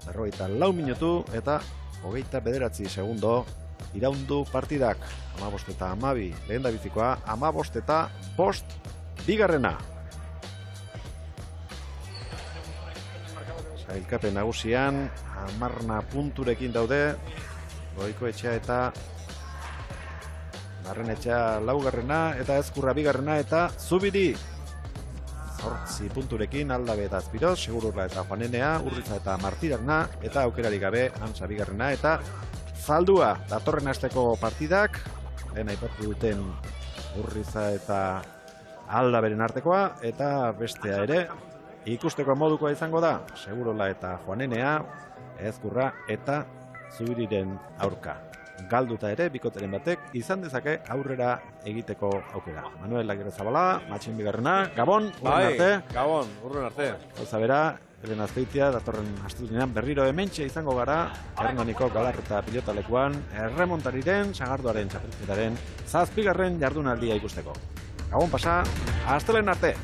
44 minutu eta 29 segundo iraundu partidak. 15 eta 12 lehendabizikoa, 15 eta 5 bigarrena. Sailkapen nagusian 10 punturekin daude Goikoetxea eta Barrenetxea 4. eta Ezkurra 2. eta Zubiri 8 punturekin Aldabe eta Azpiroz, Segururla eta Juanenea, Urriza eta Martirarna, eta aukerarik gabe Antza 2. eta Zaldua. Datorren asteko partidak, lehen aipatu duten Urriza eta Aldaberen artekoa, eta bestea ere ikusteko modukoa izango da, Segururla eta Juanenea, Ezkurra eta Zubiriren aurka. Galduta ere, bikoteren batek izan dezake aurrera egiteko aukera. Manuel Agirrezabala, Matxin 2. Gabon, urren arte. Gabon, urren arte. Gauza bera, Elena Azpeitia, datorren astezunean berriro hementxe izango gara, Hernaniko Galarreta pilotalekuan, erremontariren, sagardoaren txapelketaren 7. jardunaldia ikusteko. Gabon pasa, astelen arte!